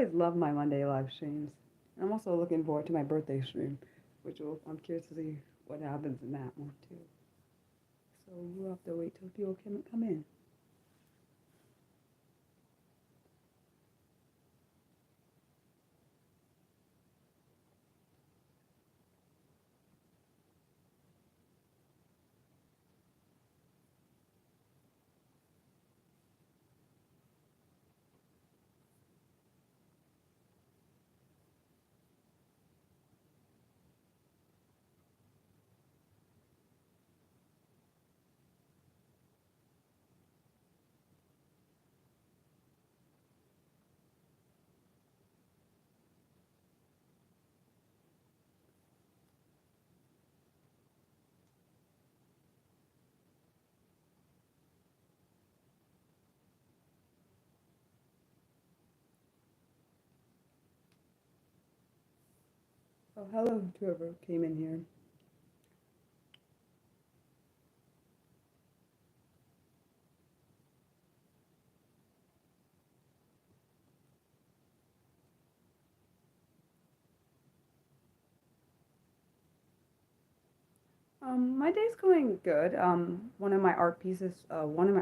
always love my Monday live streams. I'm also looking forward to my birthday stream, I'm curious to see what happens in that one too. So we'll have to wait till people can come in. Oh, hello to whoever came in here. My day's going good. One of my art pieces, one of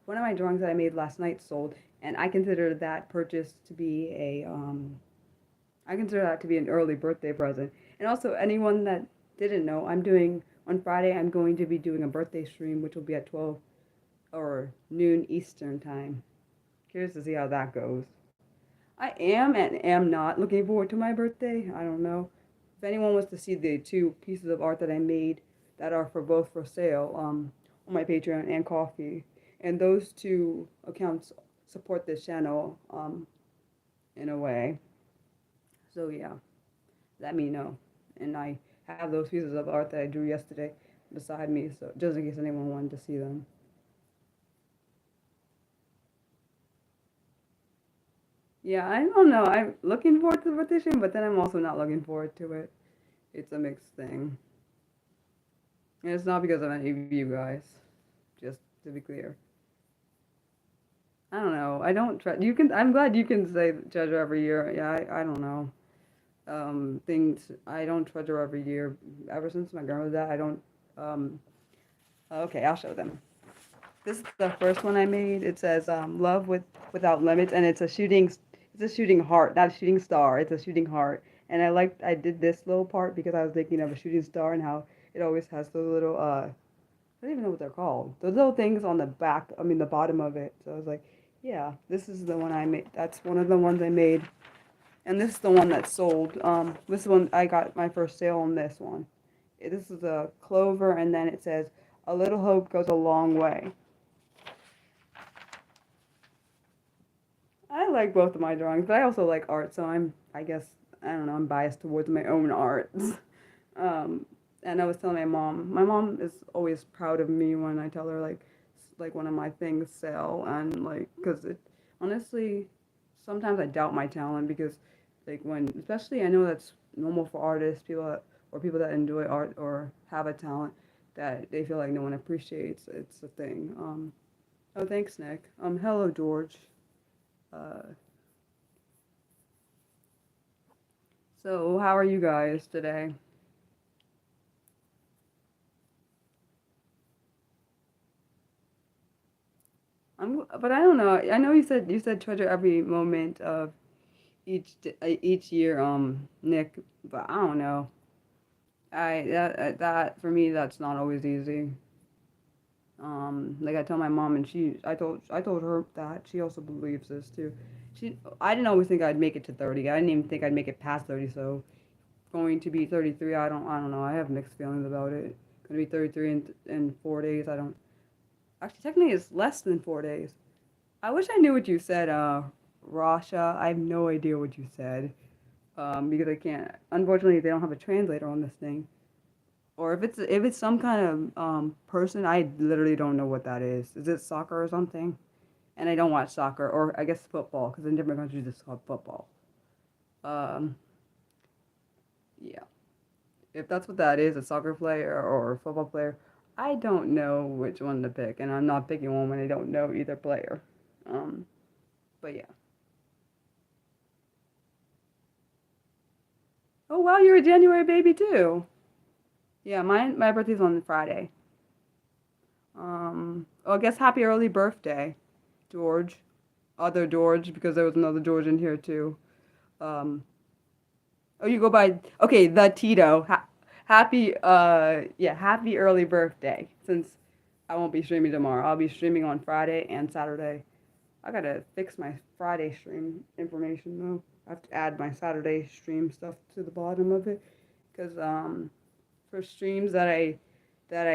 my drawings that I made last night sold, and I consider that purchase to be I consider that to be an early birthday present. And also, anyone that didn't know, on Friday, I'm going to be doing a birthday stream, which will be at 12 or noon Eastern time. Curious to see how that goes. I am and am not looking forward to my birthday. I don't know. If anyone wants to see the two pieces of art that I made that are for both for sale on my Patreon and Coffee, and those two accounts support this channel in a way. So yeah, let me know. And I have those pieces of art that I drew yesterday beside me, so just in case anyone wanted to see them. Yeah, I don't know. I'm looking forward to the petition, but then I'm also not looking forward to it. It's a mixed thing. And it's not because of any of you guys, just to be clear. I don't know. I don't try. You can. I'm glad you can say treasure every year. Yeah, I don't know. Things I don't treasure every year. Ever since my grandmother died, I don't. Um, okay, I'll show them. This is the first one I made. It says "Love without limits," and it's a shooting. It's a shooting heart, not a shooting star. It's a shooting heart. And I did this little part because I was thinking of a shooting star and how it always has those little I don't even know what they're called. Those little things on the back. I mean the bottom of it. So I was like, yeah, this is the one I made. That's one of the ones I made. And this is the one that sold. This one I got my first sale on this one. This is a clover, and then it says, "A little hope goes a long way." I like both of my drawings, but I also like art, so I guess, I don't know, I'm biased towards my own art. um, and I was telling my mom is always proud of me when I tell her, like one of my things sell, and, like, because honestly, sometimes I doubt my talent because, like, especially I know that's normal for artists, or people that enjoy art or have a talent that they feel like no one appreciates. It's a thing. Oh, thanks, Nick. Hello, George. Uh, so how are you guys today? But I don't know. I know you said treasure every moment of each year, Nick. But I don't know. That for me, that's not always easy. Like I tell my mom, and I told her that she also believes this too. I didn't always think I'd make it to 30. I didn't even think I'd make it past 30. So going to be 33, I don't know. I have mixed feelings about it. Going to be 33 in 4 days. I don't. Actually, technically, it's less than 4 days. I wish I knew what you said, Rasha. I have no idea what you said. Because I can't. Unfortunately, they don't have a translator on this thing. Or if it's some kind of person, I literally don't know what that is. Is it soccer or something? And I don't watch soccer, or I guess football, because in different countries it's called football. Um, yeah. If that's what that is, a soccer player or a football player, I don't know which one to pick, and I'm not picking one when I don't know either player. Um, but yeah. Oh wow, you're a January baby too. Yeah, my birthday's on Friday. Oh, I guess happy early birthday, George. Other George, because there was another George in here too. Um, oh, you go by okay, the Tito. Happy yeah, happy early birthday. Since I won't be streaming tomorrow, I'll be streaming on Friday and Saturday. I gotta fix my Friday stream information though. I have to add my Saturday stream stuff to the bottom of it, because for streams that I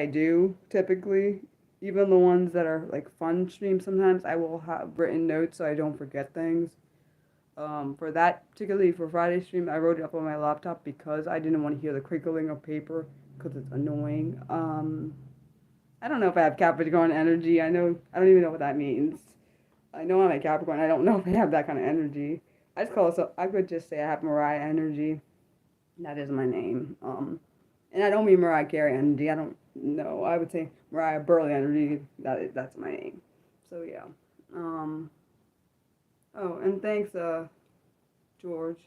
do typically, even the ones that are like fun streams, sometimes I will have written notes so I don't forget things. For that, particularly for Friday stream, I wrote it up on my laptop because I didn't want to hear the crinkling of paper because it's annoying. I don't know if I have Capricorn energy. I don't even know what that means. I know I'm a Capricorn. I don't know if I have that kind of energy. I just call it so. I could just say I have Mariah energy. That is my name. And I don't mean Mariah Carey energy. I don't know. I would say Mariah Burley energy. That's my name. So yeah. Um. Oh, and thanks, George.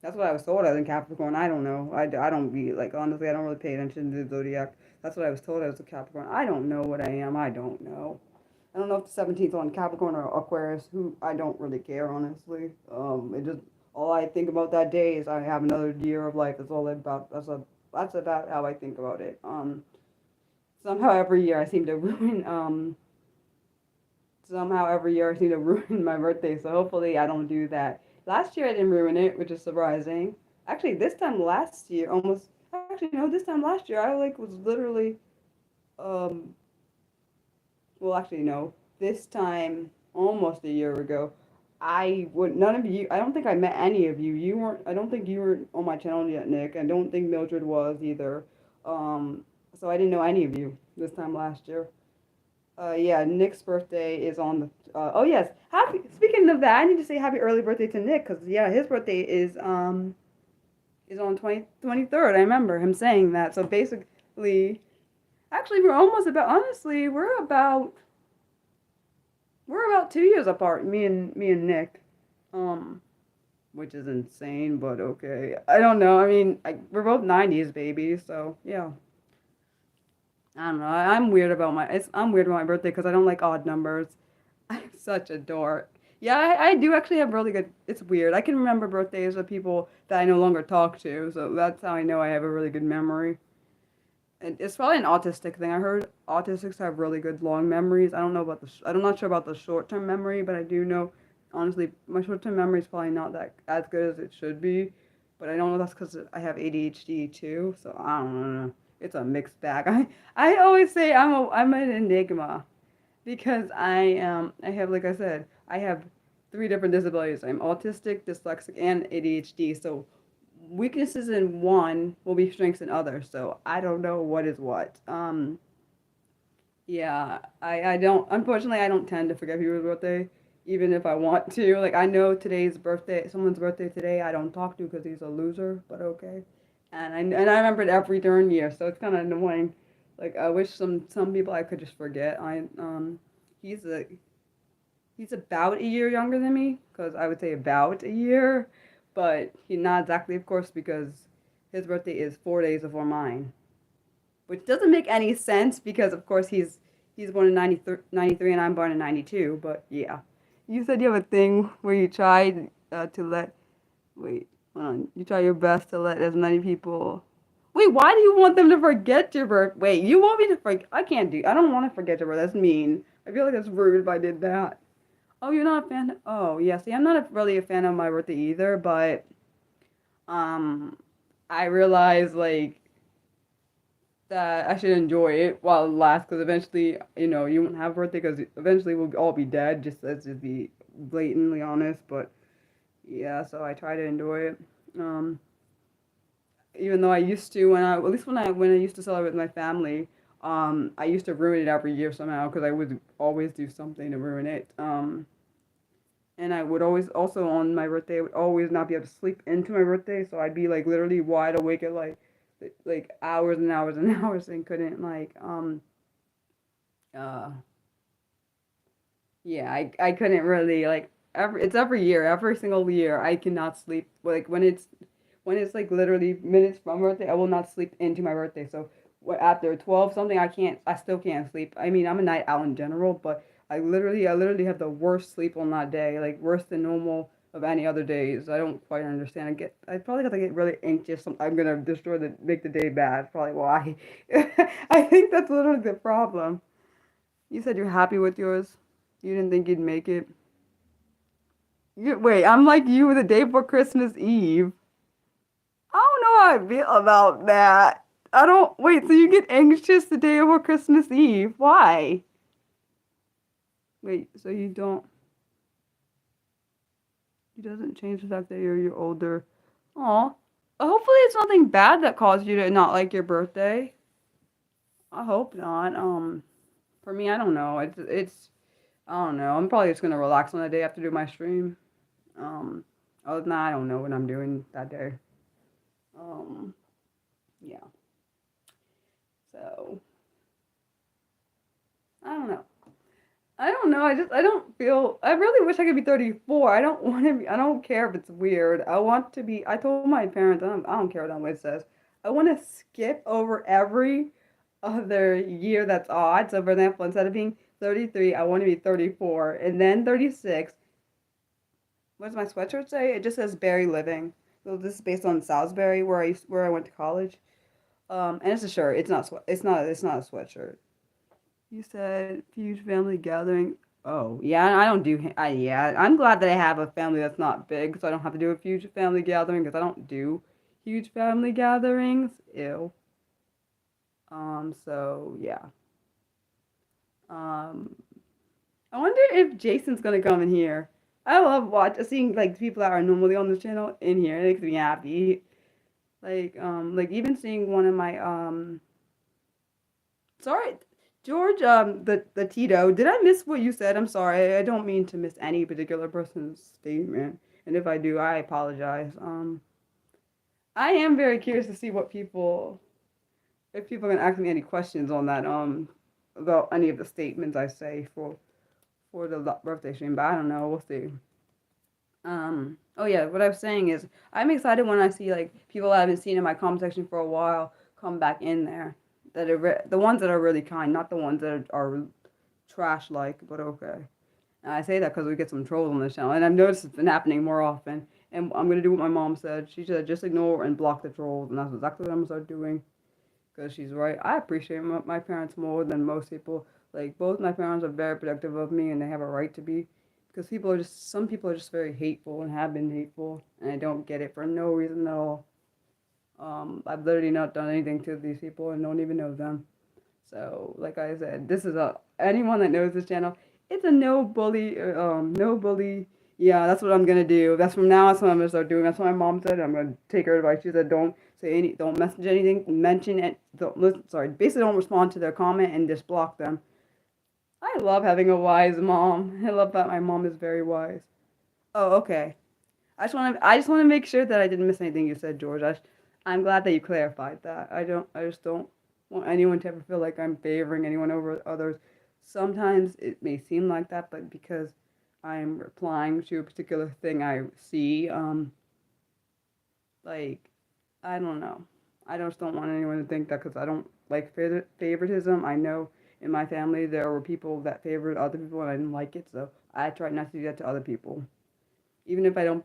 That's what I was told as a Capricorn. I don't know. I don't be like honestly. I don't really pay attention to the zodiac. That's what I was told as a Capricorn. I don't know what I am. I don't know. I don't know if the 17th on Capricorn or Aquarius. Who I don't really care honestly. It just all I think about that day is I have another year of life. That's all about. That's about how I think about it. Somehow every year I seem to ruin. Somehow every year I seem to ruin my birthday. So hopefully I don't do that. Last year I didn't ruin it, which is surprising. Actually, this time last year, almost. Actually, no, this time last year I like was literally um well, actually, no. This time, almost a year ago, I would none of you. I don't think I met any of you. You weren't. I don't think you were on my channel yet, Nick. I don't think Mildred was either. Um, so I didn't know any of you this time last year. Yeah, Nick's birthday is on the. Oh yes, happy. Speaking of that, I need to say happy early birthday to Nick because yeah, his birthday is on 23rd. I remember him saying that. So basically, actually, we're almost about. Honestly, we're about 2 years apart, me and Nick, um, which is insane, but okay. I don't know. I mean, we're both '90s babies, so yeah. I don't know. I'm weird about my birthday because I don't like odd numbers. I'm such a dork. Yeah, I do actually have really good. It's weird. I can remember birthdays of people that I no longer talk to, so that's how I know I have a really good memory. And it's probably an autistic thing. I heard autistics have really good long memories. I don't know about I'm not sure about the short term memory, but I do know, honestly, my short term memory is probably not that as good as it should be. But I don't know if that's because I have ADHD too. So I don't know. It's a mixed bag. I always say I'm an enigma because I have, like I said, I have three different disabilities. I'm autistic, dyslexic, and ADHD. So weaknesses in one will be strengths in others. So I don't know what is what. Yeah, I don't. Unfortunately, I don't tend to forget people's birthday, even if I want to. Like I know today's birthday, someone's birthday today. I don't talk to because he's a loser, but okay. And I remember it every turn year, so it's kind of annoying. Like I wish some people I could just forget. He's a he's about a year younger than me, because I would say about a year, but he's not exactly, of course, because his birthday is 4 days before mine, which doesn't make any sense because, of course, he's born in 93 and I'm born in 92. But yeah, you said you have a thing where you try to let wait, hold on, you try your best to let as many people. Wait, why do you want them to forget your birth? Wait, you want me to forget? I can't do. I don't want to forget your birth. That's mean. I feel like that's rude if I did that. Oh, you're not a fan? Oh, yeah. See, I'm not really a fan of my birthday either, but um, I realize like that I should enjoy it while it lasts, because eventually, you won't have a birthday because eventually we'll all be dead. Just let's just be blatantly honest. But yeah, so I try to enjoy it. Um, Even though I used to at least when I used to celebrate with my family, I used to ruin it every year somehow because I would always do something to ruin it. And I would always also on my birthday I would always not be able to sleep into my birthday, so I'd be like literally wide awake at like hours and hours and hours and couldn't uh Yeah, I couldn't really like it's every year, every single year I cannot sleep. Like when it's like literally minutes from my birthday, I will not sleep into my birthday. So after 12 something, I still can't sleep. I mean, I'm a night owl in general, but I literally have the worst sleep on that day, like worse than normal of any other days. I don't quite understand. I probably got to get really anxious. I'm gonna make the day bad. Probably why. I think that's literally the problem. You said you're happy with yours. You didn't think you'd make it. Wait, I'm like you the day before Christmas Eve. I don't know how I feel about that. I don't. Wait, so you get anxious the day before Christmas Eve? Why? Wait, so you don't. It doesn't change the fact that you're older. Aw. Hopefully it's nothing bad that caused you to not like your birthday. I hope not. For me, I don't know. I don't know. I'm probably just gonna relax on the day after do my stream. Um, Other than that, I don't know what I'm doing that day. Um, yeah. So I don't know. I don't know. I don't feel. I really wish I could be 34. I don't want to be. I don't care if it's weird. I want to be. I told my parents. I don't care what anyone says. I want to skip over every other year that's odd. So for example, instead of being 33, I want to be 34, and then 36. What does my sweatshirt say? It just says Barry Living. So this is based on Salisbury, where I went to college. And it's a shirt. It's not a sweatshirt. You said huge family gathering. Oh, yeah, I don't do. Yeah, I'm glad that I have a family that's not big, so I don't have to do a huge family gathering because I don't do huge family gatherings. Ew. So yeah. Um, I wonder if Jason's gonna come in here. I love seeing like people that are normally on the channel in here. It makes me happy. Like even seeing one of my sorry, George, the Tito. Did I miss what you said? I'm sorry. I don't mean to miss any particular person's statement, and if I do, I apologize. I am very curious to see if people can ask me any questions on that, about any of the statements I say for the birthday stream. But I don't know. We'll see. Oh yeah, what I was saying is I'm excited when I see like people I haven't seen in my comment section for a while come back in there. The ones that are really kind, not the ones that are trash like, but okay. And I say that because we get some trolls on this channel, and I've noticed it's been happening more often. And I'm gonna do what my mom said. She said just ignore and block the trolls, and that's exactly what I'm gonna start doing. Because she's right. I appreciate my parents more than most people. Like both my parents are very protective of me, and they have a right to be. Because some people are just very hateful and have been hateful, and I don't get it for no reason at all. I've literally not done anything to these people and don't even know them. So, like I said, this is a anyone that knows this channel. It's a no bully, no bully. Yeah, that's what I'm gonna do. That's from now. That's what I'm gonna start doing. That's what my mom said. I'm gonna take her advice. She said, don't message anything, mention it. Don't listen. Sorry, basically don't respond to their comment and just block them. I love having a wise mom. I love that my mom is very wise. Oh, okay. I just want to make sure that I didn't miss anything you said, George. I'm glad that you clarified that. I just don't want anyone to ever feel like I'm favoring anyone over others. Sometimes it may seem like that, but because I'm replying to a particular thing I see, like, I don't know. I just don't want anyone to think that because I don't like favoritism. I know in my family there were people that favored other people and I didn't like it, so I try not to do that to other people. Even if I don't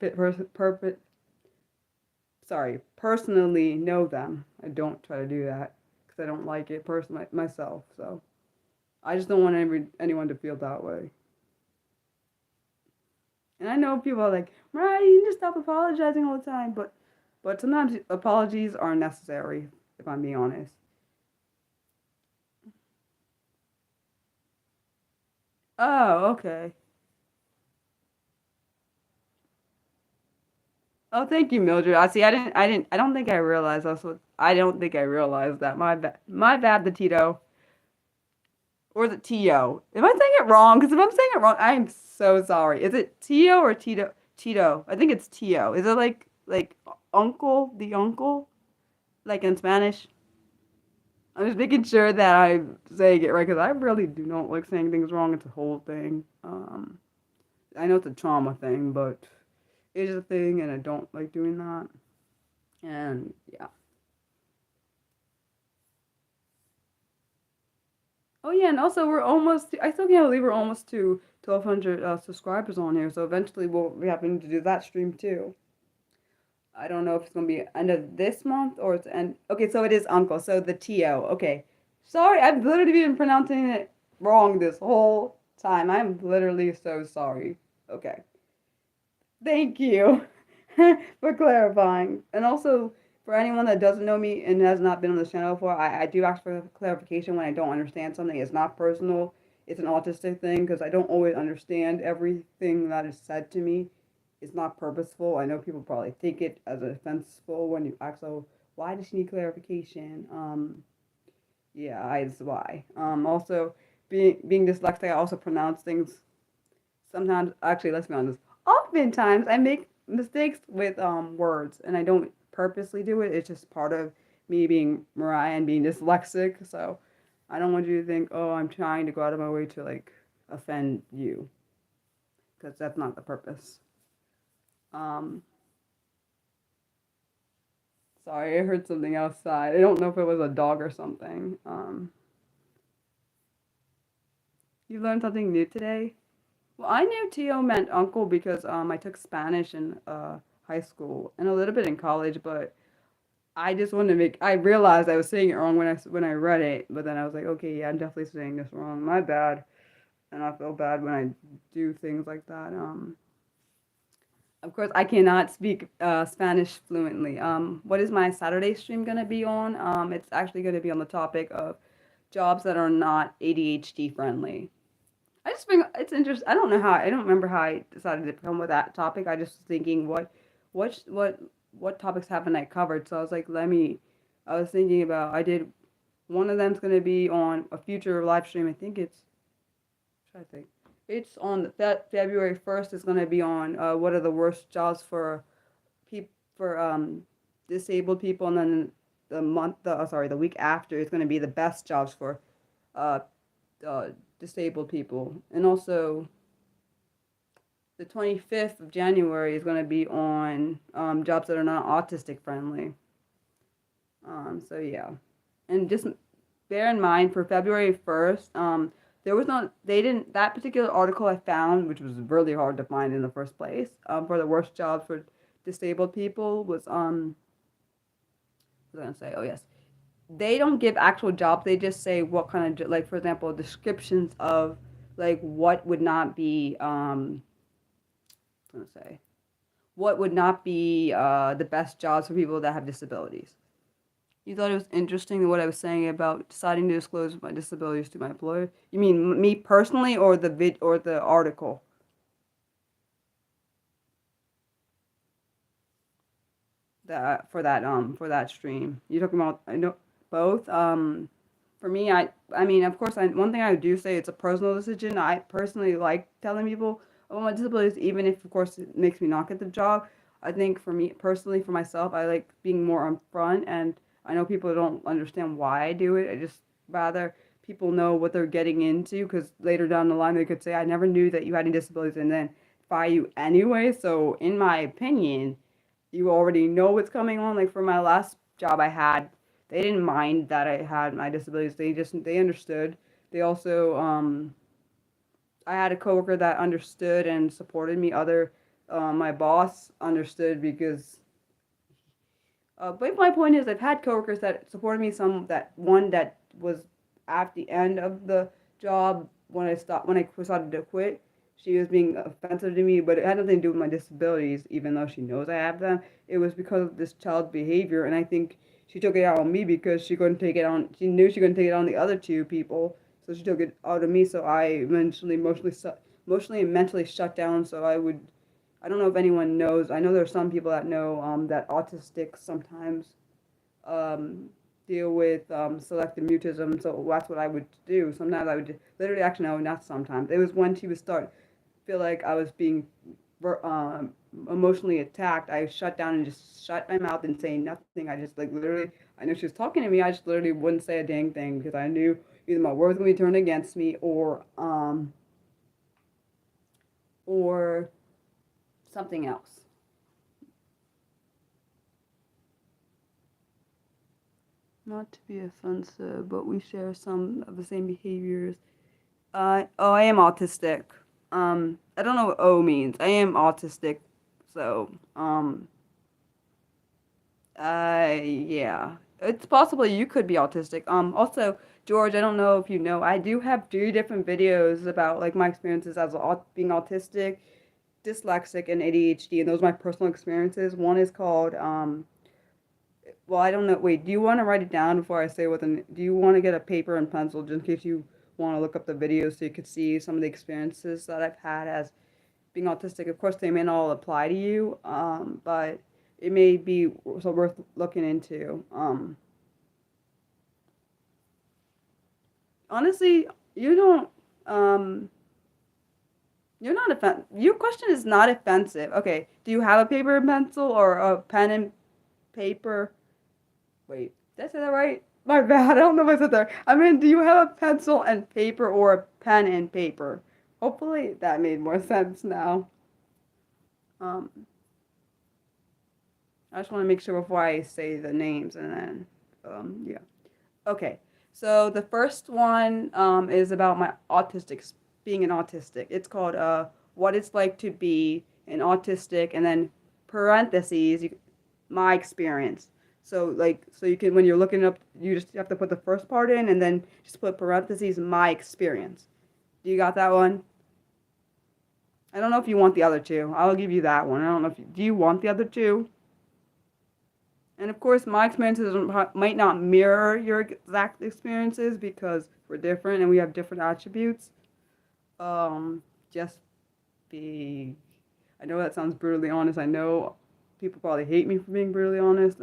personally know them, I don't try to do that because I don't like it personally myself. So I just don't want anyone to feel that way. And I know people are like, Mariah, you need to stop apologizing all the time, but sometimes apologies are necessary, if I'm being honest. Oh, okay. Oh, thank you, Mildred. I don't think I realized I don't think I realized that. My bad, the Tito. Or is it Tio? Am I saying it wrong? Because if I'm saying it wrong, I am so sorry. Is it Tio or Tito? Tito. I think it's Tio. Is it like uncle, the uncle, like in Spanish? I'm just making sure that I'm saying it right because I really do not like saying things wrong. It's a whole thing. I know it's a trauma thing, but it is a thing, and I don't like doing that. And yeah. Oh yeah, and also we're almost. I still can't believe we're almost to 1,200 subscribers on here. So eventually we'll be having to do that stream too. I don't know if it's gonna be end of this month or it's end. Okay, so it is Uncle. So the TO. Okay, sorry, I've literally been pronouncing it wrong this whole time. I'm literally so sorry. Okay, thank you for clarifying. And also for anyone that doesn't know me and has not been on this channel before, I do ask for clarification when I don't understand something. It's not personal. It's an autistic thing because I don't always understand everything that is said to me. It's not purposeful. I know people probably take it as offensive when you ask, so why does she need clarification? Yeah, that's why. Also, being dyslexic, I also pronounce things sometimes. Actually, let's be honest. Oftentimes, I make mistakes with words, and I don't purposely do it. It's just part of me being Mariah and being dyslexic. So, I don't want you to think, oh, I'm trying to go out of my way to like offend you, because that's not the purpose. Um, Sorry, I heard something outside. I don't know if it was a dog or something. You learned something new today? Well, I knew Tio meant uncle because I took Spanish in high school and a little bit in college, but I just wanted to make. I realized I was saying it wrong when I read it, but then I was like, okay, yeah, I'm definitely saying this wrong. My bad, and I feel bad when I do things like that. Of course, I cannot speak Spanish fluently. What is my Saturday stream gonna be on? It's actually gonna be on the topic of jobs that are not ADHD friendly. I just think it's interesting. I don't know how. I don't remember how I decided to come with that topic. I just was thinking, what, what, what topics haven't I covered? So I was like, let me. I was thinking about. I did. One of them's gonna be on a future live stream. I think it's. I think it's on that February 1st. It's gonna be on what are the worst jobs for people for disabled people, and then the week after is gonna be the best jobs for uh, uh disabled people, and also the 25th of January is going to be on jobs that are not autistic friendly. So yeah, and just bear in mind for February 1st, there was not they didn't that particular article I found, which was really hard to find in the first place, for the worst jobs for disabled people was what was I gonna say? Oh yes, they don't give actual jobs. They just say what kind of like for example descriptions of like what would not be gonna say what would not be the best jobs for people that have disabilities. You thought it was interesting what I was saying about deciding to disclose my disabilities to my employer? You mean me personally, or the article? That for that stream. You're talking about I know both. For me, I mean, of course, one thing I do say it's a personal decision. I personally like telling people about my disabilities, even if of course it makes me not get the job. I think for me personally, for myself, I like being more upfront, and I know people don't understand why I do it. I just rather people know what they're getting into because later down the line they could say, "I never knew that you had any disabilities," and then fire you anyway. So, in my opinion, you already know what's coming on. Like for my last job I had, they didn't mind that I had my disabilities. They understood. They also I had a coworker that understood and supported me. My boss understood because but my point is I've had coworkers that supported me, some that one that was at the end of the job when I decided to quit. She was being offensive to me, but it had nothing to do with my disabilities, even though she knows I have them. It was because of this child's behavior, and I think she took it out on me because she couldn't take it on. She knew she couldn't take it on the other two people, so she took it out on me. So I eventually emotionally and mentally shut down. So I don't know if anyone knows. I know there are some people that know that autistics sometimes um, deal with selective mutism. So that's what I would do. Sometimes I would literally, actually, no, not sometimes. It was when she would start feel like I was being emotionally attacked, I shut down and just shut my mouth and say nothing. I just like literally, I know she was talking to me. I just literally wouldn't say a dang thing because I knew either my words were going to be turned against me or something else. Not to be offensive, but we share some of the same behaviors. I am autistic. I don't know what O means. I am autistic, so yeah, it's possible you could be autistic. Also, George, I don't know if you know, I do have 3 different videos about like my experiences as being autistic, dyslexic, and ADHD, and those are my personal experiences. One is called well, I don't know. Wait, do you want to write it down before I say what the? Do you want to get a paper and pencil just in case you want to look up the videos so you could see some of the experiences that I've had as being autistic? Of course, they may not all apply to you, but it may be so worth looking into. Honestly, you don't. You're not offensive. Your question is not offensive. Okay, do you have a paper and pencil or a pen and paper? Wait, did I say that right? My bad. I don't know if I said that. I mean, do you have a pencil and paper or a pen and paper? Hopefully that made more sense now. Um, I just want to make sure before I say the names and then, yeah. Okay, so the first one is about my autistic, being an autistic. It's called What It's Like to Be an Autistic, and then parentheses, my experience. So like, so you can, when you're looking up, you just have to put the first part in and then just put parentheses, my experience. Do you got that one? I don't know if you want the other two. I'll give you that one. I don't know if you, do you want the other two? And of course, my experiences might not mirror your exact experiences because we're different and we have different attributes. Just be, I know that sounds brutally honest. I know people probably hate me for being brutally honest.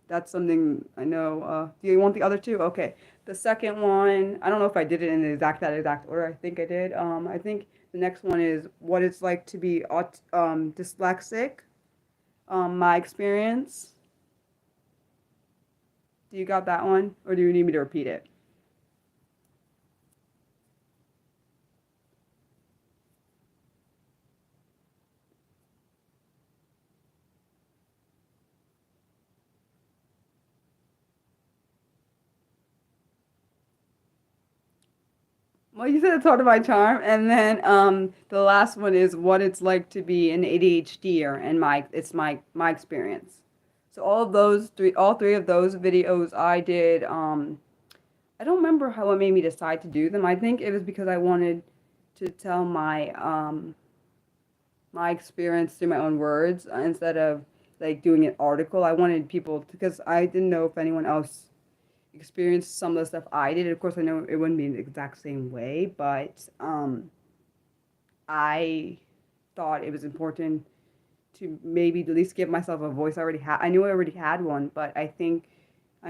That's something I know. Do you want the other two? Okay. The second one, I don't know if I did it in the that exact order. I think I did. I think the next one is what it's like to be dyslexic. My experience. Do you got that one, or do you need me to repeat it? Well, you said it's part of my charm, and then the last one is what it's like to be an ADHDer, and my experience. So all three of those videos I did. I don't remember how it made me decide to do them. I think it was because I wanted to tell my experience through my own words instead of like doing an article. I wanted people to, because I didn't know if anyone else experienced some of the stuff I did. Of course, I know it wouldn't be the exact same way, but I thought it was important to maybe at least give myself a voice. I knew I already had one, but I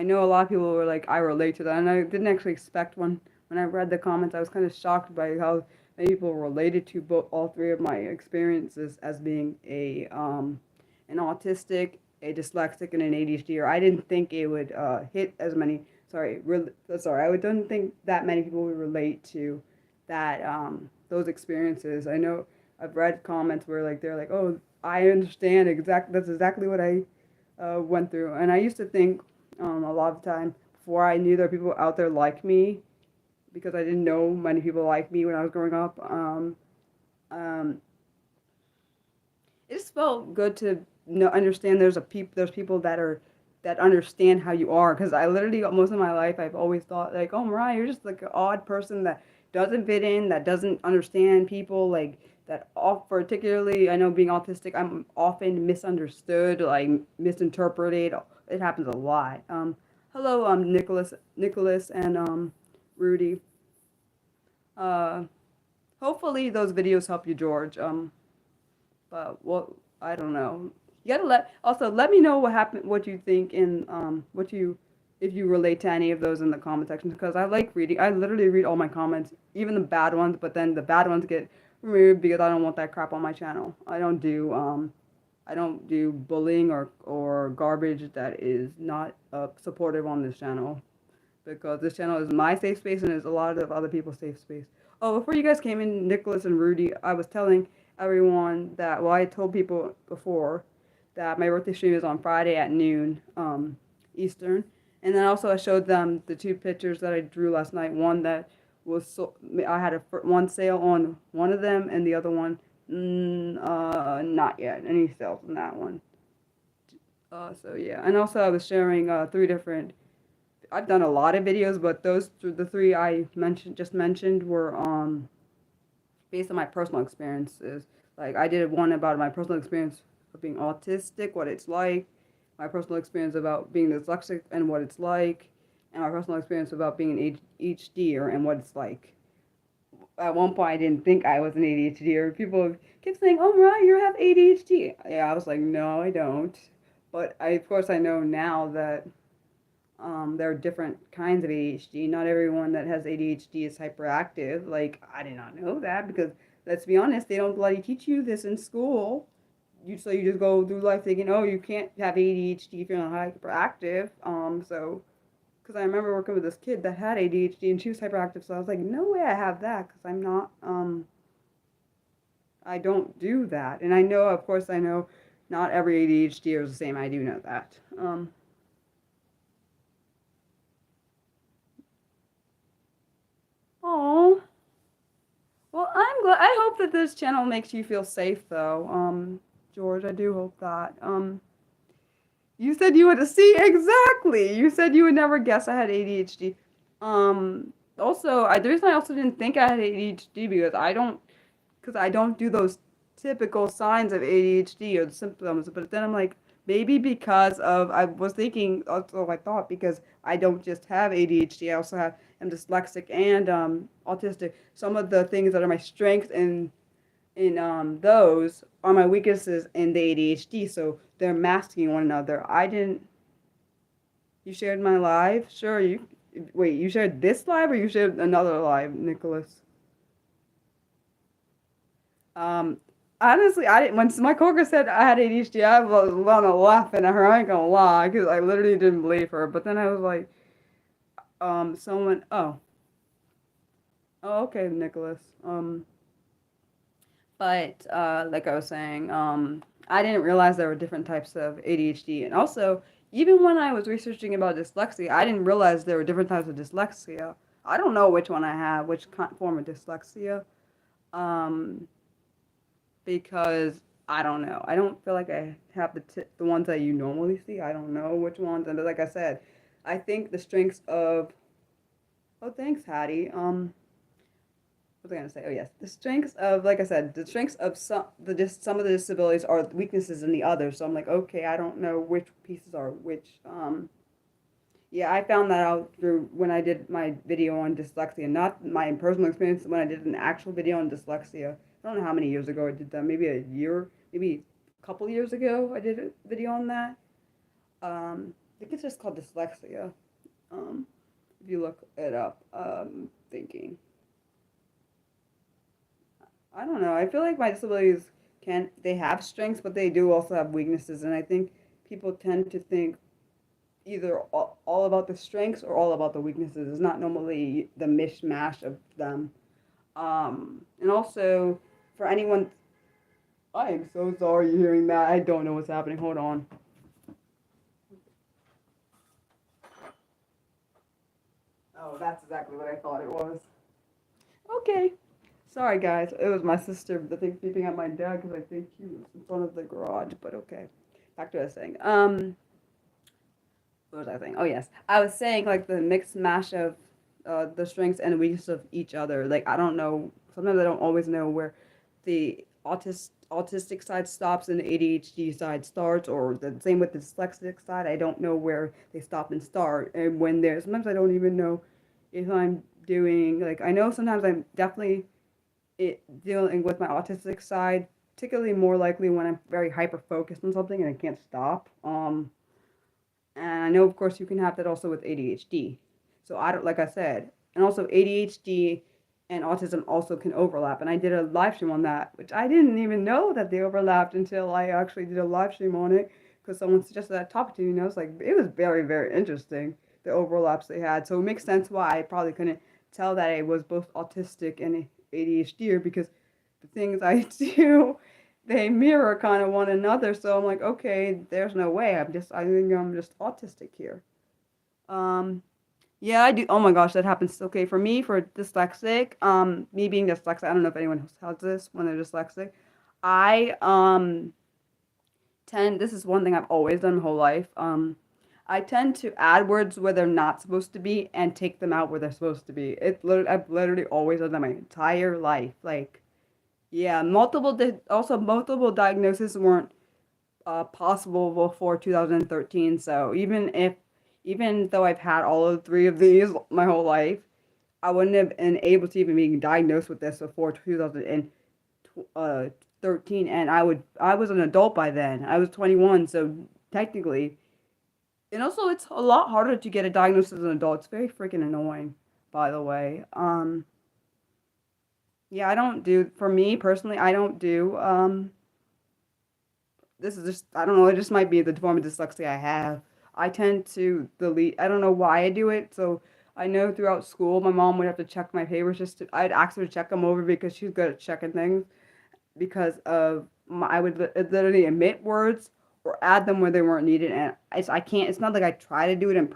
know a lot of people were like, I relate to that, and I didn't actually expect one. When I read the comments, I was kind of shocked by how many people related to all three of my experiences as being an autistic, a dyslexic, and an ADHD. Or I didn't think it would hit as many. Sorry, I didn't think that many people would relate to that those experiences. I know I've read comments where like they're like, oh, I understand exactly. That's exactly what I went through, and I used to think a lot of the time before I knew there were people out there like me, because I didn't know many people like me when I was growing up. Um, it just felt good to understand there's people that understand how you are, because I literally most of my life I've always thought like, oh, Mariah, you're just like an odd person that doesn't fit in, that doesn't understand people, like that off particularly I know being autistic I'm often misunderstood, like misinterpreted. It happens a lot. Hello, Nicholas and Rudy. Uh, Hopefully those videos help you, George. But well, I don't know. You gotta let me know what happened, what you think, in what you if you relate to any of those in the comment section, because I like reading. I literally read all my comments, even the bad ones. But then the bad ones get removed because I don't want that crap on my channel. I don't do bullying or garbage that is not supportive on this channel, because this channel is my safe space and is a lot of other people's safe space. Oh, before you guys came in, Nicholas and Rudy, I was telling everyone that, well, I told people before that my birthday stream is on Friday at noon Eastern. And then also I showed them the two pictures that I drew last night. One that was I had one sale on one of them, and the other one, not yet any sales on that one. So yeah, and also I was sharing 3 different. I've done a lot of videos, but the 3 I just mentioned were based on my personal experiences. Like I did one about my personal experience of being autistic, what it's like, my personal experience about being dyslexic and what it's like, and my personal experience about being an ADHDer and what it's like. At one point, I didn't think I was an ADHDer. People kept saying, "Oh, Mariah, you have ADHD." Yeah, I was like, "No, I don't." But of course, I know now that there are different kinds of ADHD. Not everyone that has ADHD is hyperactive. Like, I did not know that because, let's be honest, they don't bloody teach you this in school. So you just go through life thinking, oh, you can't have ADHD if you're not hyperactive. Because I remember working with this kid that had ADHD and she was hyperactive, so I was like, no way I have that because I'm not, I don't do that. And I know, of course, I know not every ADHD is the same. I do know that. Oh, well, I'm glad. I hope that this channel makes you feel safe, though. George, I do hope that. You said you would see exactly. You said you would never guess I had ADHD. Also, the reason I also didn't think I had ADHD because I don't do those typical signs of ADHD or the symptoms. But then I'm like, maybe because of I was thinking also I thought because I don't just have ADHD, I also am dyslexic and autistic. Some of the things that are my strengths in those are my weaknesses in the ADHD, so they're masking one another. I didn't. You shared my live? Sure. Wait. You shared this live or you shared another live, Nicholas? Um. Honestly, I didn't. When my coworker said I had ADHD, I was gonna laugh at her. I ain't gonna lie, because I literally didn't believe her. But then I was like, someone. Oh, okay, Nicholas. But like I was saying, I didn't realize there were different types of ADHD. And also, even when I was researching about dyslexia, I didn't realize there were different types of dyslexia. I don't know which one I have, which form of dyslexia, um, because I don't know. I don't feel like I have the ones that you normally see. I don't know which ones. And like I said, I think the strengths of. Oh, thanks, Hattie. What was I gonna say? Oh yes, the strengths of, like I said, the strengths of some of the disabilities are weaknesses in the others. So I'm like, okay, I don't know which pieces are which. Yeah, I found that out through when I did my video on dyslexia, not my personal experience. When I did an actual video on dyslexia, I don't know how many years ago I did that. Maybe a year, maybe a couple years ago, I did a video on that. I think it's just called dyslexia. If you look it up, thinking. I don't know. I feel like my disabilities they have strengths, but they do also have weaknesses. And I think people tend to think either all about the strengths or all about the weaknesses. It's not normally the mishmash of them. And also, for anyone, I am so sorry you're hearing that. I don't know what's happening. Hold on. Oh, that's exactly what I thought it was. Okay. Sorry, guys. It was my sister, I think, beeping at my dad because I think he was in front of the garage. But okay. Back to what I was saying. What was I saying? Oh, yes. I was saying, like, the mixed mash of the strengths and weaknesses of each other. Like, I don't know. Sometimes I don't always know where the autistic side stops and the ADHD side starts, or the same with the dyslexic side. I don't know where they stop and start. And when sometimes I don't even know if I'm doing, like, I know sometimes I'm definitely dealing with my autistic side, particularly more likely when I'm very hyper focused on something and I can't stop. And I know, of course, you can have that also with ADHD. So I don't, like I said, and also ADHD and autism also can overlap. And I did a live stream on that, which I didn't even know that they overlapped until I actually did a live stream on it because someone suggested that topic to me. And I was like, it was very, very interesting, the overlaps they had. So it makes sense why I probably couldn't tell that I was both autistic and ADHD because the things I do, they mirror kind of one another. So I'm like, okay, there's no way. I think I'm just autistic here. Um, yeah, I do. Oh my gosh, that happens. Okay, for me, for dyslexic, me being dyslexic, I don't know if anyone else has this when they're dyslexic. I tend. This is one thing I've always done my whole life. I tend to add words where they're not supposed to be and take them out where they're supposed to be. I've literally always done that my entire life. Like, yeah, also multiple diagnoses weren't possible before 2013. So even though I've had all of three of these my whole life, I wouldn't have been able to even be diagnosed with this before 2013, and I was an adult by then. I was 21, so technically, and also it's a lot harder to get a diagnosis as an adult. It's very freaking annoying, by the way. Yeah, I don't do for me personally. I don't do this is just I don't know, it just might be the form of dyslexia I have. I tend to delete. I don't know why I do it. So I know throughout school my mom would have to check my papers I'd ask her to check them over because she's good at checking things because of I would literally omit words or add them where they weren't needed, and I can't. It's not like I try to do it on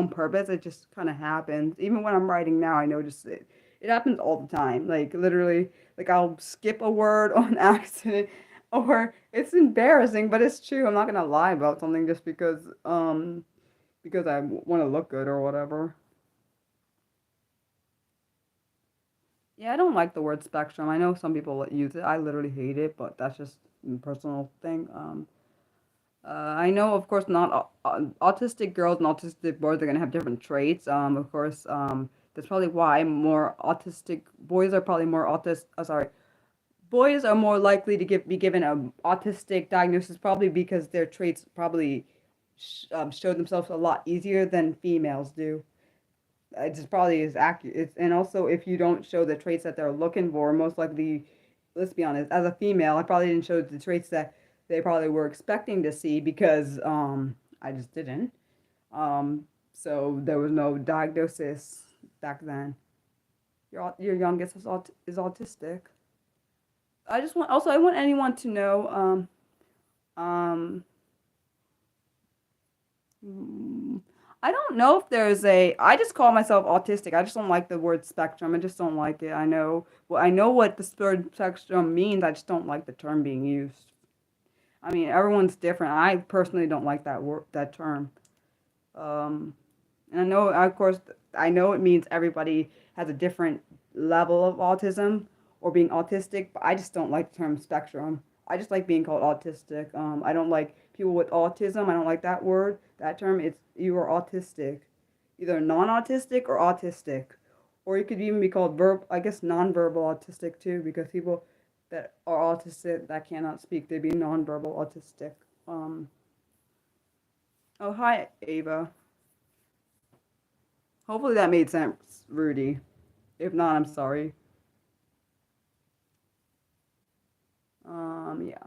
purpose. It just kind of happens. Even when I'm writing now, I notice it. It happens all the time. Like literally, like I'll skip a word on accident, or it's embarrassing, but it's true. I'm not gonna lie about something just because I want to look good or whatever. Yeah, I don't like the word spectrum. I know some people use it. I literally hate it, but that's just a personal thing. I know, of course, not autistic girls and autistic boys are gonna have different traits. Of course, that's probably why more autistic boys are probably more autistic. Sorry, boys are more likely to be given a autistic diagnosis, probably because their traits probably show themselves a lot easier than females do. It just probably is accurate. And also, if you don't show the traits that they're looking for, most likely, let's be honest, as a female, I probably didn't show the traits that they probably were expecting to see because I just didn't. So there was no diagnosis back then. Your youngest is autistic. I want anyone to know um, mm, I don't know if there's I just call myself autistic. I just don't like the word spectrum. I just don't like it. I know what the word spectrum means. I just don't like the term being used. I mean, everyone's different. I personally don't like that term. Um, and of course, I know it means everybody has a different level of autism or being autistic, but I just don't like the term spectrum. I just like being called autistic. I don't like people with autism. I don't like that word, that term. It's you are autistic, either non-autistic or autistic, or you could even be called I guess non-verbal autistic too, because people that are autistic that cannot speak, they'd be non-verbal autistic. Um, oh hi Ava. Hopefully that made sense, Rudy. If not, I'm sorry. Yeah.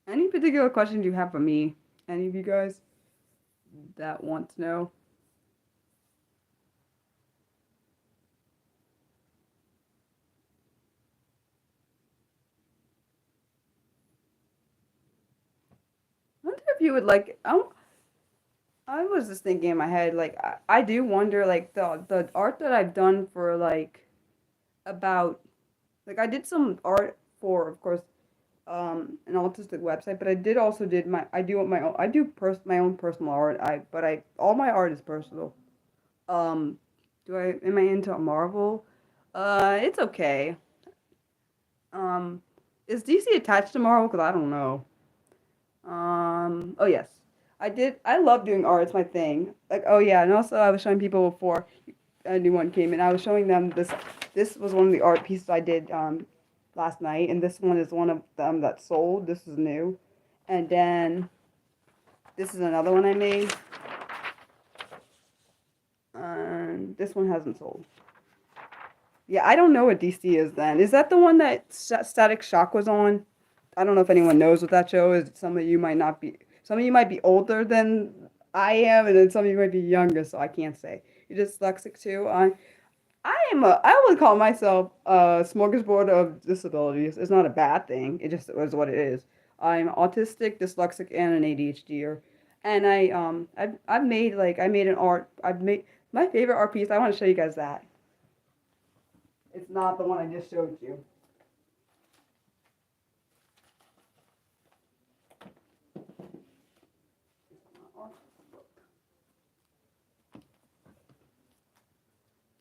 Any particular questions you have for me? Any of you guys that want to know? I wonder if you would like. I was just thinking in my head, like I do wonder, like the art that I've done for like about like I did some art for, of course, an autistic website, but I did also did my I do my own I do my own personal art. I all my art is personal. Um, do I am I into Marvel? It's okay. Um, is DC attached to Marvel? Because I don't know. Oh yes, I did. I love doing art. It's my thing. Like, oh yeah, and also I was showing people before anyone came in. I was showing them this. This was one of the art pieces I did last night, and this one is one of them that sold. This is new, and then This is another one I made. And this one hasn't sold. Yeah, I don't know what DC is then. Is that the one that Static Shock was on? I don't know if anyone knows what that show is. Some of you might not be. Some of you might be older than I am, and then some of you might be younger, so I can't say. You're dyslexic too. I would call myself a smorgasbord of disabilities. It's not a bad thing. It just is what it is. I'm autistic, dyslexic, and an ADHDer. And I've made I made an art. I've made my favorite art piece. I want to show you guys that. It's not the one I just showed you.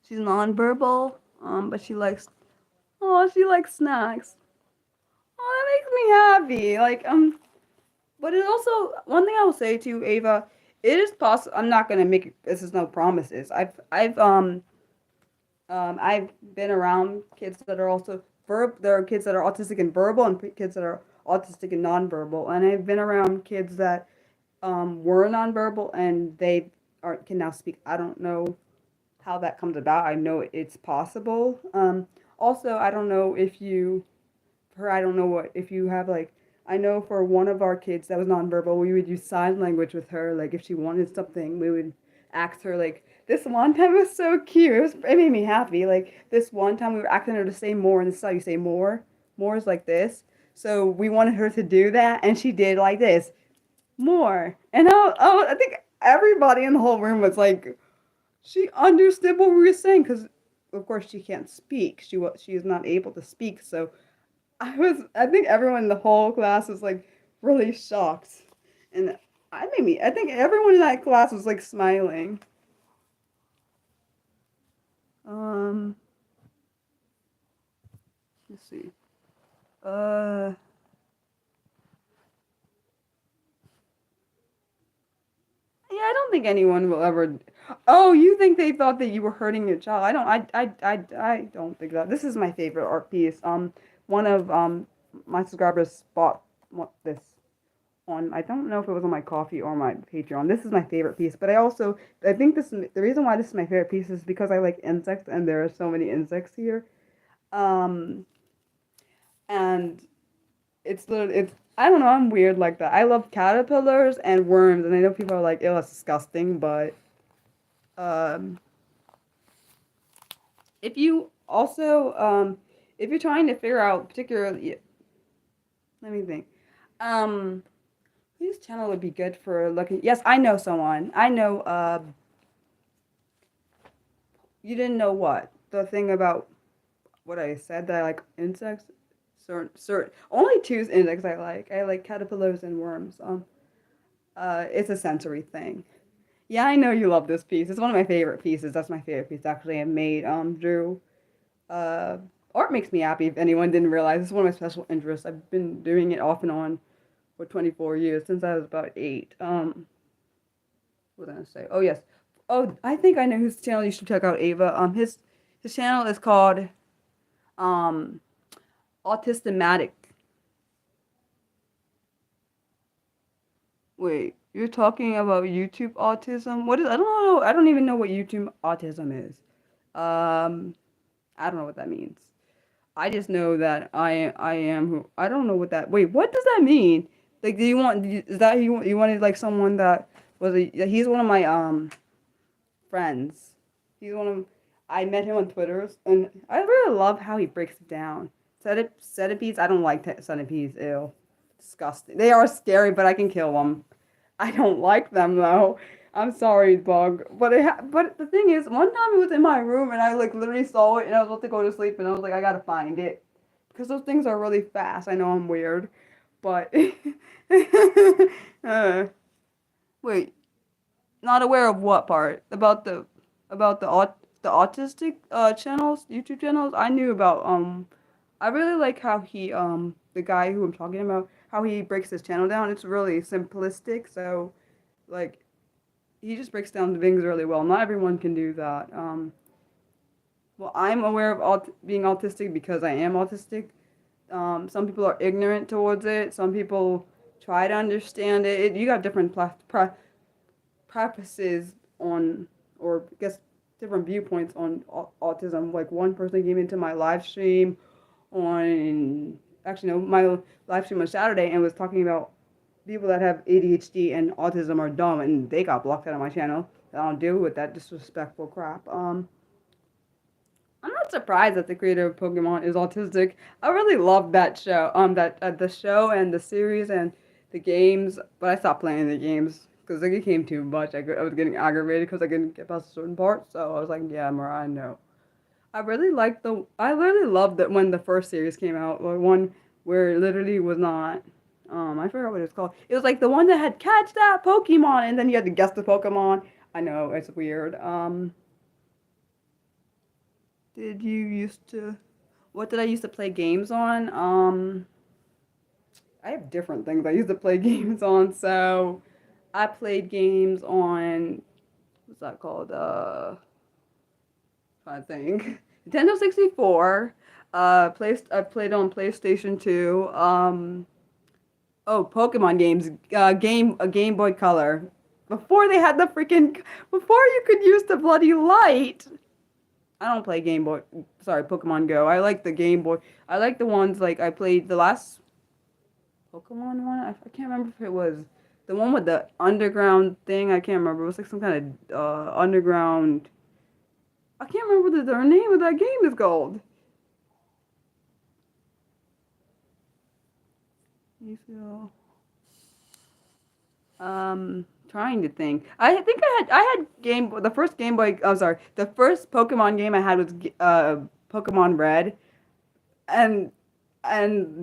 She's nonverbal, but she likes snacks. Oh, that makes me happy. But it also, one thing I will say to you, Ava, it is possible. I'm not gonna make this is no promises. I've been around kids that are also there are kids that are autistic and verbal, and kids that are autistic and nonverbal, and I've been around kids that were nonverbal and they can now speak. I don't know how that comes about. I know it's possible. Also, I don't know if you, I don't know what, if you have I know for one of our kids that was nonverbal, we would use sign language with her. Like if she wanted something, we would ask her. Like this one time it was so cute. It made me happy. Like this one time we were asking her to say more, and this is how you say more. More is like this. So we wanted her to do that, and she did like this. More. And I think everybody in the whole room was like, she understood what we were saying because, of course, she can't speak. She is not able to speak. So I think everyone in the whole class was like really shocked, and I think everyone in that class was like smiling. Let's see. Yeah, I don't think anyone will ever. Oh, you think they thought that you were hurting your child? I don't. I don't think that. This is my favorite art piece. One of my subscribers bought this on. I don't know if it was on my Coffee or my Patreon. This is my favorite piece. But I think the reason why this is my favorite piece is because I like insects, and there are so many insects here. Um, and it's I don't know, I'm weird like that. I love caterpillars and worms, and I know people are like, ew, that's disgusting, but um if you also if you're trying to figure out particularly, let me think. Um whose channel would be good for looking? Yes, I know someone. I know you didn't know what? The thing about what I said, that I like insects? Certain only two insects I like. I like caterpillars and worms. It's a sensory thing. Yeah, I know you love this piece. It's one of my favorite pieces. That's my favorite piece actually I made. Drew. Uh, Art makes me happy. If anyone didn't realize, it's one of my special interests. I've been doing it off and on for 24 years since I was about 8. What was I gonna say? Oh yes. Oh, I think I know whose channel you should check out, Ava. His channel is called um Autismatic. Wait, you're talking about YouTube autism? What is, I don't know. I don't even know what YouTube autism is. Um, I don't know what that means. I just know that I am who, I don't know what that. Wait, what does that mean? Like, do you want, is that you wanted like someone that was he's one of my friends. He's one of, I met him on Twitter, and I really love how he breaks it down. Centipedes, I don't like centipedes. Ew, disgusting. They are scary, but I can kill them. I don't like them though. I'm sorry, bug. But the thing is, one time it was in my room, and I like literally saw it, and I was about to go to sleep, and I was like, I gotta find it because those things are really fast. I know I'm weird, but uh, wait, not aware of what part about the autistic channels, YouTube channels. I knew about I really like how he the guy who I'm talking about, how he breaks his channel down. It's really simplistic, so like he just breaks down the things really well. Not everyone can do that. Well, I'm aware of being autistic because I am autistic. Some people are ignorant towards it. Some people try to understand it. You got different practices on, or I guess different viewpoints on autism. Like one person came into my live stream on, actually no, my live stream was Saturday and was talking about people that have ADHD and autism are dumb, and they got blocked out of my channel. I don't deal with that disrespectful crap. I'm not surprised that the creator of Pokemon is autistic. I really loved that show, that the show and the series and the games, but I stopped playing the games because it became too much. I was getting aggravated because I couldn't get past a certain part. So I was like, yeah, Mariah, no. I really loved that when the first series came out, the one where it literally was not, I forgot what it's called. It was like the one that had catch that Pokemon, and then you had to guess the Pokemon. I know it's weird. Did you used to? What did I used to play games on? I have different things I used to play games on. So, I played games on, what's that called? I think Nintendo 64. I played on PlayStation 2. Oh, Pokemon games. Game Boy Color. Before they had the freaking, before you could use the bloody light. I don't play Pokemon Go. I like the Game Boy. I like the ones like I played the last Pokemon one. I can't remember if it was the one with the underground thing. I can't remember. It was like some kind of underground. I can't remember what the name of that game is called. You feel? Trying to think. I think I had the first Game Boy. I'm sorry. The first Pokemon game I had was Pokemon Red, and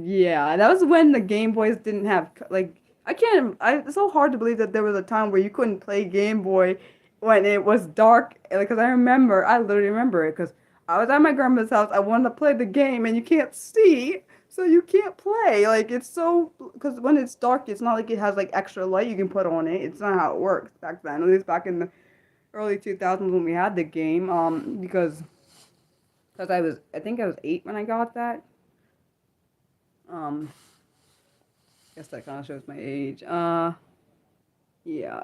yeah, that was when the Game Boys didn't have like I can't. It's so hard to believe that there was a time where you couldn't play Game Boy when it was dark. Because I literally remember it because I was at my grandma's house. I wanted to play the game, and you can't see. So you can't play. Like it's so because when it's dark, it's not like it has like extra light you can put on it. It's not how it works back then. At least back in the early 2000s when we had the game. Because I think I was 8 when I got that. Guess that kind of shows my age. Yeah.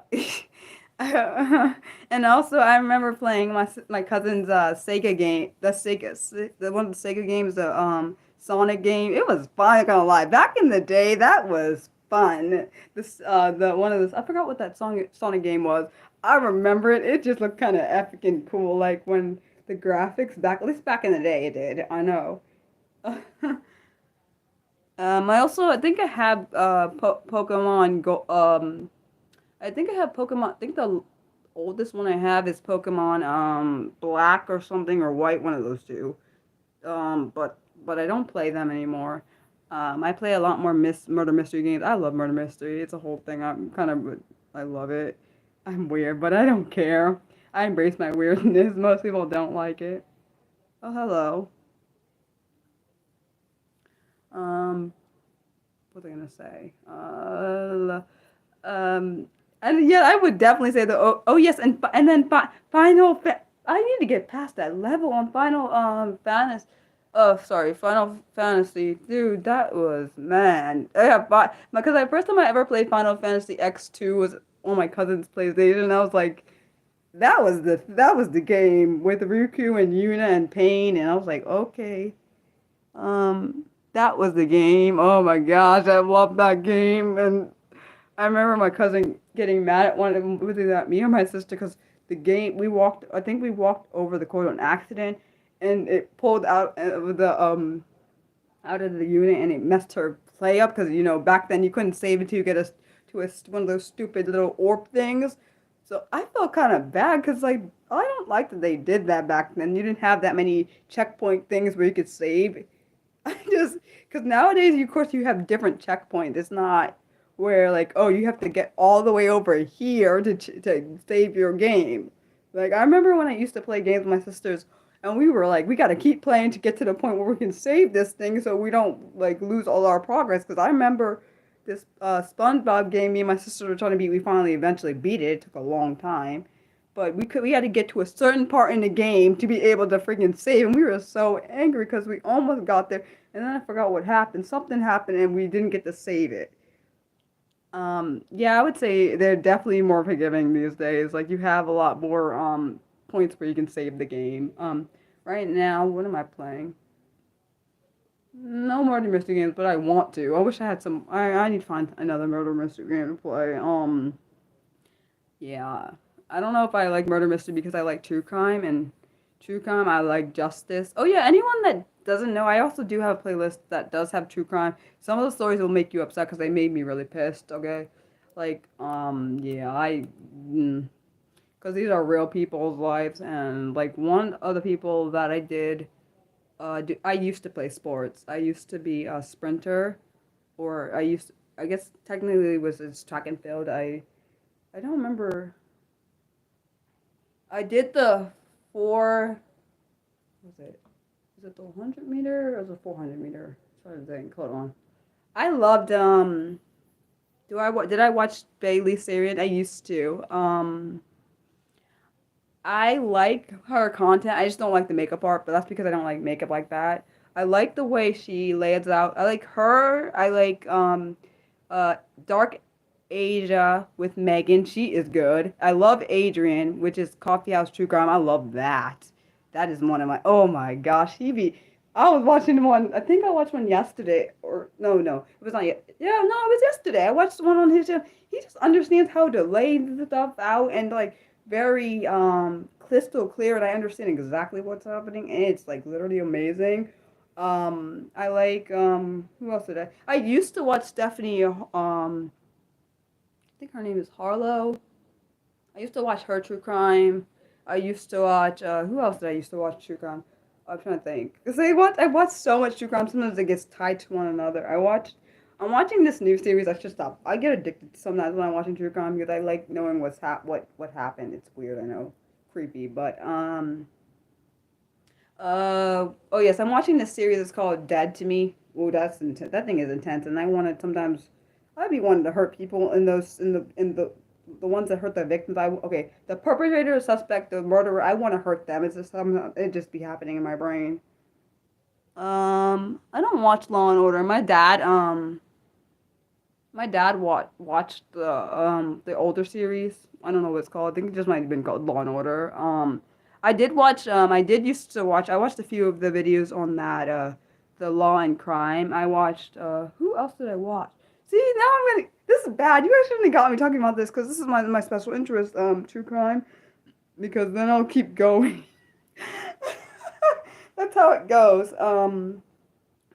And also I remember playing my cousin's Sega game, the one of the Sega games, the Sonic game. It was fun, I'm not gonna lie. Back in the day, that was fun. The one of those, I forgot what that Sonic game was. I remember it. It just looked kind of epic and cool, like when the graphics at least back in the day, it did. I know. I think I have Pokemon Go. I think I have Pokemon. I think the oldest one I have is Pokemon Black or something or White, one of those two. But I don't play them anymore. I play a lot more murder mystery games. I love murder mystery. It's a whole thing. I love it. I'm weird, but I don't care. I embrace my weirdness. Most people don't like it. Oh, hello. Um, what was I gonna say? And yeah, I would definitely say the oh yes, and then I need to get past that level on Fantasy. Oh, sorry, Final Fantasy, dude. That was man. Because the first time I ever played Final Fantasy X2 was on my cousin's PlayStation. And I was like, that was the game with Riku and Yuna and Pain, and I was like, okay. That was the game. Oh my gosh, I love that game. And I remember my cousin getting mad at whether that me or my sister, because I think we walked over the court on accident, and it pulled out of out of the unit, and it messed her play up, because, back then you couldn't save until you get one of those stupid little orb things. So I felt kind of bad, because, like, I don't like that they did that back then. You didn't have that many checkpoint things where you could save. Because nowadays, of course, you have different checkpoints. It's not where, like, oh, you have to get all the way over here to save your game. Like, I remember when I used to play games with my sisters, and we were like, we got to keep playing to get to the point where we can save this thing so we don't, like, lose all our progress. Because I remember this SpongeBob game me and my sister were trying to beat. We finally eventually beat it. It took a long time. But we had to get to a certain part in the game to be able to freaking save, and we were so angry because we almost got there, and then I forgot what happened. Something happened, and we didn't get to save it. Yeah, I would say they're definitely more forgiving these days. Like you have a lot more points where you can save the game. Right now, what am I playing? No murder mystery games, but I want to. I wish I had some. I need to find another murder mystery game to play. Yeah. I don't know if I like murder mystery because I like true crime and true crime. I like justice. Oh yeah, anyone that doesn't know, I also do have a playlist that does have true crime. Some of the stories will make you upset because they made me really pissed. Okay, like yeah, because these are real people's lives and like one of the people that I did, I used to play sports. I used to be a sprinter, or I guess technically it was it's track and field. I don't remember. I did the four. Was it? Was it the 100 meter or was it 400 meter? I'm trying to think. Hold on. I loved did I watch Bailey Sarian? I used to. I like her content. I just don't like the makeup art, but that's because I don't like makeup like that. I like the way she lays out. I like her. I like uh Dark Asia with Megan. She is good. I love Adrian, which is Coffee House True Crime. I love that. That is one of my. Oh my gosh, he be. I was watching one. I think I watched one yesterday, or no, it was not yet. Yeah, no, it was yesterday. I watched one on his channel. He just understands how to lay the stuff out and like very crystal clear, and I understand exactly what's happening, and it's like literally amazing. I like who else did I used to watch Stephanie I think her name is Harlow. I used to watch her true crime. I used to watch who else did I used to watch true crime? I'm trying to think. Cause I watch so much true crime. Sometimes it gets tied to one another. I'm watching this new series. I should stop. I get addicted sometimes when I'm watching true crime because I like knowing what happened. It's weird. I know, creepy, but oh yes, I'm watching this series. It's called Dead to Me. Oh, that's intense. That thing is intense, and I want to sometimes. I'd be wanting to hurt people in those in the ones that hurt the victims. Okay, the perpetrator, the suspect, the murderer. I want to hurt them. It's just it just be happening in my brain. I don't watch Law and Order. My dad watched the older series. I don't know what it's called. I think it just might have been called Law and Order. I did used to watch. I watched a few of the videos on that the Law and Crime. I watched who else did I watch? See, now I'm gonna this is bad. You guys shouldn't have got me talking about this because this is my special interest, true crime, because then I'll keep going. That's how it goes.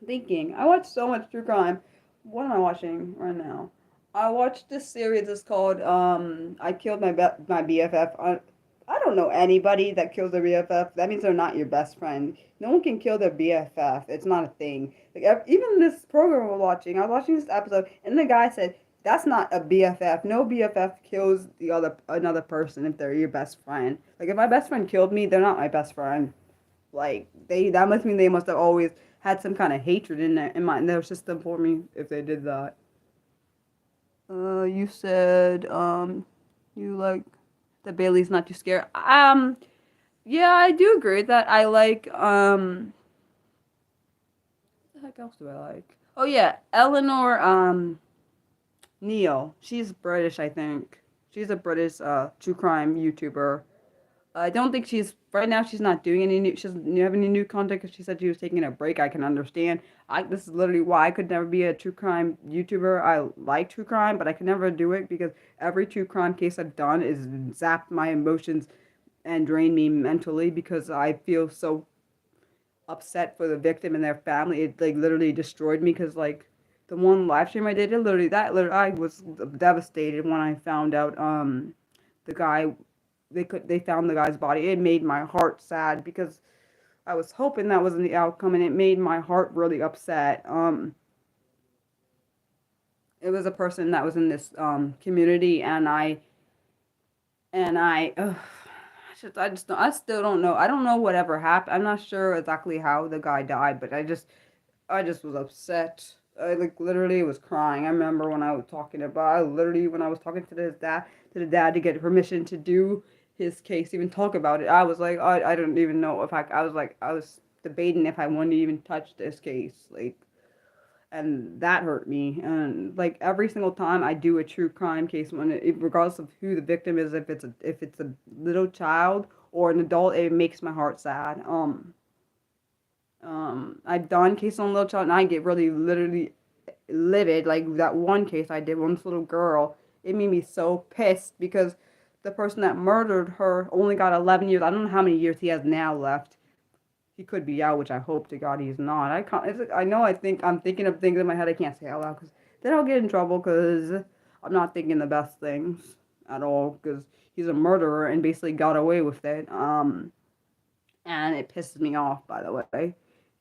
Thinking. I watch so much true crime. What am I watching right now? I watched this series. It's called I Killed My BFF. I don't know anybody that kills their BFF. That means they're not your best friend. No one can kill their BFF. It's not a thing. Like even this program we're watching, I was watching this episode, and the guy said that's not a BFF. No BFF kills the other another person if they're your best friend. Like if my best friend killed me, they're not my best friend. Like that must mean they must have always had some kind of hatred in their system for me if they did that. You said you like that Bailey's not too scared. Yeah, I do agree with that. I like what the heck else do I like? Oh yeah, Eleanor Neil. She's British, I think. She's a British true crime YouTuber. I don't think she's right now. She's not doing any new. She doesn't have any new content because she said she was taking a break. I can understand. This is literally why I could never be a true crime YouTuber. I like true crime, but I could never do it because every true crime case I've done is zapped my emotions and drained me mentally because I feel so upset for the victim and their family. It like literally destroyed me because like the one live stream I did, I was devastated when I found out the guy they found the guy's body. It made my heart sad because I was hoping that wasn't the outcome, and it made my heart really upset. It was a person that was in this community, and I still don't know. I don't know whatever happened. I'm not sure exactly how the guy died, but I just was upset. I like literally was crying. I remember when I was talking about, I literally when I was talking to the dad to get permission to do his case, even talk about it. I was like, I don't even know if I was like, I was debating if I wanted to even touch this case. Like, and that hurt me. And like every single time I do a true crime case, regardless of who the victim is, if it's a little child or an adult, it makes my heart sad. I've done cases on little child, and I get really literally livid. Like that one case I did, one little girl, it made me so pissed because the person that murdered her only got 11 years. I don't know how many years he has now left. He could be out, which I hope to God he's not. I can't. I know. I'm thinking of things in my head I can't say out loud because then I'll get in trouble because I'm not thinking the best things at all. Because he's a murderer and basically got away with it. And it pisses me off. By the way,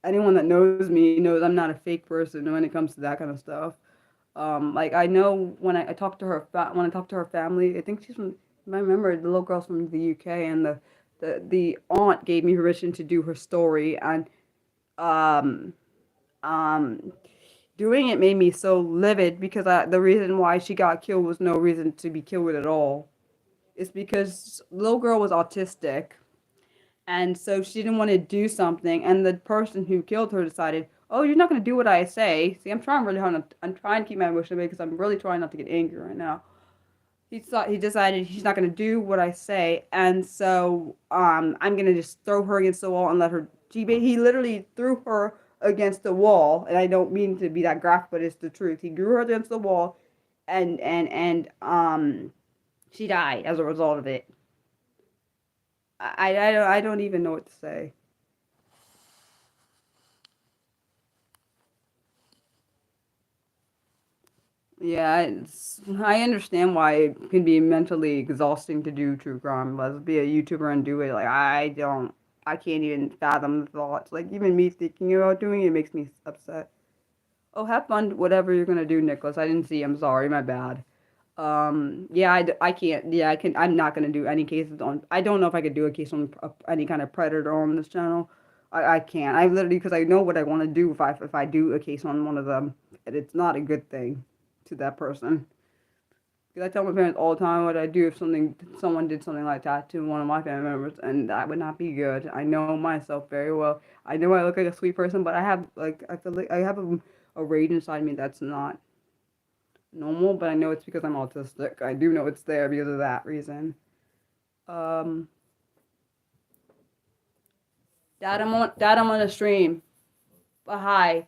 anyone that knows me knows I'm not a fake person when it comes to that kind of stuff. Like I know when I talked to her when I talked to her family, I think she's from. I remember the little girl's from the UK, and the aunt gave me permission to do her story, and um, um, doing it made me so livid because the reason why she got killed was no reason to be killed at all. It's because the little girl was autistic, and so she didn't want to do something, and the person who killed her decided, "Oh, you're not going to do what I say." See, I'm trying really hard. I'm trying to keep my emotion away because I'm really trying not to get angry right now. He decided he's not going to do what I say, and so I'm going to just throw her against the wall and let her. He literally threw her against the wall, and I don't mean to be that graphic, but it's the truth. He threw her against the wall, and she died as a result of it. I don't even know what to say. Yeah, I understand why it can be mentally exhausting to do true crime. Let's be a YouTuber and do it. Like I can't even fathom the thoughts. Like even me thinking about doing it makes me upset. Oh, have fun, whatever you're gonna do, Nicholas. I didn't see. I'm sorry, my bad. Yeah, I can't. Yeah, I can. I'm not gonna do any cases on. I don't know if I could do a case on any kind of predator on this channel. I can't. I literally because I know what I want to do if I do a case on one of them, and it's not a good thing to that person. Because I tell my parents all the time what I do if someone did something like that to one of my family members, and that would not be good. I know myself very well. I know I look like a sweet person, but I have like I feel like I have a rage inside me that's not normal. But I know it's because I'm autistic. I do know it's there because of that reason. Um, Dad, I'm on a stream. But hi.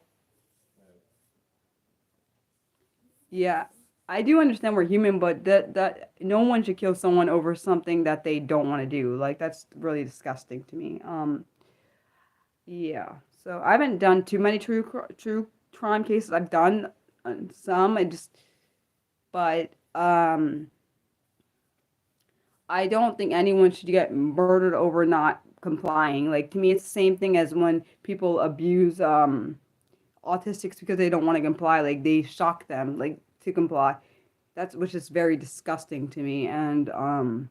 Yeah, I do understand we're human, but that no one should kill someone over something that they don't want to do. Like that's really disgusting to me. Yeah. So I haven't done too many true crime cases. I've done some. But I don't think anyone should get murdered over not complying. Like to me, it's the same thing as when people abuse autistics because they don't want to comply. Like they shock them like to comply. That's which is very disgusting to me and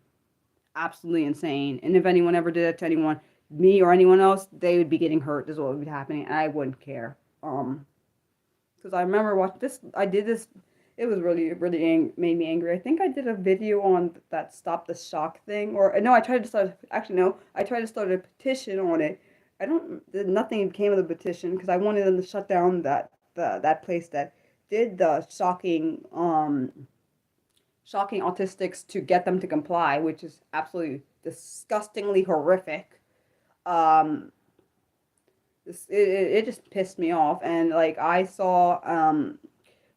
absolutely insane. And if anyone ever did that to anyone, me or anyone else, they would be getting hurt. Is what would be happening, and I wouldn't care. Because I remember watching this. I did this. It was really made me angry. I think I did a video on that stop the shock thing, or no, I tried to start. Actually, no, I tried to start a petition on it. I don't. Nothing came of the petition because I wanted them to shut down that place that did the shocking autistics to get them to comply, which is absolutely disgustingly horrific. Um, it just pissed me off, and like I saw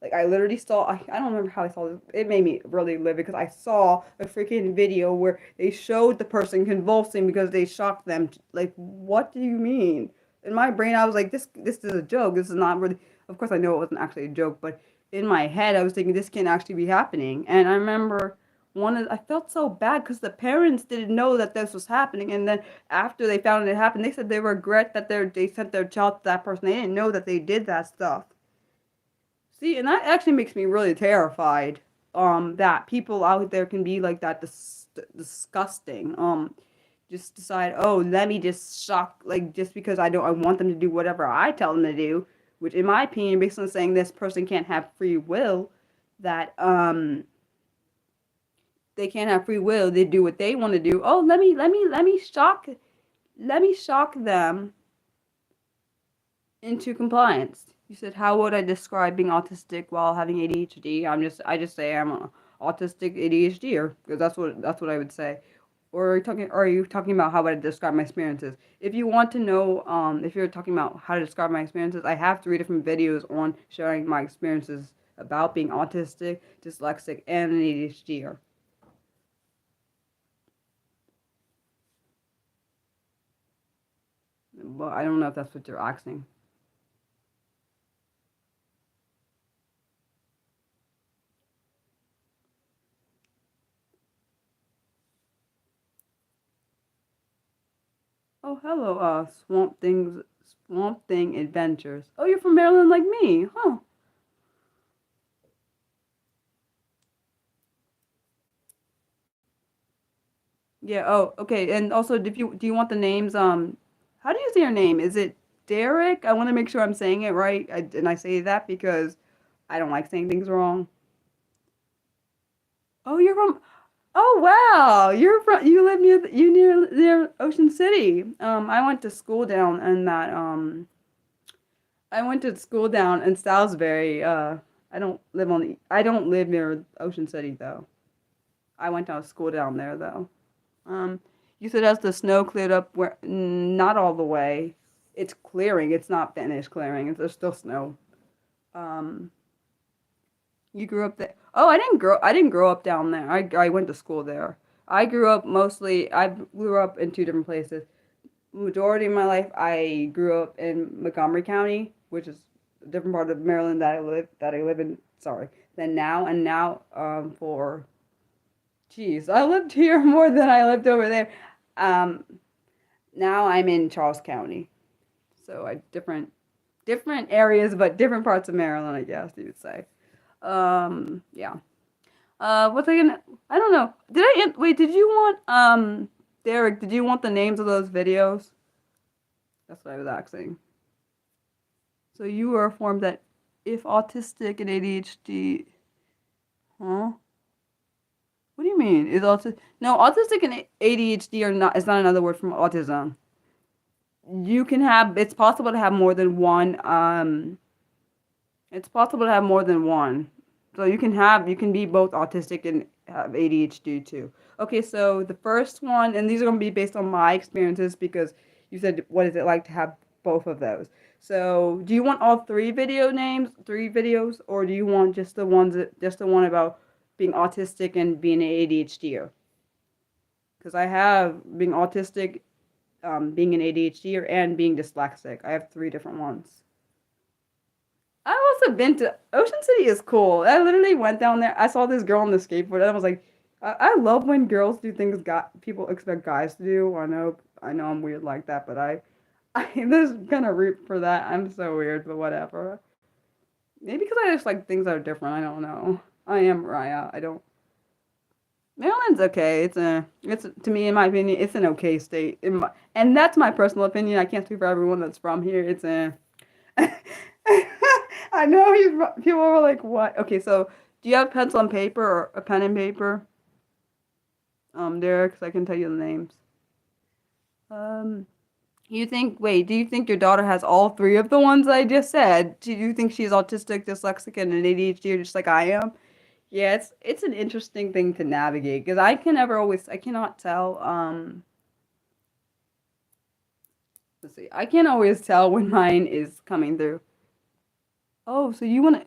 like I literally saw I don't remember how I saw this. It made me really livid because I saw a freaking video where they showed the person convulsing because they shocked them. Like, what do you mean? In my brain, I was like, this is a joke. This is not really. Of course, I know it wasn't actually a joke, but in my head, I was thinking this can't actually be happening. And I remember I felt so bad because the parents didn't know that this was happening, and then after they found it happened, they said they regret that they sent their child to that person. They didn't know that they did that stuff. See, and that actually makes me really terrified. That people out there can be like that disgusting. Just decide, oh, let me just shock, like just because I want them to do whatever I tell them to do, which in my opinion, based on saying this person can't have free will, that they can't have free will. They do what they want to do. Oh, let me shock them into compliance. You said, how would I describe being autistic while having ADHD? I just say I'm a autistic ADHDer because that's what I would say. Or are you talking about how would I describe my experiences? If you want to know, if you're talking about how to describe my experiences, I have 3 different videos on sharing my experiences about being autistic, dyslexic, and an ADHDer. But I don't know if that's what you're asking. Oh, hello, Swamp Thing Adventures. Oh, you're from Maryland like me, huh? Yeah. Oh, okay. And also, if you do you want the names? How do you say your name? Is it Derek? I want to make sure I'm saying it right. And I say that because I don't like saying things wrong. Oh, you're from. Oh, wow. You live near Ocean City. I went to school down in that. I went to school down in Salisbury. I don't live near Ocean City though. I went to school down there though. Um, you said as the snow cleared up, where not all the way. It's clearing. It's not finished clearing. There's still snow. Um, you grew up there. Oh, I didn't grow up down there. I went to school there. I grew up in 2 different places. Majority of my life, I grew up in Montgomery County, which is a different part of Maryland that I live in. Sorry. Then now and now, for geez, I lived here more than I lived over there. Um, Now I'm in Charles County, so I different areas, but different parts of Maryland, I guess you would say. Yeah. What's I gonna? I don't know. Wait? Did you want Derek? Did you want the names of those videos? That's what I was asking. So you were informed that if autistic and ADHD, huh? What do you mean? Is autistic? No, autistic and ADHD are not. It's not another word from autism. You can have. It's possible to have more than one. It's possible to have more than one. So you can be both autistic and have ADHD too. Okay, so the first one, and these are going to be based on my experiences because you said what is it like to have both of those. So, do you want all 3 videos, or do you want just the one about being autistic and being an ADHDer? Because I have being autistic, being an ADHDer, and being dyslexic. I have 3 different ones. I've also been to Ocean City is cool. I literally went down there. I saw this girl on the skateboard, and I was like, I love when girls do things people expect guys to do. I know I'm weird like that, but I just kind of root for that. I'm so weird, but whatever. Maybe because I just like things that are different. I don't know. I am Mariah. I don't. Maryland's okay. It's to me, in my opinion, it's an okay state. And that's my personal opinion. I can't speak for everyone that's from here. It's a I know people are like, what? Okay, so do you have pencil and paper or a pen and paper? Derek, so I can tell you the names. Um, do you think your daughter has all 3 of the ones I just said? Do you think she's autistic, dyslexic, and an ADHD just like I am? Yeah, it's an interesting thing to navigate because I cannot tell. Let's see, I can't always tell when mine is coming through. Oh, so you want to?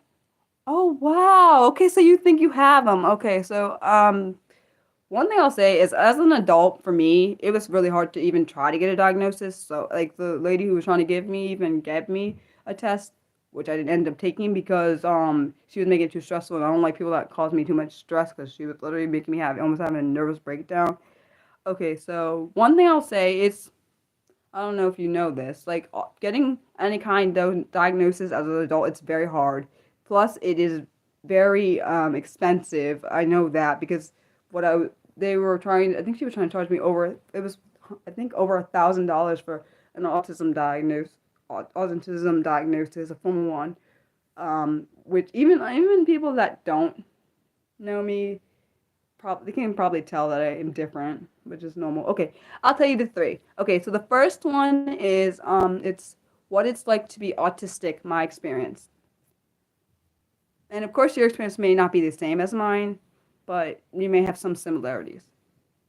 Oh, wow. Okay, so you think you have them. Okay, so one thing I'll say is as an adult for me, it was really hard to even try to get a diagnosis. So like the lady who was trying to give me even gave me a test, which I didn't end up taking because she was making it too stressful and I don't like people that cause me too much stress because she was literally making me have almost having a nervous breakdown. Okay, so one thing I'll say is I don't know if you know this. Like getting any kind of diagnosis as an adult, it's very hard. Plus, it is very expensive. I know that because what I they were trying. I think she was trying to charge me over. It was I think over $1,000 for an autism diagnosis, a formal one. Which even people that don't know me probably they can probably tell that I am different, which is normal. Okay, I'll tell you the 3. Okay, so the first one is it's what it's like to be autistic, my experience. And of course, your experience may not be the same as mine, but you may have some similarities.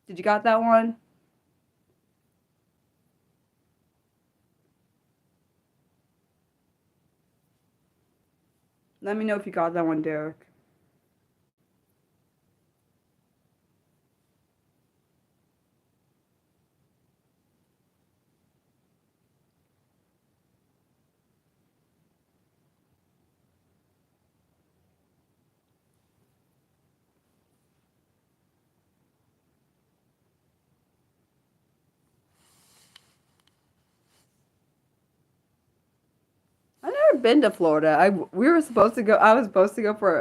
Did you got that one? Let me know if you got that one, Derek. I've never been to Florida. We were supposed to go. I was supposed to go for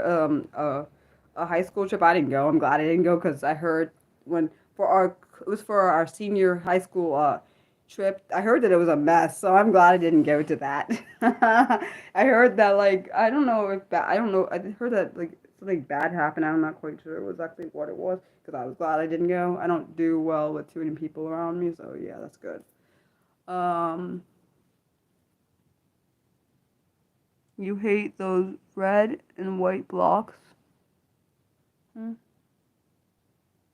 a high school trip. I didn't go. I'm glad I didn't go because I heard when for our it was for our senior high school trip. I heard that it was a mess, so I'm glad I didn't go to that. I heard that like I don't know if I don't know. I heard that like something bad happened. I'm not quite sure it was actually what it was because I was glad I didn't go. I don't do well with too many people around me, so yeah, that's good. Um, you hate those red and white blocks? Hmm.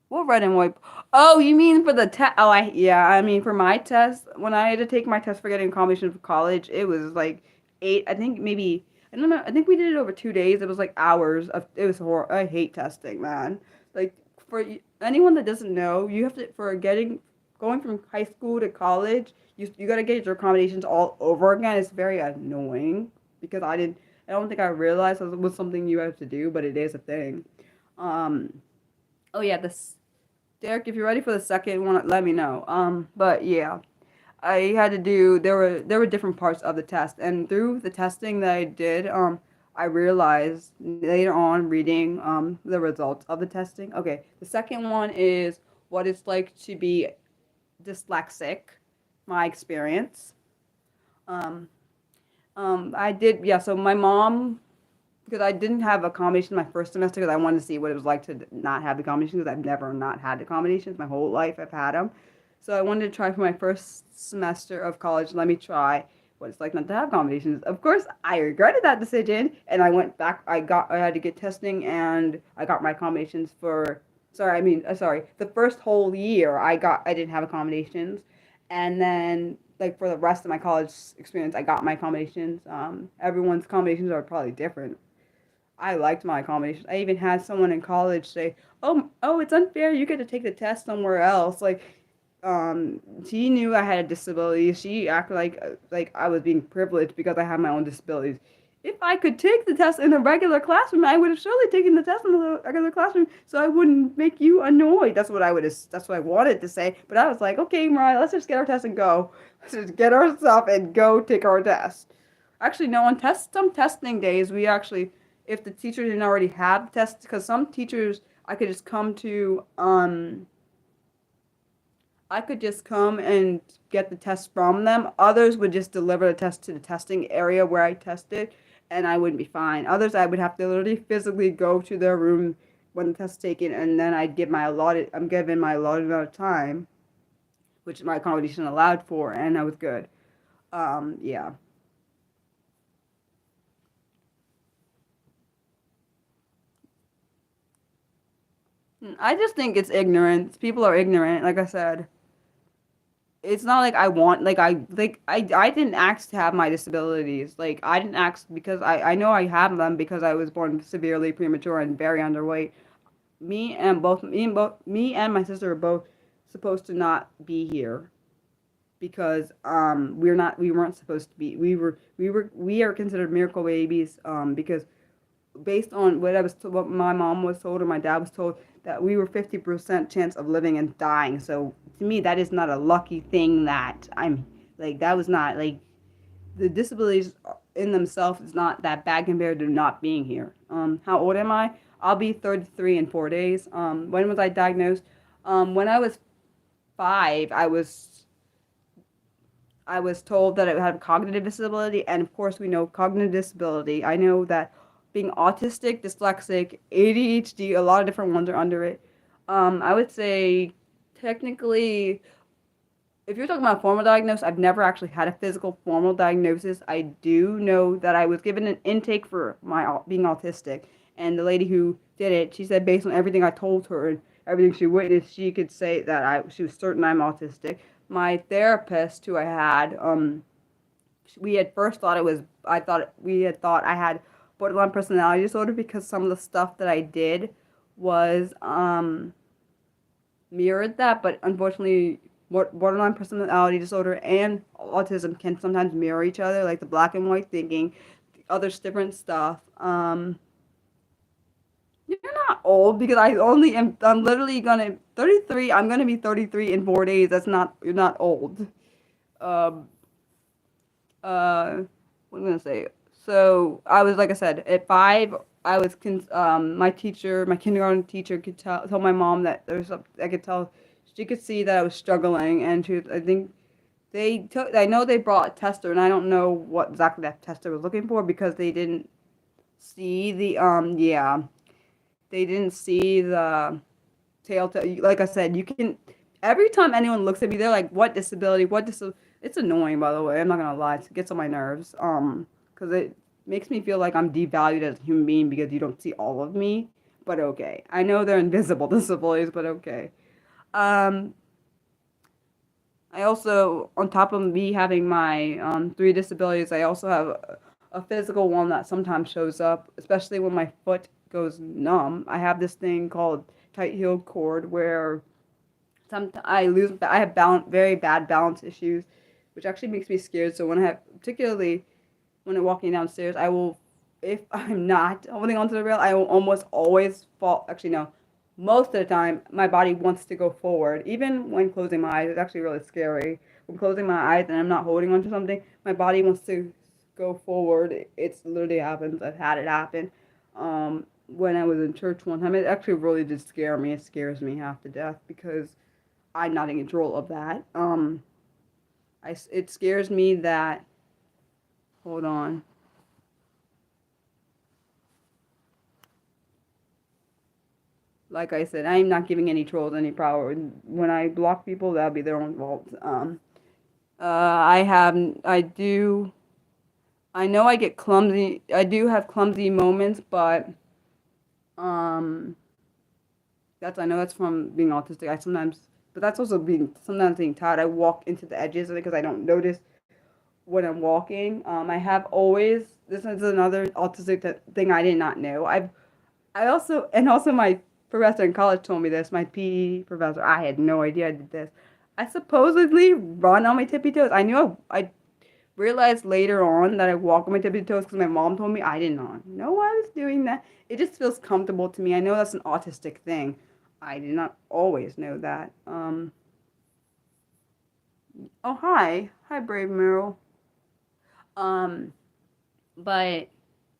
What red and white? Oh, you mean for the test? Oh, yeah. I mean for my test, when I had to take my test for getting a combination for college, it was like 8. I think maybe I don't know. I think we did it over 2 days. It was like hours of. It was horrible. I hate testing, man. Like anyone that doesn't know, you have to for getting going from high school to college. You got to get your accommodations all over again. It's very annoying because I didn't. I don't think I realized it was something you have to do, but it is a thing. Um. Oh yeah, this Derek, if you're ready for the second one, let me know. But yeah, I had to do. There were different parts of the test, and through the testing that I did, I realized later on reading the results of the testing. Okay, the second one is what it's like to be dyslexic, my experience. Um, I did, yeah. So my mom, because I didn't have accommodation my first semester because I wanted to see what it was like to not have the accommodations because I've never not had accommodations my whole life. I've had them, so I wanted to try for my first semester of college. Let me try what it's like not to have accommodations. Of course, I regretted that decision, and I went back. I had to get testing, and I got my accommodations for. Sorry, I mean, sorry. The first whole year, I didn't have accommodations, and then like for the rest of my college experience, I got my accommodations. Everyone's accommodations are probably different. I liked my accommodations. I even had someone in college say, "Oh, it's unfair. You get to take the test somewhere else." She knew I had a disability. She acted like I was being privileged because I had my own disabilities. If I could take the test in a regular classroom, I would have surely taken the test in the regular classroom, so I wouldn't make you annoyed. That's what I would have. That's what I wanted to say. But I was like, okay, Mariah, let's just get our test and go. Let's just get our stuff and go take our test. Actually, no, on some testing days, we actually, if the teacher didn't already have tests, because some teachers I could just come to, I could just come and get the test from them. Others would just deliver the test to the testing area where I tested, and I wouldn't be fine. Others, I would have to literally physically go to their room when the test's taken, and then I'm given my allotted amount of time, which my accommodation allowed for, and I was good. Yeah. I just think it's ignorance. People are ignorant, like I said. It's not like I want I didn't ask to have my disabilities. Like I didn't ask because I know I have them because I was born severely premature and very underweight. Me and my sister are both supposed to not be here because we weren't supposed to be. We are considered miracle babies because based on what my mom was told or my dad was told, that we were 50% chance of living and dying. So to me, that is not a lucky thing that I'm like, that was not like the disabilities in themselves is not that bad compared to not being here. How old am I? I'll be 33 in 4 days. When was I diagnosed? When I was 5, I was told that I had a cognitive disability, and of course, we know cognitive disability. I know that being autistic, dyslexic, ADHD, a lot of different ones are under it. I would say technically if you're talking about formal diagnosis, I've never actually had a physical formal diagnosis. I do know that I was given an intake for my being autistic, and the lady who did it, she said based on everything I told her and everything she witnessed, she could say that she was certain I'm autistic. My therapist, who I had, we had first thought it was, we had thought I had borderline personality disorder because some of the stuff that I did was mirrored that, but unfortunately, borderline personality disorder and autism can sometimes mirror each other, like the black and white thinking, the other different stuff. You're not old because I'm literally gonna 33. I'm gonna be 33 in 4 days. You're not old. Um, what am I gonna say? So I was, like I said, at 5. I was my teacher, my kindergarten teacher, could tell my mom that there's I could tell she could see that I was struggling, and I think I know they brought a tester, and I don't know what exactly that tester was looking for because they didn't see they didn't see the like I said, you can every time anyone looks at me, they're like, "What disability? What disability?" It's annoying, by the way. I'm not gonna lie. It gets on my nerves. Because it makes me feel like I'm devalued as a human being because you don't see all of me. But okay, I know they're invisible disabilities, but okay. Um, I also, on top of me having my 3 disabilities, I also have a physical one that sometimes shows up, especially when my foot goes numb. I have this thing called tight heel cord where I have very bad balance issues, which actually makes me scared. So particularly when I'm walking downstairs, if I'm not holding onto the rail, I will almost always fall. Actually, no, most of the time, my body wants to go forward. Even when closing my eyes, it's actually really scary. When closing my eyes and I'm not holding onto something, my body wants to go forward. It's literally happens. I've had it happen. When I was in church one time, it actually really did scare me. It scares me half to death because I'm not in control of that. It scares me that. Hold on. Like I said, I'm not giving any trolls any power. When I block people, that'll be their own fault. I do. I know I get clumsy. I do have clumsy moments, but um, I know that's from being autistic. But that's also sometimes being tired. I walk into the edges because I don't notice when I'm walking. I have always. This is another autistic thing I did not know. Also my professor in college told me this. My PE professor. I had no idea I did this. I supposedly run on my tippy toes. I realized later on that I walk on my tippy toes because my mom told me. I did not know I was doing that. It just feels comfortable to me. I know that's an autistic thing. I did not always know that. Oh, hi, Brave Meryl. Um, but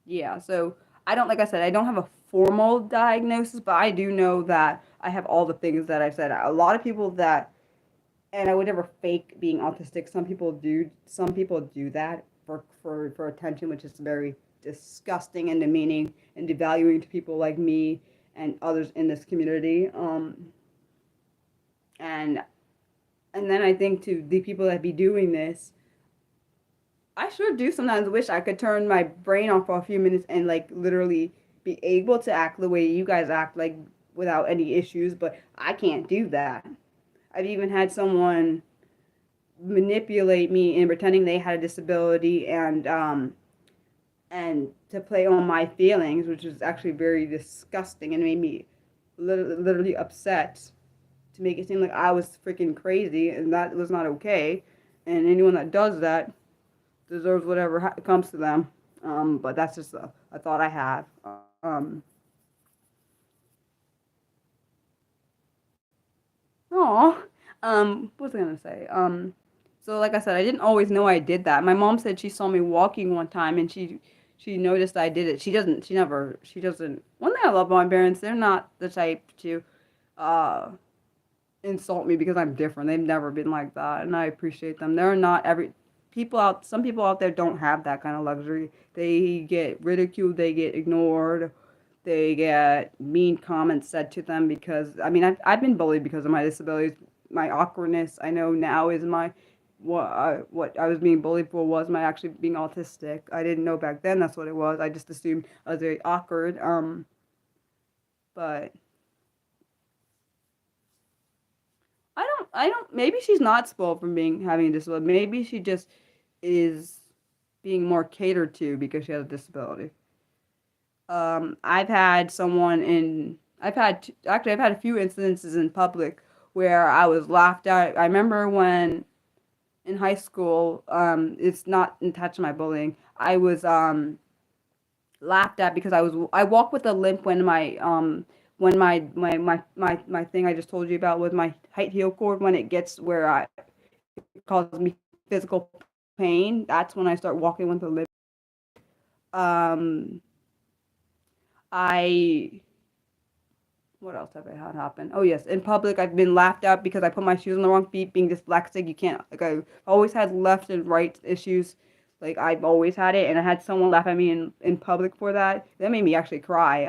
yeah, so like I said, I don't have a formal diagnosis, but I do know that I have all the things that I said. A lot of people and I would never fake being autistic. Some people do that for attention, which is very disgusting and demeaning and devaluing to people like me and others in this community. And then I think to the people that be doing this, I sure do sometimes wish I could turn my brain off for a few minutes and like literally be able to act the way you guys act, like without any issues, but I can't do that. I've even had someone manipulate me in pretending they had a disability and to play on my feelings, which was actually very disgusting and made me literally upset to make it seem like I was freaking crazy and that was not okay. And anyone that does that deserves whatever comes to them. But that's just a thought I have. Oh, what was I gonna say? So like I said, I didn't always know I did that. My mom said she saw me walking one time and she noticed I did it. She doesn't. One thing I love about my parents, they're not the type to uh insult me because I'm different. They've never been like that, and I appreciate them. They're not some people out there don't have that kind of luxury. They get ridiculed, they get ignored, they get mean comments said to them because, I mean, I've been bullied because of my disabilities. my awkwardness. I know now is my what I was being bullied for was my actually being autistic. I didn't know back then that's what it was. I just assumed I was very awkward. But I don't. Maybe she's not spoiled from being having a disability. Maybe she just is being more catered to because she has a disability. I've had someone in. I've had a few incidences in public where I was laughed at. I remember when in high school. It's not attached to my bullying. I was laughed at because I walk with a limp when my thing I just told you about with my height heel cord when it gets where it causes me physical pain. That's when I start walking with a limp. Um, I what else have I had happen? Oh yes, in public I've been laughed at because I put my shoes on the wrong feet. Being dyslexic, you can't like I've always had left and right issues. Like I've always had it, and I had someone laugh at me in public for that. That made me actually cry.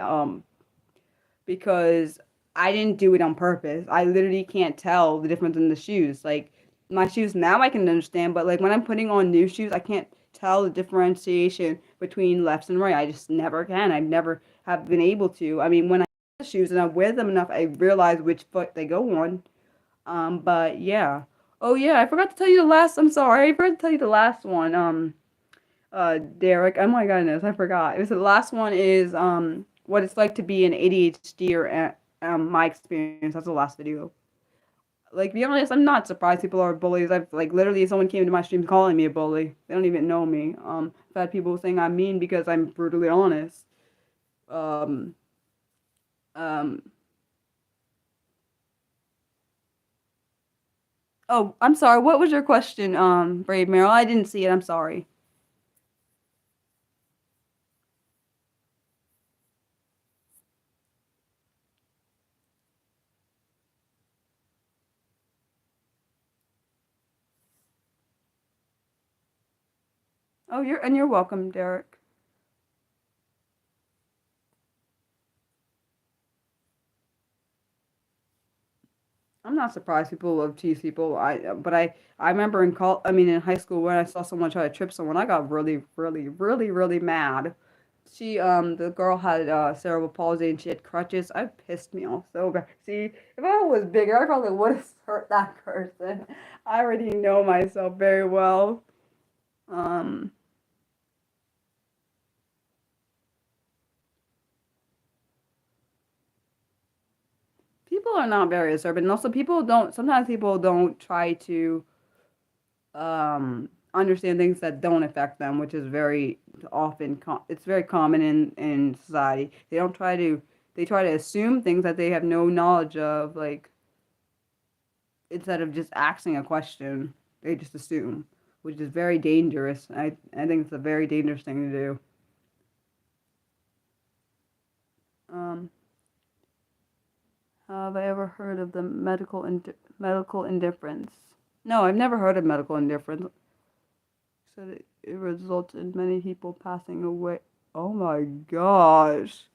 Because I didn't do it on purpose. I literally can't tell the difference in the shoes. Like my shoes now I can understand, but like when I'm putting on new shoes, I can't tell the differentiation between left and right. I just never can. I never have been able to. I mean, when I wear the shoes and I wear them enough, I realize which foot they go on. But yeah. Oh yeah, I forgot to tell you the last. I'm sorry, I forgot to tell you the last one. Derek. Oh my goodness, I forgot. It was the last one is what it's like to be an ADHD or my experience. That's the last video. Like, to be honest, I'm not surprised people are bullies. I've like literally someone came to my stream calling me a bully. They don't even know me. I've had people saying I'm mean because I'm brutally honest. Um, um. Oh, I'm sorry. What was your question, Brave Meryl? I didn't see it. I'm sorry. Oh, you're welcome, Derek. I'm not surprised people love tease people. I remember in high school when I saw someone try to trip someone, I got really mad. The girl had cerebral palsy and she had crutches. I pissed me off so bad. See, if I was bigger, I probably would have hurt that person. I already know myself very well. Um, People are not very observant, and also people don't. Sometimes people don't try to understand things that don't affect them, which is very often it's very common in society. They try to assume things that they have no knowledge of, like instead of just asking a question, they just assume, which is very dangerous. I think it's a very dangerous thing to do. Um, have I ever heard of the medical indifference? No, I've never heard of medical indifference. Said it results in many people passing away. Oh my gosh.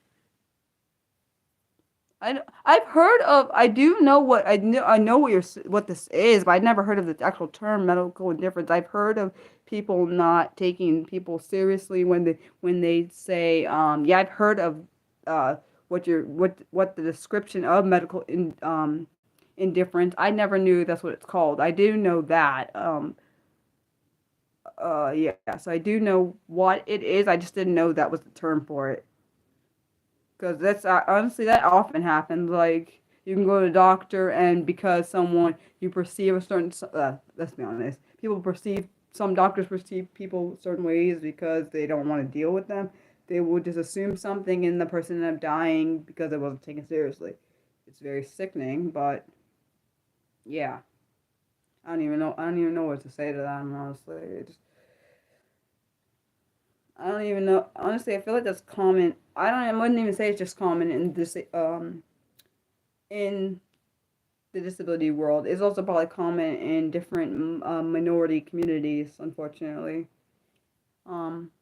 I've heard of I do know what I know what this is, but I've never heard of the actual term medical indifference. I've heard of people not taking people seriously when they say yeah, I've heard of uh what the description of indifference. I never knew that's what it's called. I do know that. Yeah, so I do know what it is. I just didn't know that was the term for it. Because that's honestly that often happens. Like you can go to a doctor, and because someone you perceive a certain, let's be honest, some doctors perceive people certain ways because they don't want to deal with them. They will just assume something, and the person ended up dying because it wasn't taken seriously. It's very sickening, but yeah, I don't even know. I don't even know what to say to that. Honestly, I don't even know. Honestly, I feel like that's common. I wouldn't even say it's just common in the disability world. It's also probably common in different minority communities, unfortunately. Um,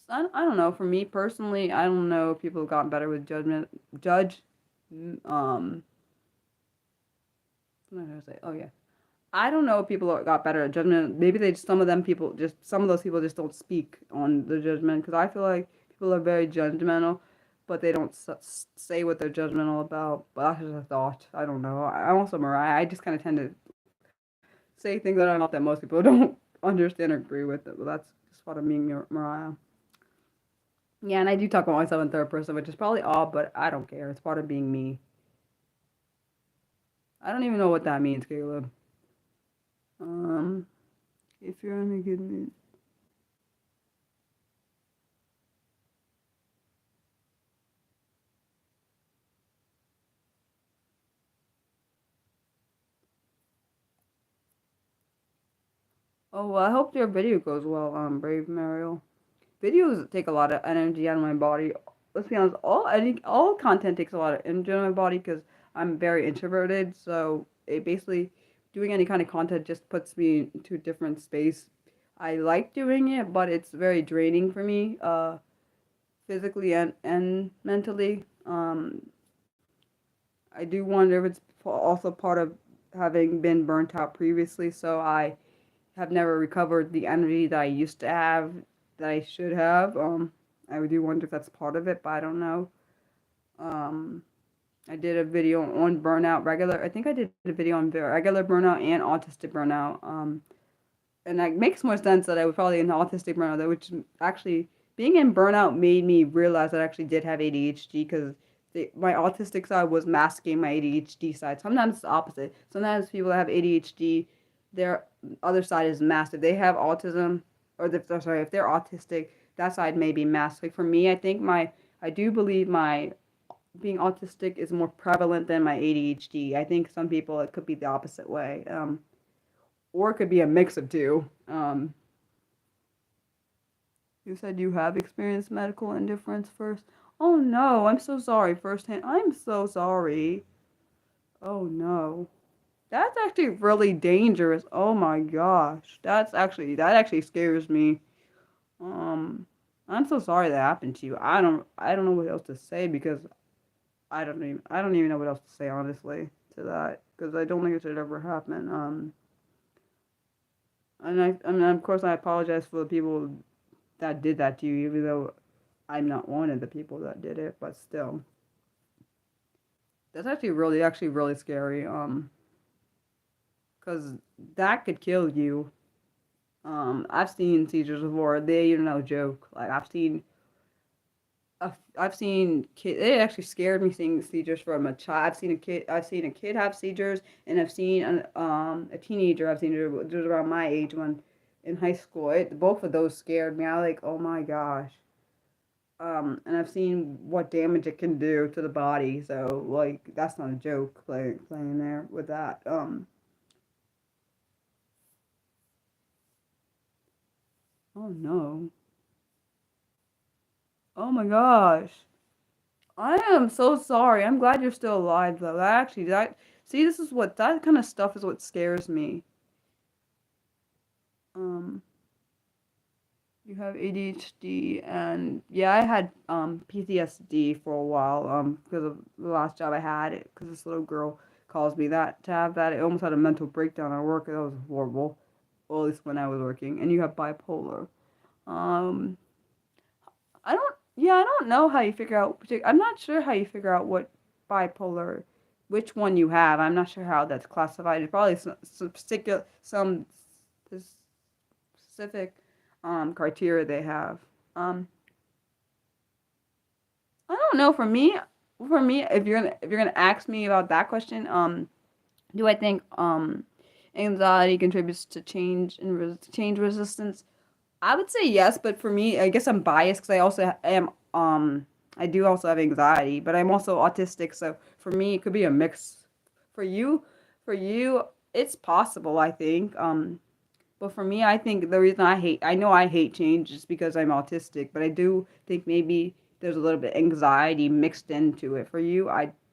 I don't know. For me personally, I don't know if people have gotten better with judgment, judge, what am I gonna say? Oh yeah. I don't know if people got better at judgment. Maybe some of them people just some of those people just don't speak on the judgment because I feel like people are very judgmental, but they don't say what they're judgmental about. But that's just a thought. I don't know. I'm also Mariah. I just kind of tend to say things that are not that most people don't understand or agree with. But that's just part of being Mariah. Yeah, and I do talk about myself in third person, which is probably odd, but I don't care. It's part of being me. I don't even know what that means, Caleb. Um, if you're in a good mood. Oh, well, I hope your video goes well, Brave Mariel. Videos take a lot of energy out of my body. Let's be honest, all content takes a lot of energy out of my body because I'm very introverted. So it basically doing any kind of content just puts me into a different space. I like doing it, but it's very draining for me, physically and mentally. I do wonder if it's also part of having been burnt out previously. So I have never recovered the energy that I used to have that I should have. I do wonder if that's part of it, but I don't know. Um, I did a video on burnout regular. I think I did a video on regular burnout and autistic burnout. And that makes more sense that I was probably in autistic burnout, which actually being in burnout made me realize that I actually did have ADHD because my autistic side was masking my ADHD side. Sometimes it's the opposite. Sometimes people that have ADHD, their other side is masked. If they have autism, or if they're autistic, that side may be masked. Like for me, I do believe my being autistic is more prevalent than my ADHD. I think some people it could be the opposite way. Or it could be a mix of two. You said you have experienced medical indifference first. Oh no, I'm so sorry firsthand. I'm so sorry. Oh no. That's actually really dangerous. Oh my gosh. That actually scares me. Um I'm so sorry that happened to you. I don't know what else to say because I don't even know what else to say honestly to that because I don't think it should ever happen. And of course I apologize for the people that did that to you, even though I'm not one of the people that did it, but still. That's actually really scary. Because that could kill you. I've seen seizures before. They are no joke. Like I've seen kids. It actually scared me seeing seizures from a child. I've seen a kid have seizures, and I've seen a teenager have seizures just around my age when in high school. Both of those scared me. I was like, oh my gosh. And I've seen what damage it can do to the body. So like that's not a joke. Playing there with that. Oh no. Oh my gosh. I am so sorry. I'm glad you're still alive though. That see this is what that kind of stuff is what scares me. Um you have ADHD and yeah, I had PTSD for a while because of the last job I had it because this little girl caused me that to have that. I almost had a mental breakdown at work. That was horrible. Well, at least when I was working. And you have bipolar. Um I don't know how you figure out. I'm not sure how you figure out what bipolar, which one you have. I'm not sure how that's classified. It's probably some specific criteria they have. Um, I don't know. For me, if you're gonna ask me about that question, do I think anxiety contributes to change resistance? I would say yes, but for me, I guess I'm biased because I also am I do also have anxiety, but I'm also autistic, so for me it could be a mix. For you, for you, it's possible, I think. But for me, I think the reason I know I hate change is because I'm autistic, but I do think maybe there's a little bit anxiety mixed into it. For you,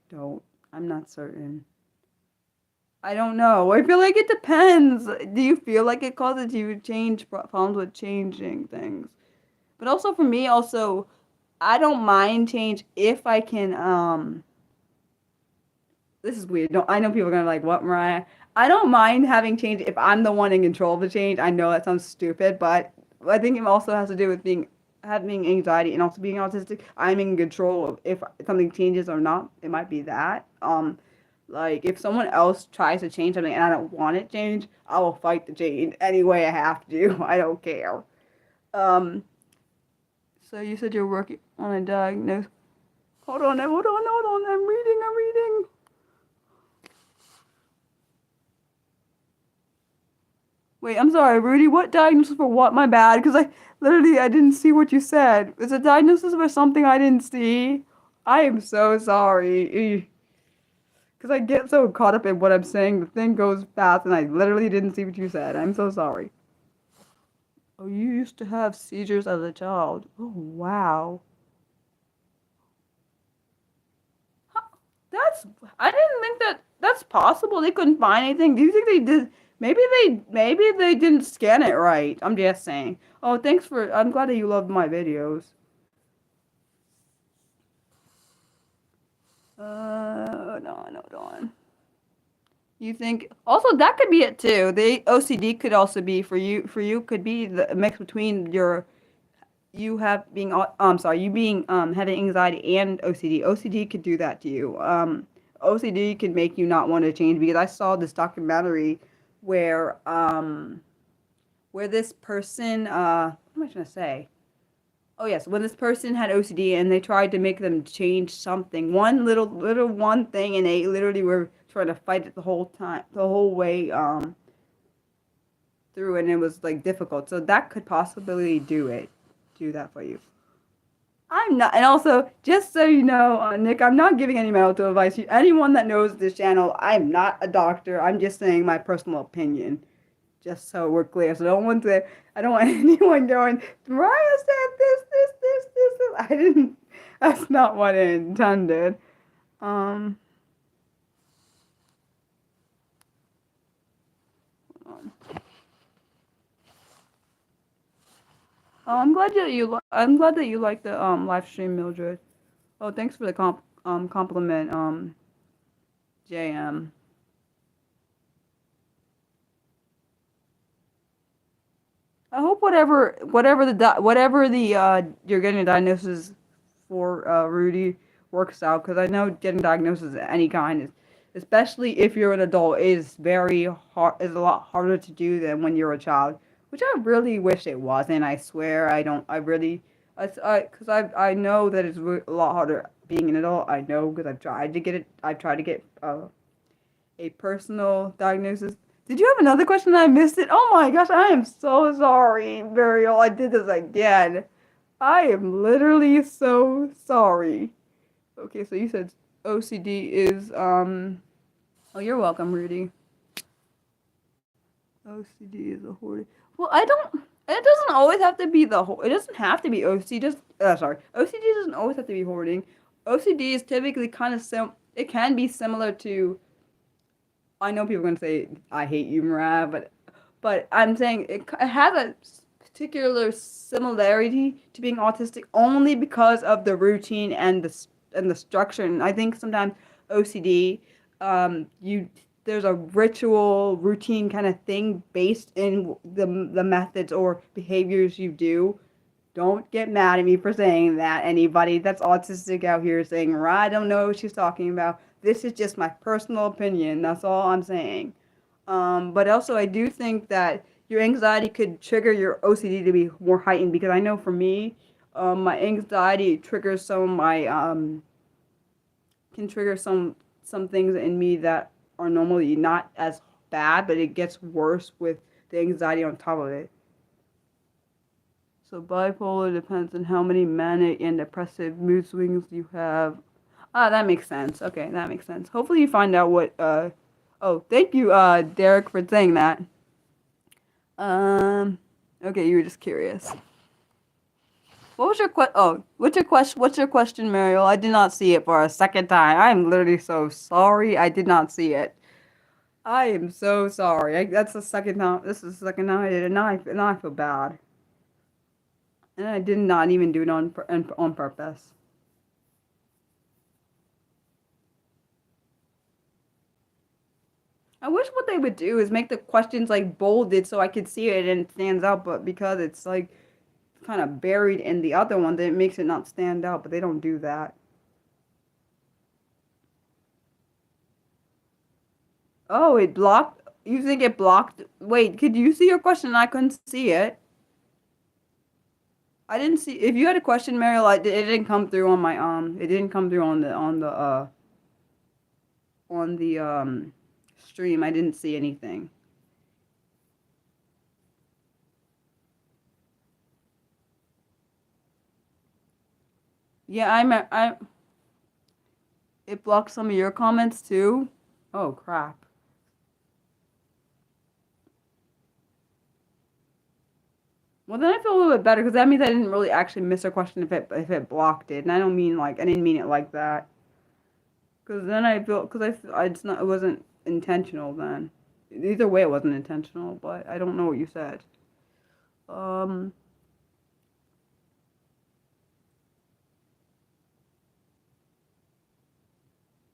don't. I'm not certain. I don't know. I feel like it depends. Do you feel like it causes you change problems with changing things? But also for me, also I don't mind change if I can this is weird. I know people are gonna be like, what, Mariah? I don't mind having change if I'm the one in control of the change. I know that sounds stupid, but I think it also has to do with having anxiety and also being autistic. I'm in control of if something changes or not. It might be that. Like if someone else tries to change something and I don't want it changed, I will fight the change any way I have to. I don't care. Um, so you said you're working on a diagnosis. Hold on, hold on, hold on. I'm reading. Wait, I'm sorry, Rudy. What diagnosis for what? My bad, because I didn't see what you said. Is a diagnosis for something I didn't see? I am so sorry. Because I get so caught up in what I'm saying, the thing goes fast, and I literally didn't see what you said. I'm so sorry. Oh, you used to have seizures as a child. Oh, wow. Huh, That's, I didn't think that's possible. They couldn't find anything. Do you think they did? Maybe they didn't scan it right. I'm just saying. Oh, I'm glad that you loved my videos. Hold on. You think also that could be it too. The OCD could also be for you. For you, could be the mix between you have being you being having anxiety and OCD. OCD could do that to you. OCD can make you not want to change because I saw this documentary where this person what am I trying to say? Oh yes, when this person had OCD and they tried to make them change something, one little one thing, and they literally were trying to fight it the whole time, the whole way through, and it was like difficult. So that could possibly do that for you. I'm not, and also just so you know, Nick, I'm not giving any medical advice. Anyone that knows this channel, I'm not a doctor. I'm just saying my personal opinion. Just so we're clear. So I don't want anyone going, Mariah said this. I didn't, that's not what I intended. Um, hold on. Oh, I'm glad that you like the live stream, Mildred. Oh, thanks for the compliment, JM. I hope whatever the you're getting a diagnosis for Rudy works out, because I know getting diagnosis of any kind is, especially if you're an adult, is very hard. Is a lot harder to do than when you're a child, which I really wish it wasn't. I swear I don't. I really, because I know that it's a lot harder being an adult. I know because I've tried to get it. I've tried to get a personal diagnosis. Did you have another question that I missed it? Oh my gosh, I am so sorry, Burial. I did this again. I am literally so sorry. Okay, so you said OCD is oh, you're welcome, Rudy. OCD is a hoarding. Well, I don't. It doesn't always have to be it doesn't have to be OCD. OCD doesn't always have to be hoarding. OCD is typically kind of It can be similar to. I know people are gonna say I hate you, Mariah, but I'm saying it has a particular similarity to being autistic only because of the routine and the structure. And I think sometimes OCD, there's a ritual routine kind of thing based in the methods or behaviors you do. Don't get mad at me for saying that. Anybody that's autistic out here saying, I don't know what she's talking about. This is just my personal opinion. That's all I'm saying. But also, I do think that your anxiety could trigger your OCD to be more heightened, because I know for me, my anxiety triggers some of my can trigger some things in me that are normally not as bad, but it gets worse with the anxiety on top of it. So bipolar depends on how many manic and depressive mood swings you have. Ah, that makes sense. Okay, that makes sense. Hopefully you find out what oh, thank you, Derek, for saying that. Okay, you were just curious. What was your what's your question, Mariel? I did not see it for a second time. I'm literally so sorry. I did not see it. I am so sorry. That's the second time. This is the second time I did it. Now I feel bad. And I did not even do it on purpose. I wish what they would do is make the questions like bolded so I could see it and it stands out, but because it's like kind of buried in the other one, then it makes it not stand out, but they don't do that. Oh, it blocked. You think it blocked? Wait, could you see your question? I couldn't see it. I didn't see. If you had a question, Mariel, it didn't come through on my It didn't come through on the stream. I didn't see anything. Yeah, I. It blocked some of your comments too. Oh crap. Well, then I feel a little bit better because that means I didn't really actually miss a question if it blocked it, and I don't mean like I didn't mean it like that. Because then I feel it wasn't intentional then. Either way, it wasn't intentional, but I don't know what you said. Um.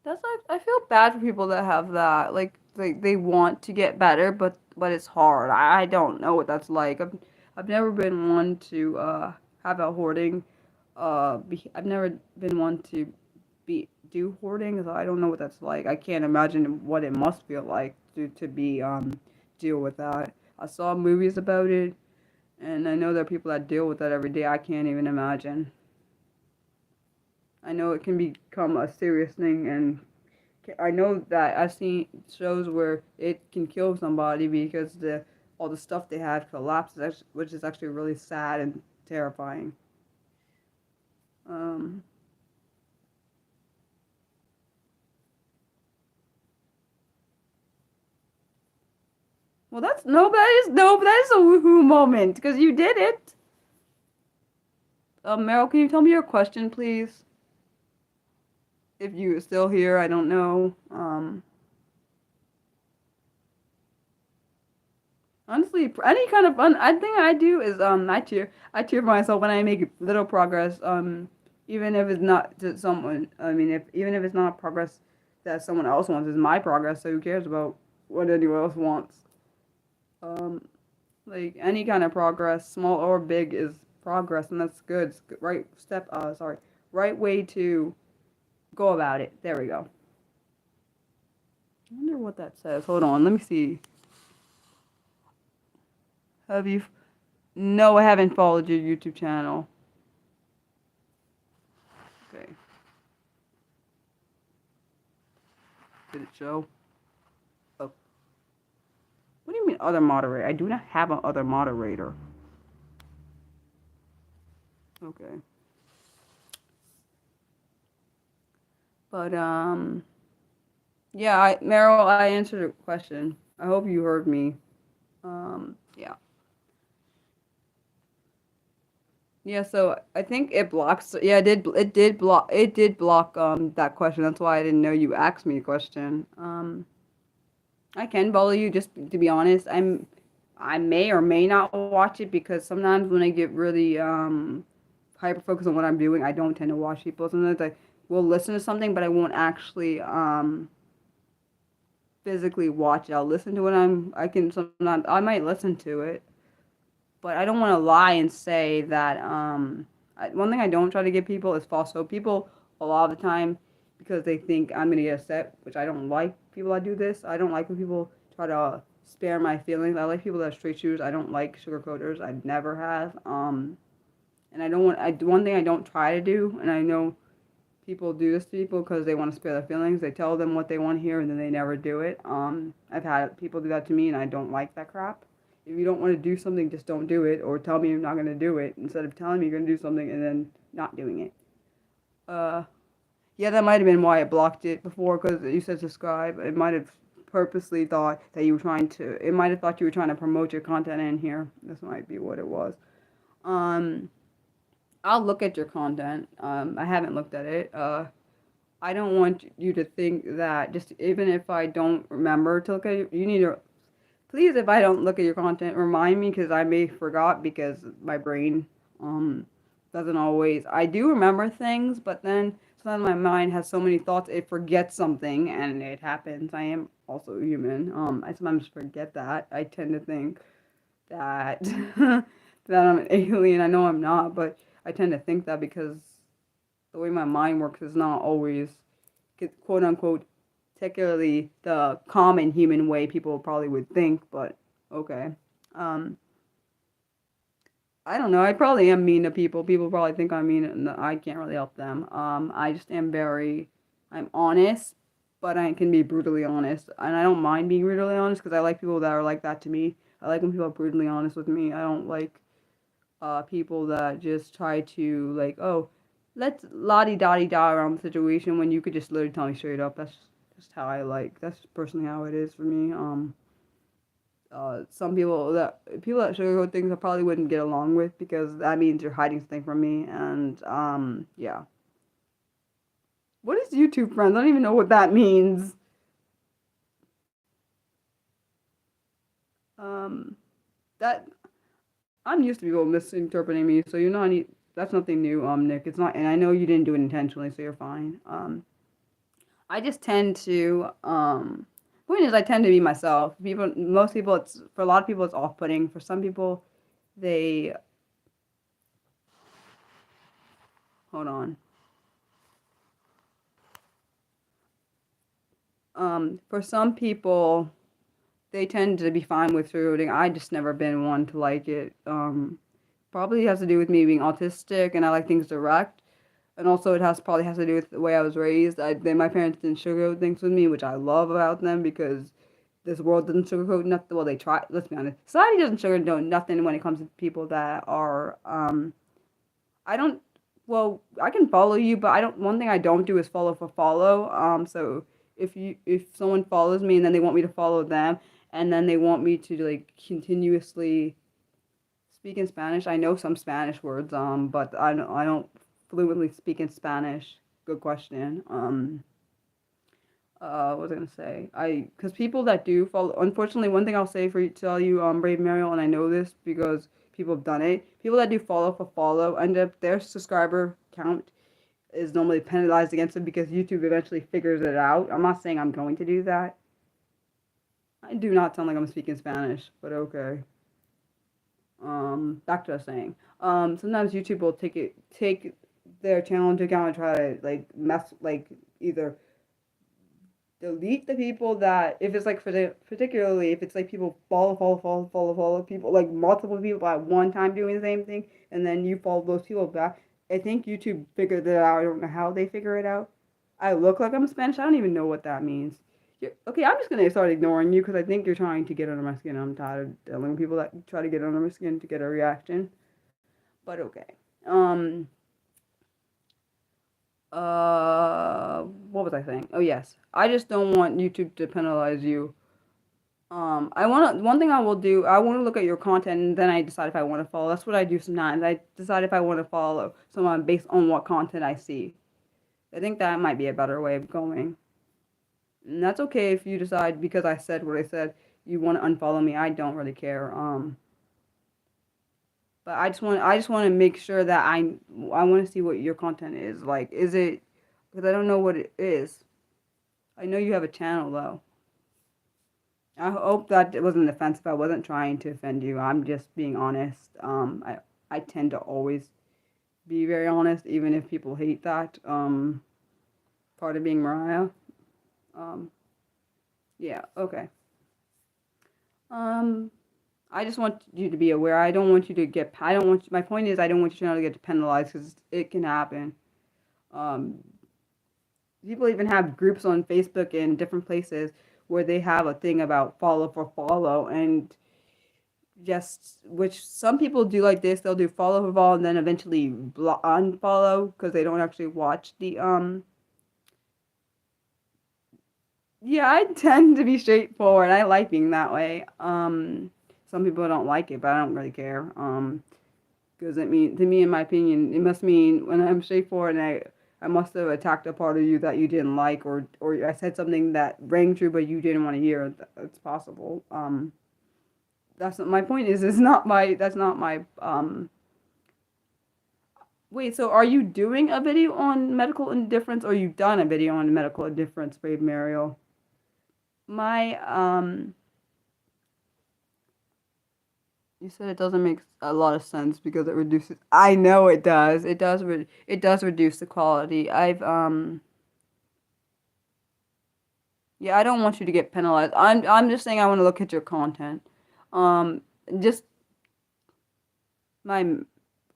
That's like I feel bad for people that have that. Like they want to get better, but it's hard. I don't know what that's like. I've never been one to have a hoarding. I've never been one to do hoarding, so I don't know what that's like. I can't imagine what it must feel like to be deal with that. I saw movies about it, and I know there are people that deal with that every day. I can't even imagine. I know it can become a serious thing, and I know that I've seen shows where it can kill somebody because all the stuff they have collapses, which is actually really sad and terrifying. Um, well, that is a woohoo moment because you did it. Meryl, can you tell me your question, please? If you're still here, I don't know. Honestly, any kind of fun. I think I do is I cheer for myself when I make little progress. Even if it's not to someone. I mean, if even if it's not progress that someone else wants, it's my progress. So who cares about what anyone else wants? Um, like any kind of progress, small or big, is progress, and that's good. It's good. Right step. Sorry, right way to go about it. There we go. I wonder what that says. Hold on, let me see. Have you? No, I haven't followed your YouTube channel. Okay. Did it show? Oh. What do you mean other moderator? I do not have an other moderator. Okay. But yeah, Meryl, I answered a question. I hope you heard me. Yeah. Yeah, so I think it blocks. Yeah, it did block that question. That's why I didn't know you asked me a question. I can follow you, just to be honest. I may or may not watch it because sometimes when I get really hyper focused on what I'm doing, I don't tend to watch people. Sometimes I will listen to something, but I won't actually physically watch it. I'll listen to it. I can sometimes I might listen to it, but I don't want to lie and say that. One thing I don't try to give people is false hope. People a lot of the time, because they think I'm gonna get upset, which I don't like people that do this. I don't like when people try to spare my feelings. I like people that are straight shooters. I don't like sugarcoaters. I never have. And I don't want. One thing I don't try to do, and I know people do this to people because they want to spare their feelings. They tell them what they want to hear, and then they never do it. I've had people do that to me, and I don't like that crap. If you don't want to do something, just don't do it, or tell me you're not going to do it instead of telling me you're going to do something and then not doing it. Yeah, that might have been why it blocked it before, because you said subscribe. It might have purposely thought that you were trying to. It might have thought you were trying to promote your content in here. This might be what it was. Um, I'll look at your content. I haven't looked at it. I don't want you to think that just even if I don't remember to look at it, you need to. Please, if I don't look at your content, remind me because I may forgot because my brain doesn't always. I do remember things, but then sometimes my mind has so many thoughts, it forgets something, and it happens. I am also human. I sometimes forget that. I tend to think that that I'm an alien. I know I'm not, but I tend to think that because the way my mind works is not always, quote unquote, particularly the common human way people probably would think. But okay. Um, I don't know. I probably am mean to people. People probably think I'm mean, and I can't really help them. I just am I'm honest, but I can be brutally honest, and I don't mind being brutally honest because I like people that are like that to me. I like when people are brutally honest with me. I don't like people that just try to like, oh, let's lottie dottie da around the situation when you could just literally tell me straight up. That's just how I like. That's personally how it is for me. Some people that sugarcoat things I probably wouldn't get along with because that means you're hiding something from me. And yeah. What is YouTube friends? I don't even know what that means. Um, that I'm used to people misinterpreting me, so you're not. That's nothing new, Nick. It's not, and I know you didn't do it intentionally, so you're fine. I just tend to point is I tend to be myself. Most people, it's for a lot of people it's off-putting. For some people, they hold on. For some people, they tend to be fine with sugarcoating. I just never been one to like it. Probably has to do with me being autistic and I like things direct. And also it probably has to do with the way I was raised. My parents didn't sugarcoat things with me, which I love about them because this world doesn't sugarcoat nothing. Well, they try. Let's be honest. Society doesn't sugarcoat nothing when it comes to people that are. I don't. Well, I can follow you, but I don't. One thing I don't do is follow for follow. So if someone follows me and then they want me to follow them, and then they want me to like continuously speak in Spanish. I know some Spanish words. But I don't fluently speak in Spanish. Good question. What was I gonna say? Because people that do follow, unfortunately, one thing I'll say for you, tell you, Brave Mariel, and I know this because people have done it. People that do follow for follow end up their subscriber count is normally penalized against them because YouTube eventually figures it out. I'm not saying I'm going to do that. I do not sound like I'm speaking Spanish, but okay. Back to what I was saying. Sometimes YouTube will take their channel into account and try to like mess like either delete the people that if it's like particularly if it's like people follow people like multiple people at one time doing the same thing and then you follow those people back. I think YouTube figured it out. I don't know how they figure it out. I look like I'm Spanish. I don't even know what that means. Okay, I'm just gonna start ignoring you because I think you're trying to get under my skin. I'm tired of dealing with people that try to get under my skin to get a reaction. But okay. Um, what was I saying? Oh yes, I just don't want YouTube to penalize you. One thing I will do. I want to look at your content and then I decide if I want to follow. That's what I do sometimes. I decide if I want to follow someone based on what content I see. I think that might be a better way of going. And that's okay if you decide because I said what I said, you want to unfollow me. I don't really care. But I just want to make sure that I want to see what your content is. Like, is it, because I don't know what it is. I know you have a channel though. I hope that it wasn't offensive. I wasn't trying to offend you. I'm just being honest. I tend to always be very honest, even if people hate that. Part of being Mariah. Um, yeah, okay. Um, I just want you to be aware. I don't want you to get. I don't want. My point is, I don't want your channel to get penalized because it can happen. Um, People even have groups on Facebook and different places where they have a thing about follow for follow and just which some people do like this. They'll do follow for follow and then eventually unfollow because they don't actually watch the Yeah, I tend to be straightforward. I like being that way. Some people don't like it, but I don't really care. Because to me, in my opinion, it must mean when I'm straightforward and I must have attacked a part of you that you didn't like, or I said something that rang true, but you didn't want to hear. It's possible. That's not, my point is, that's not my, Wait, so are you doing a video on medical indifference, or you've done a video on medical indifference, Brave Mariel? My, you said it doesn't make a lot of sense because it reduces. I know it does. It does. It does reduce the quality. Yeah, I don't want you to get penalized. I'm just saying I want to look at your content. Um, just my,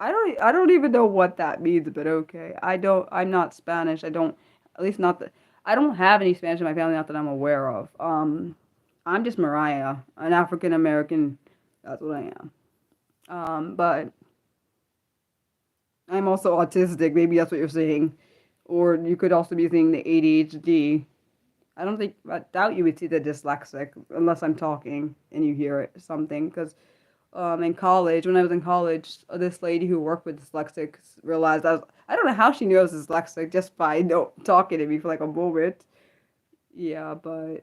I don't even know what that means, but okay. I'm not Spanish. I don't, at least not that, I don't have any Spanish in my family, not that I'm aware of. I'm just Mariah, an African American. That's what I am. But I'm also autistic. Maybe that's what you're saying. Or you could also be saying the ADHD. I doubt you would see the dyslexic unless I'm talking and you hear it, something. Because in college, when I was in college, this lady who worked with dyslexics realized I don't know how she knew I was dyslexic just by talking to me for like a moment. Yeah, but,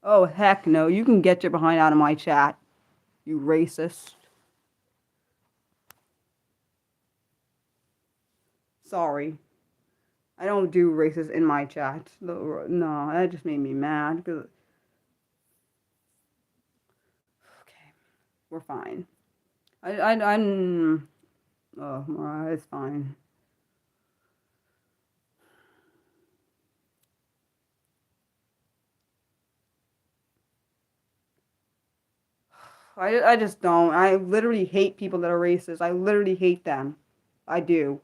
oh, heck no. You can get your behind out of my chat, you racist. Sorry. I don't do racist in my chat. No, that just made me mad. Okay, we're fine. I'm. Oh, it's fine. I just don't. I literally hate people that are racist. I literally hate them. I do.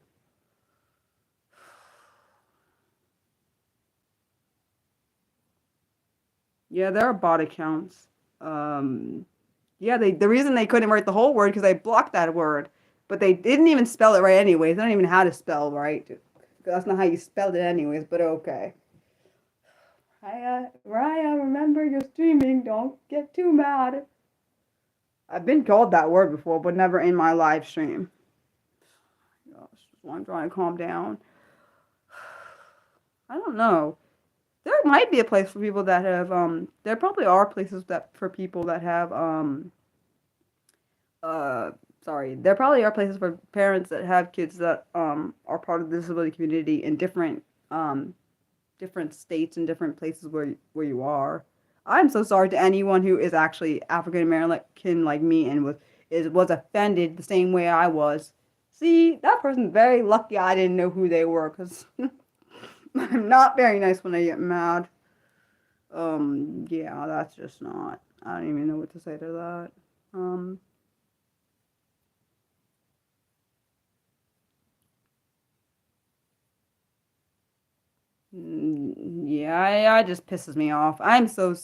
Yeah, there are bot accounts. Yeah, the reason they couldn't write the whole word because they blocked that word, but they didn't even spell it right anyways. They don't even know how to spell right. That's not how you spelled it anyways. But okay. Raya, remember you're streaming. Don't get too mad. I've been called that word before, but never in my live stream. Gosh, I'm trying to calm down. I don't know. There might be a place for people that have there probably are places that for people that have uh sorry, there probably are places for parents that have kids that are part of the disability community in um different states and different places where you are. I'm so sorry to anyone who is actually African American like me and was offended the same way I was. See, that person's very lucky I didn't know who they were because I'm not very nice when I get mad. Yeah, that's just not. I don't even know what to say to that. Um, yeah, I just pisses me off. I am so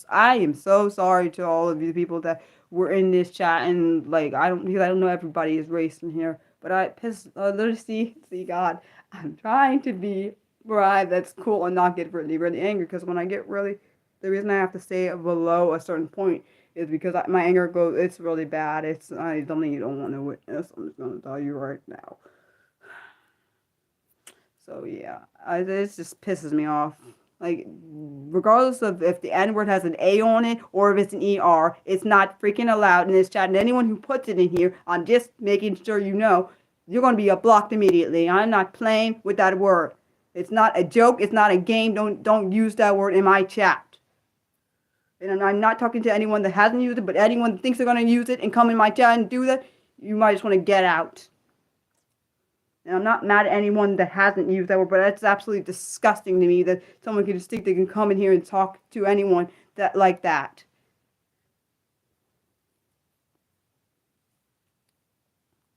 sorry to all of you people that were in this chat and like because I don't know everybody's race in here, but literally see God, I'm trying to be right. That's cool and not get really really angry because when I get really, the reason I have to stay below a certain point is because my anger goes. It's really bad. It's something you don't want to witness. I'm just gonna tell you right now. So yeah, it just pisses me off. Like, regardless of if the N word has an A on it or if it's an ER, it's not freaking allowed in this chat. And anyone who puts it in here, I'm just making sure you know, you're going to be blocked immediately. I'm not playing with that word. It's not a joke. It's not a game. Don't use that word in my chat. And I'm not talking to anyone that hasn't used it, but anyone that thinks they're going to use it and come in my chat and do that, you might just want to get out. And I'm not mad at anyone that hasn't used that word, but it's absolutely disgusting to me that someone can just think they can come in here and talk to anyone that like that.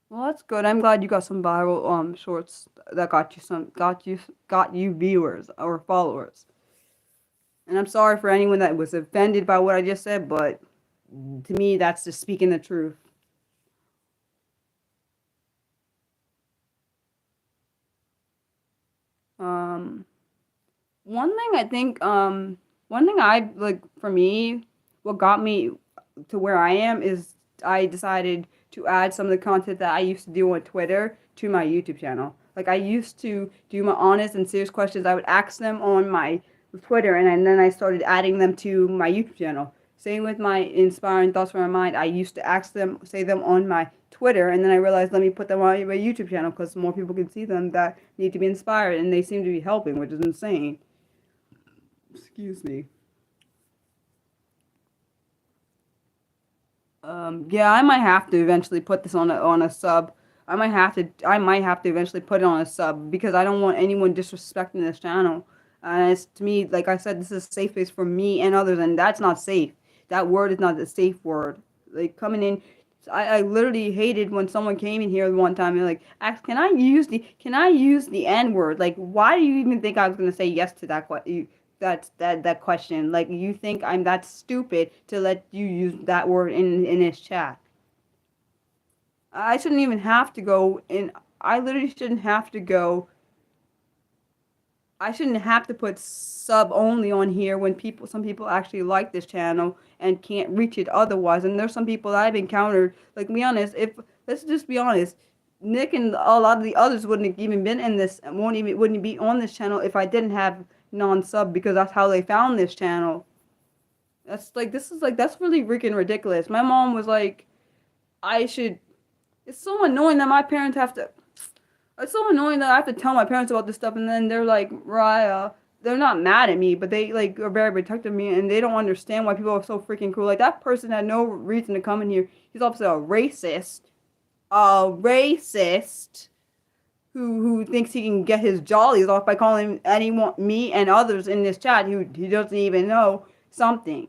Well, that's good. I'm glad you got some viral shorts that got you viewers or followers. And I'm sorry for anyone that was offended by what I just said, but to me that's just speaking the truth. Um One thing I think, one thing I like for me, what got me to where I am is I decided to add some of the content that I used to do on Twitter to my YouTube channel. Like I used to do my honest and serious questions. I would ask them on my Twitter, and then I started adding them to my YouTube channel. Same with my inspiring thoughts from my mind. I used to say them on my Twitter, and then I realized let me put them on my YouTube channel because more people can see them that need to be inspired, and they seem to be helping, which is insane. Excuse me. Yeah, I might have to eventually put this on a sub. I might have to eventually put it on a sub because I don't want anyone disrespecting this channel. And it's, to me, like I said, this is a safe space for me and others, and that's not safe. That word is not a safe word. Like coming in, I literally hated when someone came in here one time and like asked, can I use the N word? Like, why do you even think I was gonna say yes to that question? Like, you think I'm that stupid to let you use that word in this chat? I shouldn't even have to go in. I literally shouldn't have to go. I shouldn't have to put sub only on here when some people actually like this channel and can't reach it otherwise. And there's some people that I've encountered, like, be honest, let's just be honest, Nick and a lot of the others wouldn't have even been in this, wouldn't be on this channel if I didn't have non-sub, because that's how they found this channel. That's really freaking ridiculous. My mom was like, it's so annoying that my parents have to, it's so annoying that I have to tell my parents about this stuff, and then they're like, Raya, they're not mad at me, but they like are very protective of me, and they don't understand why people are so freaking cruel. Like, that person had no reason to come in here. He's obviously a racist who thinks he can get his jollies off by calling anyone, me and others in this chat who he doesn't even know, something.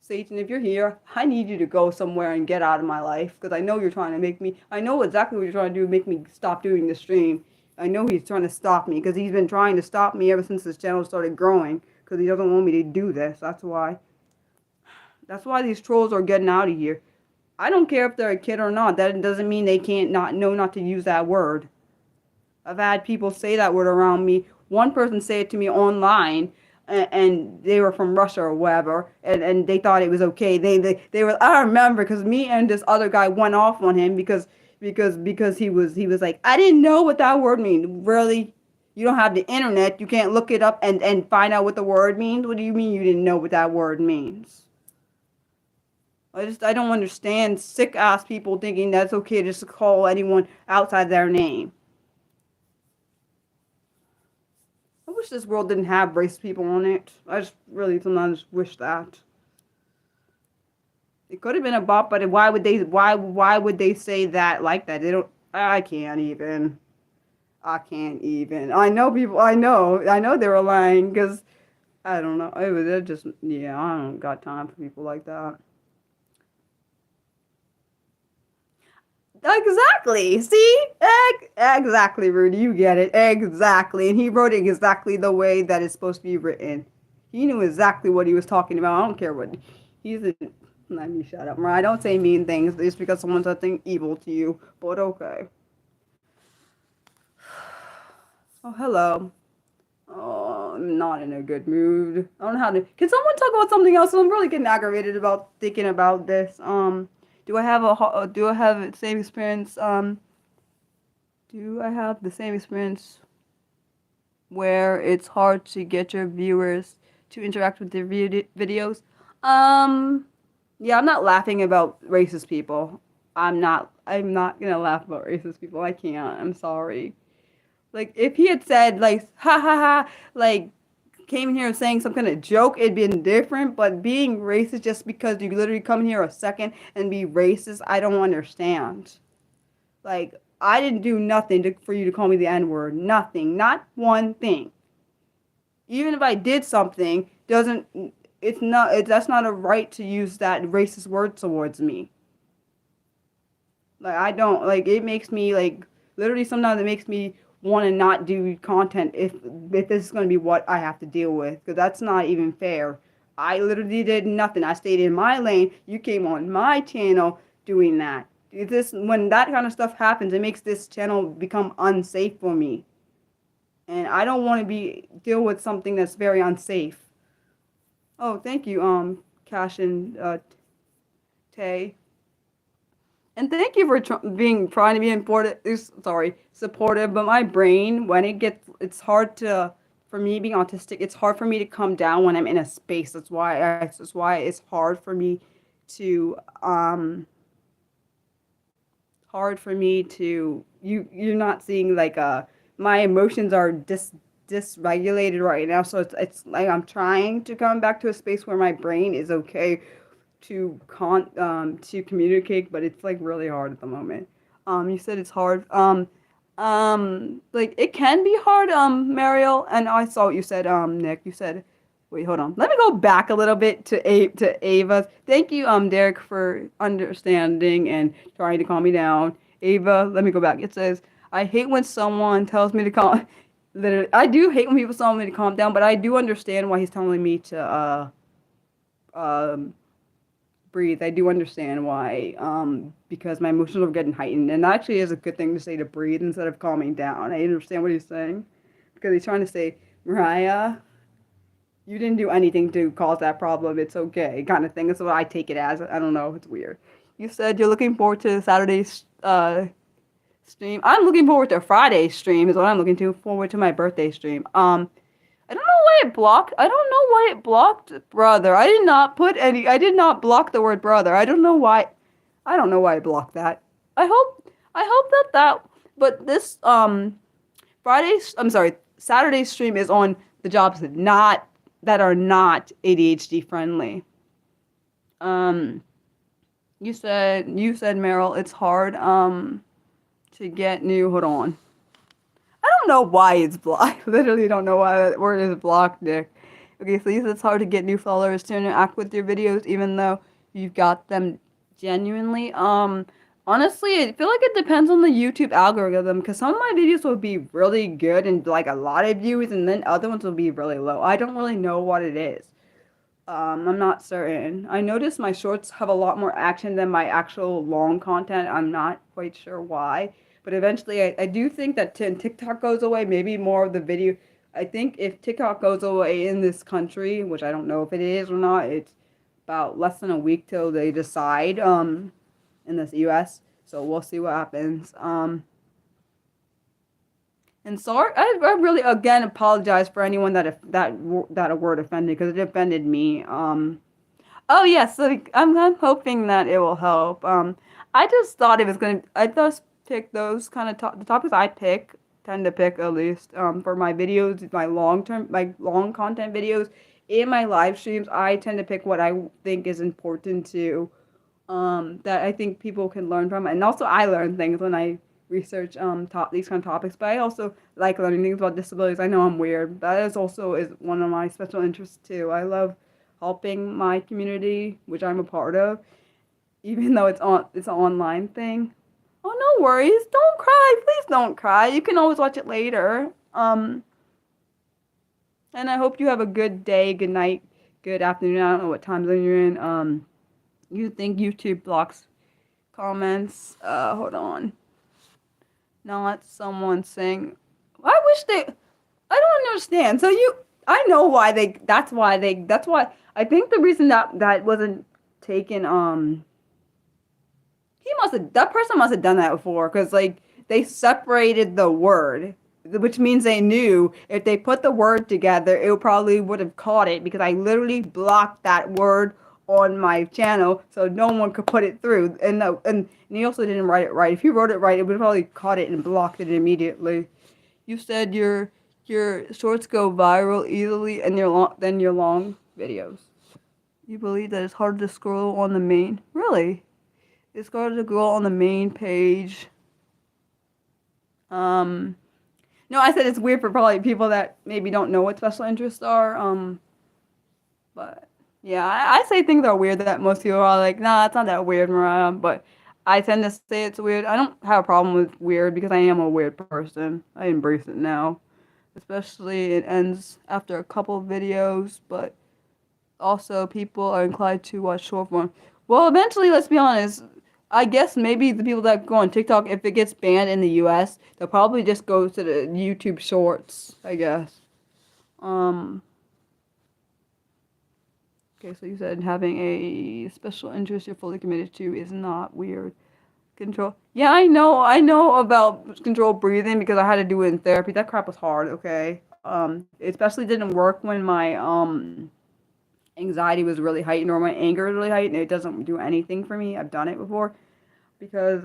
Satan, if you're here, I need you to go somewhere and get out of my life, because I know you're trying to make me, I know exactly what you're trying to do, make me stop doing the stream. I know he's trying to stop me, because he's been trying to stop me ever since this channel started growing, because he doesn't want me to do this. That's why these trolls are getting out of here. I don't care if they're a kid or not. That doesn't mean they can't know not to use that word. I've had people say that word around me. One person say it to me online, and they were from Russia or whatever, and they thought it was okay. They were, I remember, because me and this other guy went off on him because he was like, I didn't know what that word means. Really? You don't have the internet? You can't look it up and find out what the word means? What do you mean you didn't know what that word means? I don't understand sick ass people thinking that's okay just to call anyone outside their name. I wish this world didn't have racist people on it. I just really sometimes wish that. It could have been a bot, but why would they say that like that? They don't. I can't even. I know they were lying, because I don't know. It just, yeah, I don't got time for people like that. Exactly. See? Exactly, Rudy. You get it. Exactly. And he wrote it exactly the way that it's supposed to be written. He knew exactly what he was talking about. I don't care what he's a, let me shut up, Mariah. Don't say mean things just because someone said something evil to you. But okay. Oh, hello. Oh, I'm not in a good mood. I don't know how to. Can someone talk about something else? I'm really getting aggravated about thinking about this. Do I have the same experience? Do I have the same experience where it's hard to get your viewers to interact with their videos? Yeah, I'm not laughing about racist people. I'm not gonna laugh about racist people. I can't. I'm sorry. Like, if he had said, like, ha ha ha, like, came in here saying some kind of joke, it'd been different. But being racist just because you literally come in here a second and be racist, I don't understand. Like, I didn't do nothing for you to call me the N-word. Nothing. Not one thing. Even if I did something, that's not a right to use that racist word towards me. Like, I don't, like, it makes me, like, literally sometimes it makes me want to not do content if this is going to be what I have to deal with, because that's not even fair. I literally did nothing. I stayed in my lane. You came on my channel doing that. When that kind of stuff happens, it makes this channel become unsafe for me. And I don't want to deal with something that's very unsafe. Oh, thank you, Cash and Tay. And thank you for trying to be supportive. But my brain, when it's hard for me being autistic, it's hard for me to come down when I'm in a space. That's why it's hard for me to hard for me to you're not seeing like my emotions are dysregulated right now, so it's like I'm trying to come back to a space where my brain is okay to communicate, but it's like really hard at the moment. You said it's hard. Like it can be hard, Mariel, and I saw what you said, Nick. You said, wait, hold on. Let me go back a little bit to Ava. Thank you, Derek, for understanding and trying to calm me down. Ava, let me go back. It says, I hate when someone tells me to calm. Literally, I do hate when people tell me to calm down, but I do understand why he's telling me to breathe. I do understand why, because my emotions are getting heightened, and that actually is a good thing to say, to breathe instead of calming down. I understand what he's saying, because he's trying to say, Mariah, you didn't do anything to cause that problem. It's okay, kind of thing. That's what I take it as. I don't know. It's weird. You said you're looking forward to Saturday's stream. I'm looking forward to Friday's stream. Is what I'm looking forward to my birthday stream. I don't know why it blocked. I don't know why it blocked brother. I did not put any. I did not block the word brother. I don't know why. I don't know why I blocked that. I hope. I hope that. But this Friday's. I'm sorry. Saturday's stream is on the jobs that are not ADHD friendly. You said Meryl, it's hard to get new. Hold on. I don't know why it's blocked. I literally don't know why that word is blocked, Nick. Okay, so you said it's hard to get new followers to interact with your videos, even though you've got them genuinely. Honestly, I feel like it depends on the YouTube algorithm, because some of my videos will be really good and like a lot of views, and then other ones will be really low. I don't really know what it is. I'm not certain. I noticed my shorts have a lot more action than my actual long content. I'm not quite sure why. But eventually, I do think that TikTok goes away, maybe more of the video. I think if TikTok goes away in this country, which I don't know if it is or not, it's about less than a week till they decide in this US. So we'll see what happens. And sorry, I really again apologize for anyone that a word offended, because it offended me. Oh yes, so I'm hoping that it will help. I just thought it was gonna. I just pick those kind of the topics I tend to pick at least for my videos, my long content videos, in my live streams. I tend to pick what I think is important to that I think people can learn from, and also I learn things when I research these kind of topics. But I also like learning things about disabilities. I know I'm weird. That is one of my special interests too. I love helping my community, which I'm a part of, even though it's an online thing. Oh, no worries. Don't cry. Please don't cry. You can always watch it later. And I hope you have a good day, good night, good afternoon. I don't know what time zone you're in. You think YouTube blocks comments? Hold on. Not someone saying, I wish I don't understand. So I know why that's why I think the reason that wasn't taken, that person must have done that before, because like they separated the word, which means they knew if they put the word together, it probably would have caught it, because I literally blocked that word on my channel so no one could put it through. And he also didn't write it right. If he wrote it right, it would have probably caught it and blocked it immediately. You said your shorts go viral easily and than your long videos. You believe that it's hard to scroll on the main? Really? It's hard to go on the main page. No, I said it's weird for probably people that maybe don't know what special interests are. But yeah, I say things are weird that most people are like, nah, it's not that weird, Mariah. But I tend to say it's weird. I don't have a problem with weird, because I am a weird person. I embrace it now. Especially it ends after a couple of videos, but also people are inclined to watch short form. Well, eventually, let's be honest, I guess maybe the people that go on TikTok, if it gets banned in the US, they'll probably just go to the YouTube Shorts, I guess. Okay, so you said having a special interest you're fully committed to is not weird. Control. Yeah, I know about controlled breathing, because I had to do it in therapy. That crap was hard, okay? It especially didn't work when my anxiety was really heightened or my anger was really heightened. It doesn't do anything for me. I've done it before, because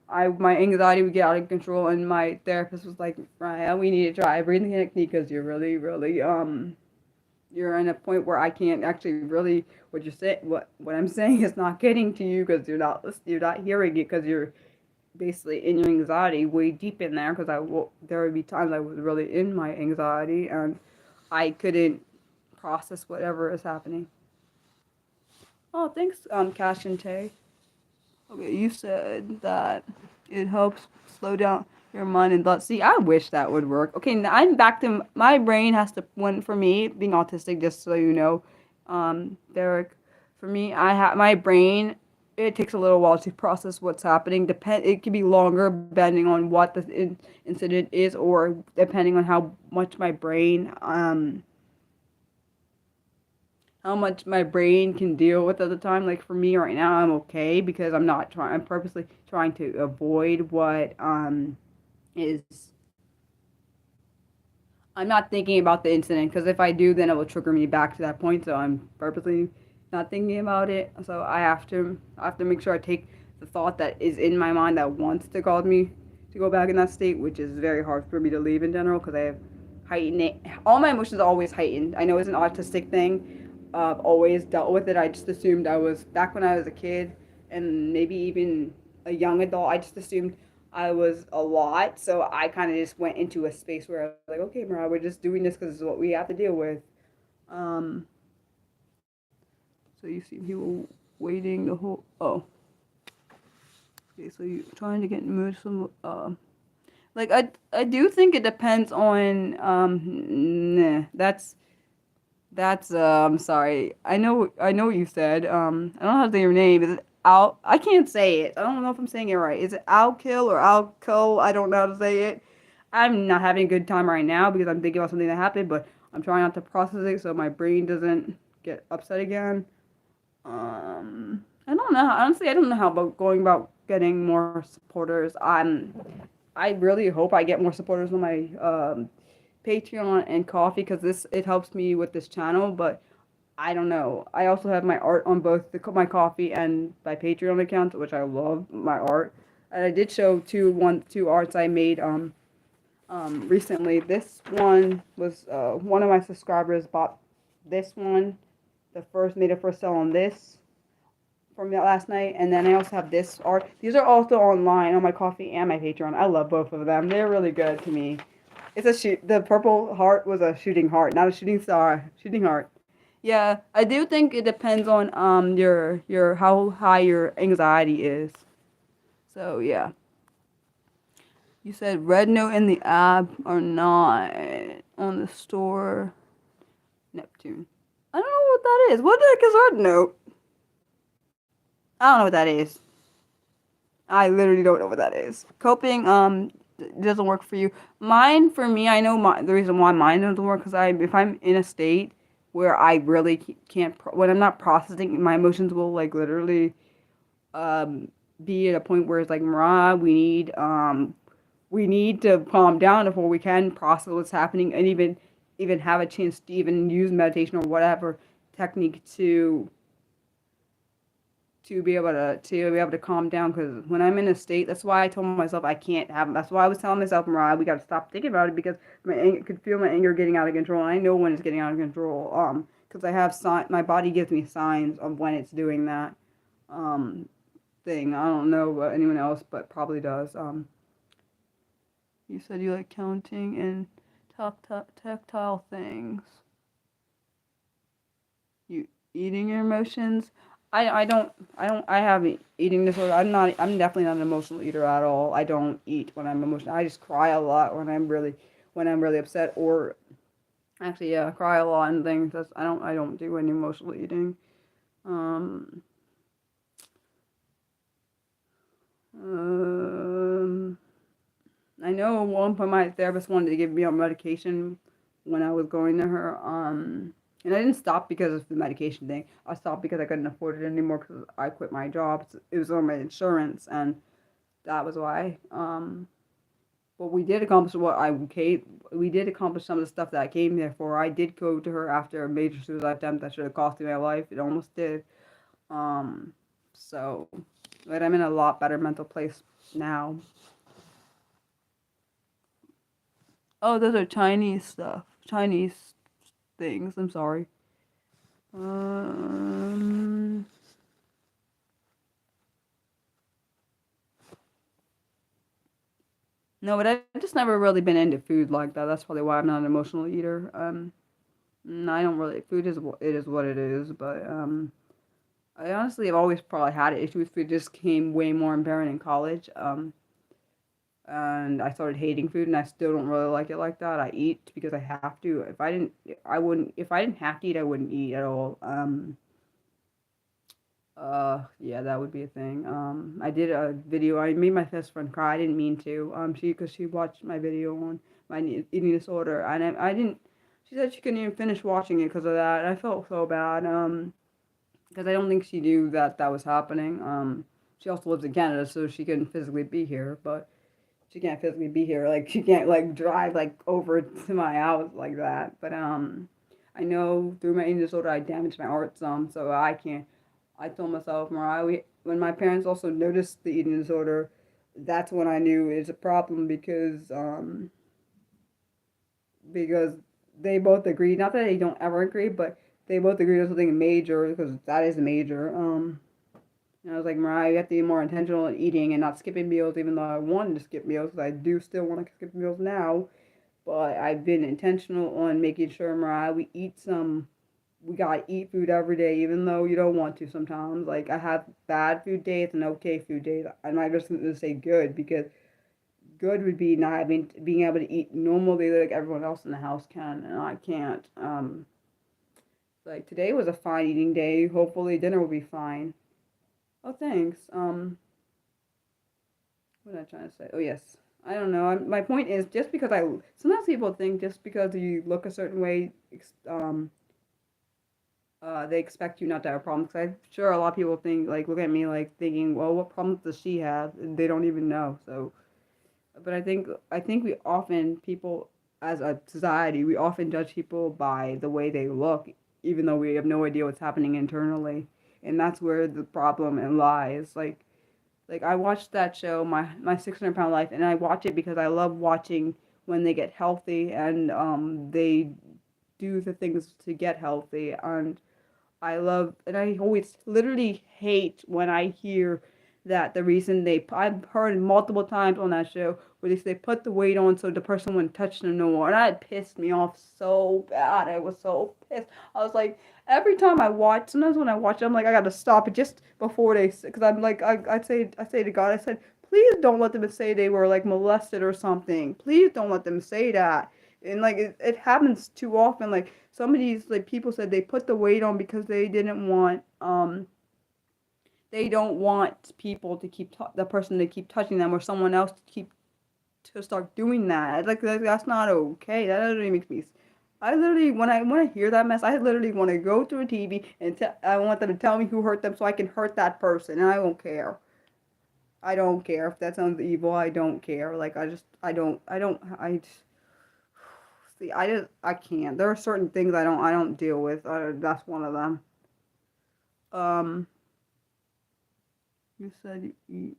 my anxiety would get out of control, and my therapist was like, Ryan, we need to try a breathing technique because you're really you're in a point where I can't actually really what I'm saying is not getting to you because you're not hearing it because you're basically in your anxiety way deep in there because there would be times I was really in my anxiety and I couldn't process whatever is happening. Oh, thanks, Cash and Tay. Okay, you said that it helps slow down your mind and thoughts. See, I wish that would work. Okay, now I'm back to my brain has to one for me being autistic. Just so you know, Derek, for me, I have my brain. It takes a little while to process what's happening. It can be longer depending on what the incident is, or depending on how much my brain can deal with at the time. Like for me right now, I'm okay because I'm not trying. I'm purposely trying to avoid what is. I'm not thinking about the incident because if I do, then it will trigger me back to that point. So I'm purposely not thinking about it. So I have to make sure I take the thought that is in my mind that wants to cause me to go back in that state, which is very hard for me to leave in general because I have heightened. All my emotions are always heightened. I know it's an autistic thing. I've always dealt with it. I just assumed I was back when I was a kid and maybe even a young adult. I just assumed I was a lot, so I kind of just went into a space where I was like, okay, Mariah, we're just doing this because it's what we have to deal with. Um, so you see people waiting the whole. Oh, okay. So you're trying to get moved some. Like I do think it depends on. Nah, that's sorry. I know what you said. I don't know how to say your name. Is it Al? I can't say it. I don't know if I'm saying it right. Is it Alkill or Alco? I don't know how to say it. I'm not having a good time right now because I'm thinking about something that happened, but I'm trying not to process it so my brain doesn't get upset again. I don't know. Honestly, I don't know how about going about getting more supporters. I really hope I get more supporters on my Patreon and Coffee because this it helps me with this channel. But I don't know. I also have my art on both my Coffee and my Patreon accounts, which I love my art. And I did show two arts I made recently. This one was one of my subscribers bought this one. Made a first sell on this from that last night, and then I also have this art. These are also online on my Coffee and my Patreon. I love both of them. They're really good to me. It's a shoot. The purple heart was a shooting heart, not a shooting star. Shooting heart. Yeah, I do think it depends on your how high your anxiety is. So yeah, you said red note in the app or not on the store. Neptune. I don't know what that is. What the heck is red note? I don't know what that is. I literally don't know what that is. Coping doesn't work for you. Mine for me, I know the reason why mine doesn't work because if I'm in a state where I really can't when I'm not processing my emotions will like literally be at a point where it's like Mariah, we need to calm down before we can process what's happening and even have a chance to even use meditation or whatever technique to be able to calm down because when I'm in a state, that's why I told myself I can't have. That's why I was telling myself, Mariah, we got to stop thinking about it because could feel my anger getting out of control, and I know when it's getting out of control. Because I have my body gives me signs of when it's doing that. Thing. I don't know about anyone else, but probably does. You said you like counting and tactile things. You eating your emotions. I have eating disorder. I'm definitely not an emotional eater at all. I don't eat when I'm emotional. I just cry a lot when I'm really upset or actually yeah, cry a lot and things. I don't do any emotional eating. Um, I know at one point my therapist wanted to give me on medication when I was going to her. And I didn't stop because of the medication thing. I stopped because I couldn't afford it anymore because I quit my job. It was on my insurance, and that was why. But we did accomplish we did accomplish some of the stuff that I came there for. I did go to her after a major suicide attempt that should have cost me my life. It almost did. So But I'm in a lot better mental place now. Oh, those are Chinese stuff. Chinese things. I'm sorry. Um, no, but I've just never really been into food like that. That's probably why I'm not an emotional eater. I don't really. Food is it is what it is. But I honestly have always probably had an issue with food. It just came way more apparent in college. And I started hating food, and I still don't really like it like that. I eat because I have to. If I didn't, I wouldn't. If I didn't have to eat, I wouldn't eat at all. Yeah, that would be a thing. I did a video. I made my best friend cry. I didn't mean to. Because she watched my video on my eating disorder, and I didn't. She said she couldn't even finish watching it because of that. And I felt so bad. Because I don't think she knew that that was happening. She also lives in Canada, so she couldn't physically be here, but she can't physically be here. Like she can't like drive like over to my house like that. But I know through my eating disorder, I damaged my art some, so I can't. I told myself, Mariah, when my parents also noticed the eating disorder, that's when I knew it's a problem because they both agreed. Not that they don't ever agree, but they both agreed on something major because that is major. And I was like, Mariah, you have to be more intentional in eating and not skipping meals, even though I wanted to skip meals, because I do still want to skip meals now. But I've been intentional on making sure, Mariah, we gotta eat food every day, even though you don't want to sometimes. Like, I have bad food days and okay food days. I'm not just going to say good, because good would be not being able to eat normally like everyone else in the house can, and I can't. Like, today was a fine eating day. Hopefully dinner will be fine. Oh, thanks. What am I trying to say? Oh, yes. I don't know. My point is, just because sometimes people think just because you look a certain way, they expect you not to have a problem. Because I'm sure a lot of people think, like, look at me, like, thinking, well, what problems does she have? And they don't even know. So, but I think we often, people, as a society, we often judge people by the way they look, even though we have no idea what's happening internally. And that's where the problem lies. Like I watched that show, my 600 pound life, and I watch it because I love watching when they get healthy and they do the things to get healthy. And I always literally hate when I hear that the reason I've heard multiple times on that show where they say put the weight on so the person wouldn't touch them no more. And that pissed me off so bad. I was so pissed. I was like, every time sometimes when I watch it, I'm like, I gotta stop it just before because I'm like, I say to God, I said, please don't let them say they were like molested or something. Please don't let them say that. And like it happens too often. Like some of these like people said they put the weight on because they don't want people to the person to keep touching them or someone else to start doing that. Like that's not okay. That literally makes me. I literally when I hear that mess, I literally want to go to a TV and I want them to tell me who hurt them so I can hurt that person, and I don't care. I don't care if that sounds evil. I don't care. Like I see. I can't. There are certain things I don't deal with. That's one of them. Um, you said you eat.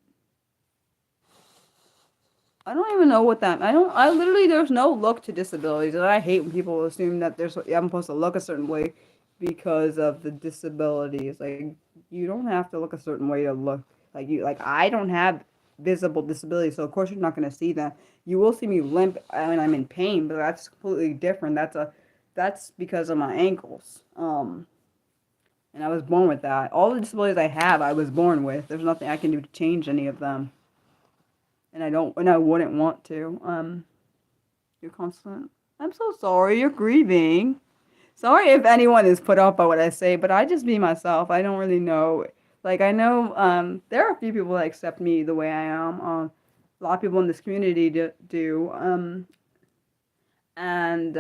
I don't even know what that. I literally there's no look to disabilities, and I hate when people assume that I'm supposed to look a certain way because of the disabilities. Like you don't have to look a certain way to look like you. Like I don't have visible disabilities, so of course you're not going to see that. You will see me limp when I'm in pain, but that's completely different. That's because of my ankles. And I was born with that. All the disabilities I have, I was born with. There's nothing I can do to change any of them, and I wouldn't want to. You're constant. I'm so sorry. You're grieving. Sorry if anyone is put off by what I say, but I just be myself. I don't really know. Like I know, there are a few people that accept me the way I am. A lot of people in this community do. And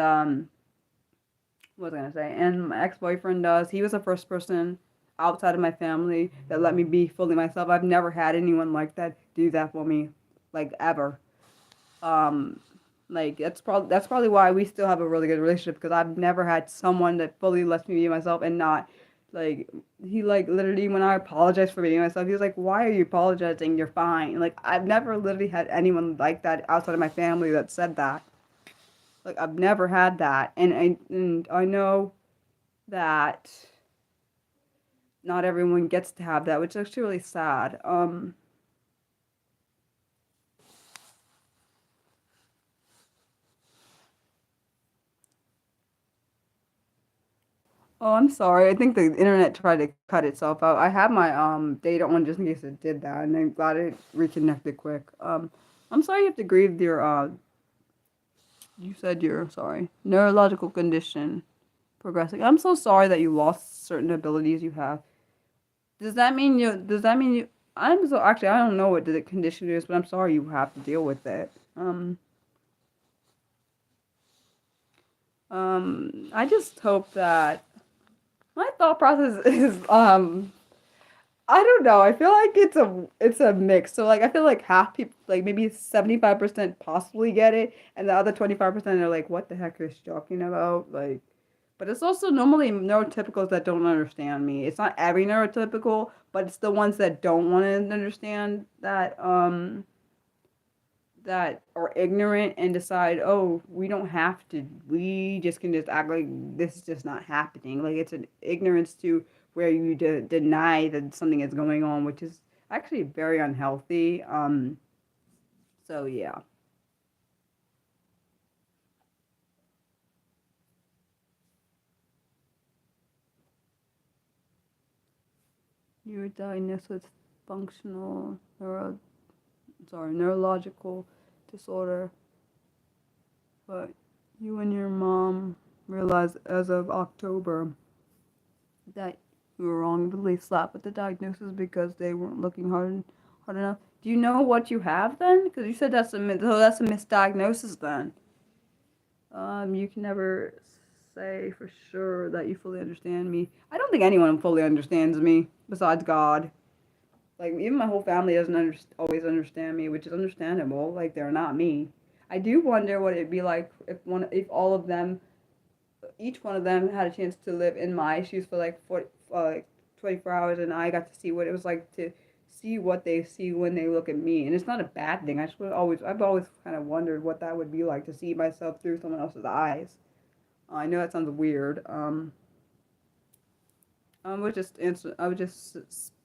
what was I gonna say? And my ex-boyfriend does. He was the first person outside of my family that let me be fully myself. I've never had anyone like that do that for me, like ever. Um, like that's probably why we still have a really good relationship because I've never had someone that fully lets me be myself and not Like, he, like, literally, when I apologized for beating myself, he was like, why are you apologizing? You're fine. Like, I've never literally had anyone like that outside of my family that said that. Like, I've never had that. And I know that not everyone gets to have that, which is actually really sad. Oh, I'm sorry. I think the internet tried to cut itself out. I had my data on just in case it did that, and I'm glad it reconnected quick. I'm sorry you have to grieve your you said your sorry neurological condition progressing. I'm so sorry that you lost certain abilities you have. Does that mean you? Does that mean you? I'm so actually I don't know what the condition is, but I'm sorry you have to deal with it. I just hope that my thought process is I don't know. I feel like it's a mix. So like I feel like half people like maybe 75% possibly get it and the other 25% are like what the heck is she talking about? Like but it's also normally neurotypicals that don't understand me. It's not every neurotypical, but it's the ones that don't want to understand that are ignorant and decide, oh, we don't have to. We just can just act like this is just not happening. Like it's an ignorance to where you deny that something is going on, which is actually very unhealthy. So yeah. You were diagnosed with functional neurological disorder, but you and your mom realized as of October that you were wrongly slapped with the diagnosis because they weren't looking hard enough. Do you know what you have then? Because you said that's a misdiagnosis then. You can never say for sure that you fully understand me. I don't think anyone fully understands me besides God. Like even my whole family doesn't always understand me, which is understandable. Like they're not me. I do wonder what it'd be like if all of them each one of them had a chance to live in my shoes for like 24 hours, and I got to see what it was like to see what they see when they look at me. And it's not a bad thing. I've always kind of wondered what that would be like to see myself through someone else's eyes. I know that sounds weird. I would just answer. I would just.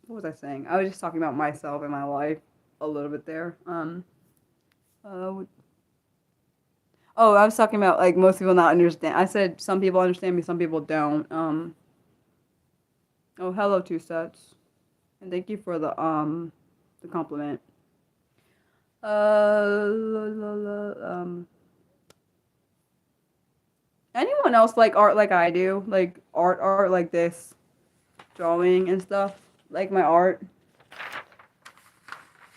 What was I saying? I was just talking about myself and my life a little bit there. Uh, oh, I was talking about like most people not understand. I said some people understand me, some people don't. Oh, hello, two sets, and thank you for the compliment. La, la, la, anyone else like art like I do? Like art like this, drawing and stuff. Like my art.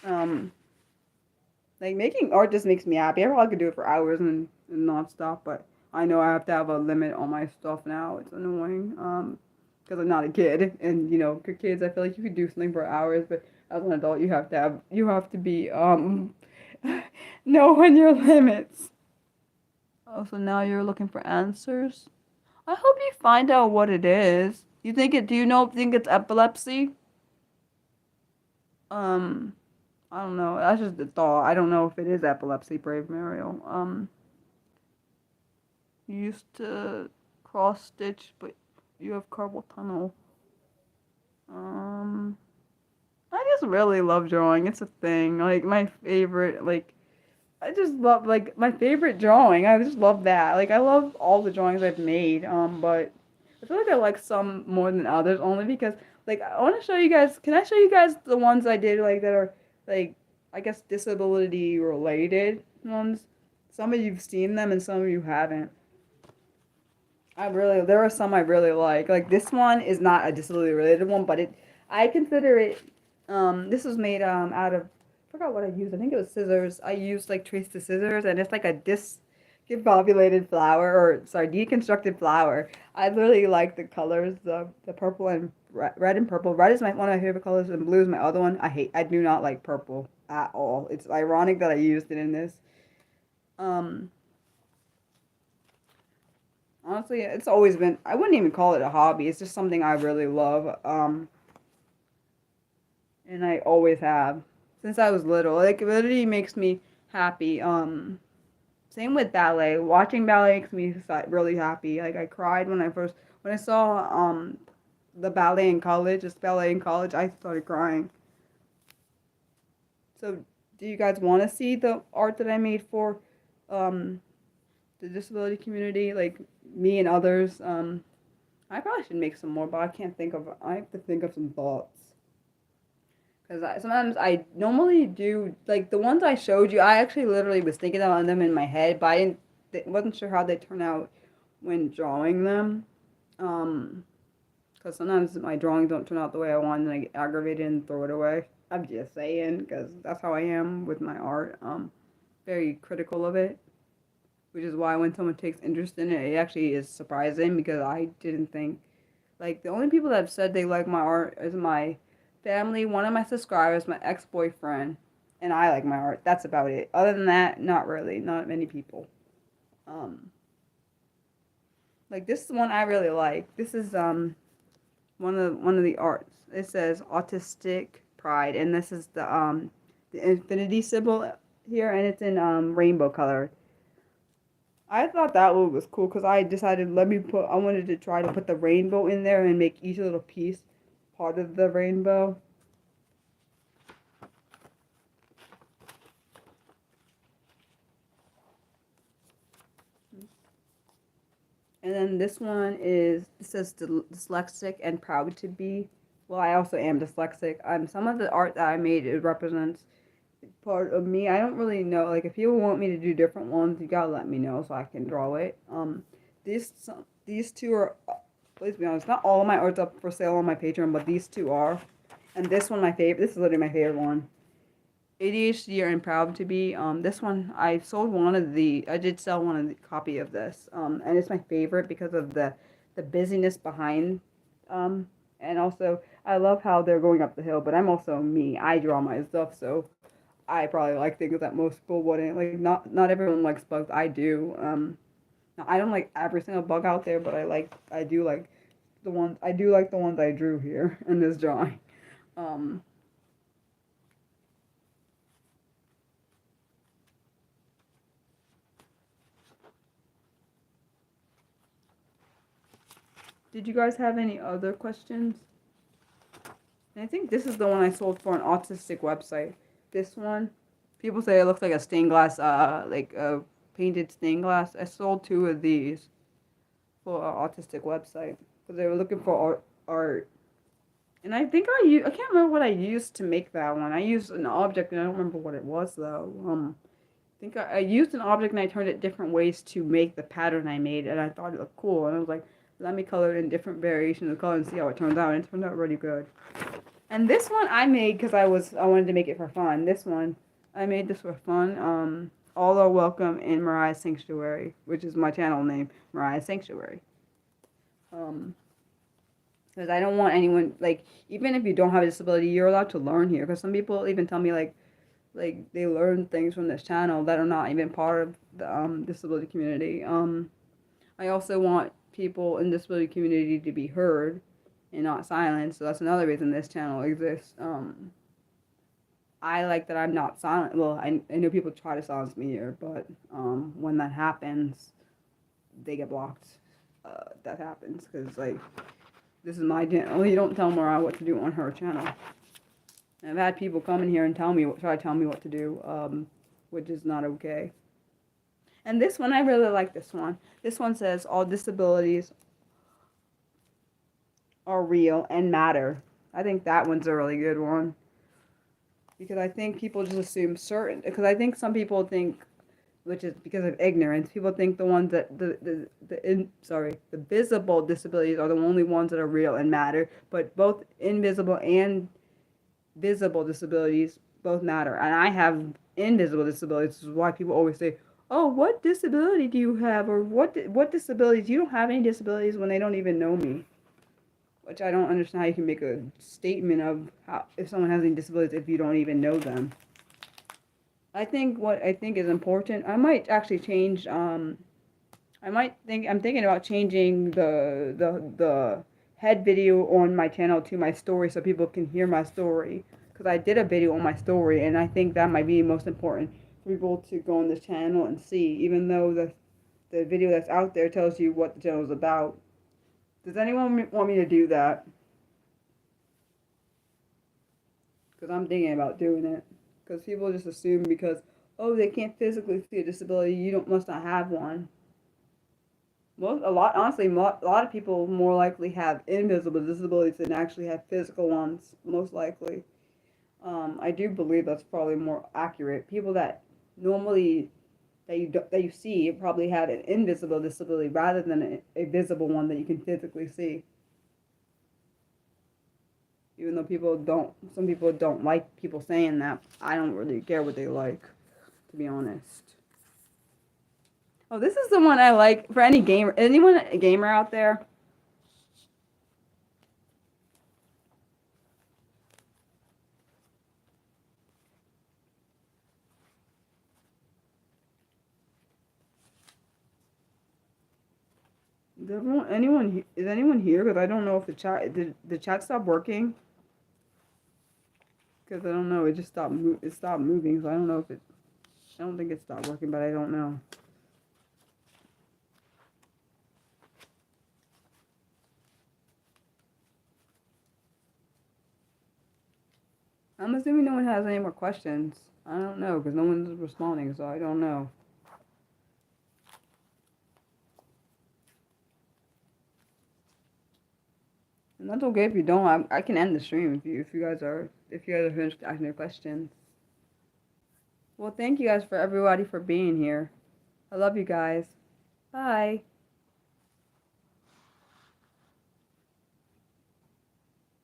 Um, like making art just makes me happy. I probably could do it for hours and nonstop, but I know I have to have a limit on my stuff now. It's annoying. Because I'm not a kid, and you know, for kids, I feel like you could do something for hours, but as an adult, you have to be know when your limits. Oh, so now you're looking for answers. I hope you find out what it is. You think it? Do you know? Think it's epilepsy? Um, I don't know. That's just the thought. I don't know if it is epilepsy, Brave Mariel. You used to cross stitch, but you have carpal tunnel. Um, I just really love drawing. It's a thing. Like my favorite, like I just love like my favorite drawing. I just love that. Like I love all the drawings I've made. But I feel like I like some more than others only because like I want to show you guys. Can I show you guys the ones I did like that are like I guess disability related ones? Some of you've seen them and some of you haven't. There are some I really like. Like this one is not a disability related one, but I consider it, this was made, out of, I forgot what I used. I think it was scissors. I used like trace the scissors and it's like a discombobulated flower, or sorry, deconstructed flower. I really like the colors, the purple and red and purple. Red is one of my favorite colors and blue is my other one. I do not like purple at all. It's ironic that I used it in this. Um, Honestly, it's always been, I wouldn't even call it a hobby. It's just something I really love. And I always have since I was little. Like, it literally makes me happy. Same with ballet. Watching ballet makes me really happy. Like, I cried when I saw the ballet in college, this ballet in college, I started crying. So, do you guys want to see the art that I made for um the disability community, like me and others? I probably should make some more, but I have to think of some thoughts. Because sometimes I normally do, like the ones I showed you, I actually literally was thinking about them in my head, but wasn't sure how they turn out when drawing them. Um, because sometimes my drawings don't turn out the way I want and I get aggravated and throw it away. I'm just saying, because that's how I am with my art. Very critical of it, which is why when someone takes interest in it, it actually is surprising because I didn't think, like, the only people that have said they like my art is my family, one of my subscribers, my ex-boyfriend, and I like my art. That's about it. Other than that, not really. Not many people. Um, like this one I really like. This is one of the arts. It says autistic pride, and this is the infinity symbol here, and it's in rainbow color. I thought that one was cool because I decided I wanted to try to put the rainbow in there and make each little piece part of the rainbow. And then this one it says dyslexic and proud to be. Well, I also am dyslexic. Some of the art that I made, it represents part of me. I don't really know. Like, if you want me to do different ones, you gotta let me know so I can draw it. These these two are, let's be honest, not all of my art's up for sale on my Patreon, but these two are. And this one, my favorite. This is literally my favorite one. ADHD and proud to be. This one I sold I did sell one of the copy of this. And it's my favorite because of the busyness behind. And also I love how they're going up the hill. But I'm also me. I draw my stuff, so I probably like things that most people wouldn't. Like, not everyone likes bugs. I do. I don't like every single bug out there, but I do like the ones I drew here in this drawing. Um, Did you guys have any other questions? And I think this is the one I sold for an autistic website. This one, people say it looks like a stained glass, like a painted stained glass. I sold two of these for an autistic website because they were looking for art. And I can't remember what I used to make that one. I used an object and I don't remember what it was though. I used an object and I turned it different ways to make the pattern I made, and I thought it looked cool. And I was like, let me color it in different variations of color and see how it turns out. And it turned out really good. And this one I made because I wanted to make it for fun. This one I made this for fun. All are welcome in Mariah's Sanctuary, which is my channel name, Mariah's Sanctuary. Because I don't want anyone, like, even if you don't have a disability, you're allowed to learn here. Because some people even tell me like they learn things from this channel that are not even part of the disability community. I also want people in the disability community to be heard and not silenced. So that's another reason this channel exists. I like that I'm not silent. Well, I know people try to silence me here, but when that happens, they get blocked. That happens because, like, this is my channel. You don't tell Mariah what to do on her channel. I've had people come in here and try to tell me what to do, which is not okay. And this one, I really like this one. This one says, all disabilities are real and matter. I think that one's a really good one. Because I think people just assume because I think some people think, which is because of ignorance, people think the ones that, the visible disabilities are the only ones that are real and matter. But both invisible and visible disabilities both matter, and I have invisible disabilities. This is why people always say, "Oh, what disability do you have?" or "What disabilities? You don't have any disabilities," when they don't even know me. Which I don't understand how you can make a statement of how if someone has any disabilities if you don't even know them. What I think is important. I might actually change I'm thinking about changing the head video on my channel to my story so people can hear my story. Because I did a video on my story, and I think that might be most important for people to go on this channel and see, even though the video that's out there tells you what the channel is about. Does anyone want me to do that? Because I'm thinking about doing it. Because people just assume because, oh, they can't physically see a disability, must not have one. Honestly, a lot of people more likely have invisible disabilities than actually have physical ones, most likely. I do believe that's probably more accurate. People that normally that you see probably have an invisible disability rather than a visible one that you can physically see. Even though some people don't like people saying that. I don't really care what they like, to be honest. Oh, this is the one I like for anyone a gamer out there? Is anyone here? Because I don't know if did the chat stop working. Because I don't know, it just stopped moving. So I don't know if I don't think it stopped working, but I don't know. I'm assuming no one has any more questions. I don't know because no one's responding, so I don't know. And that's okay if you don't. I can end the stream if you guys are finished asking your questions. Well, thank you guys for everybody for being here. I love you guys. Bye.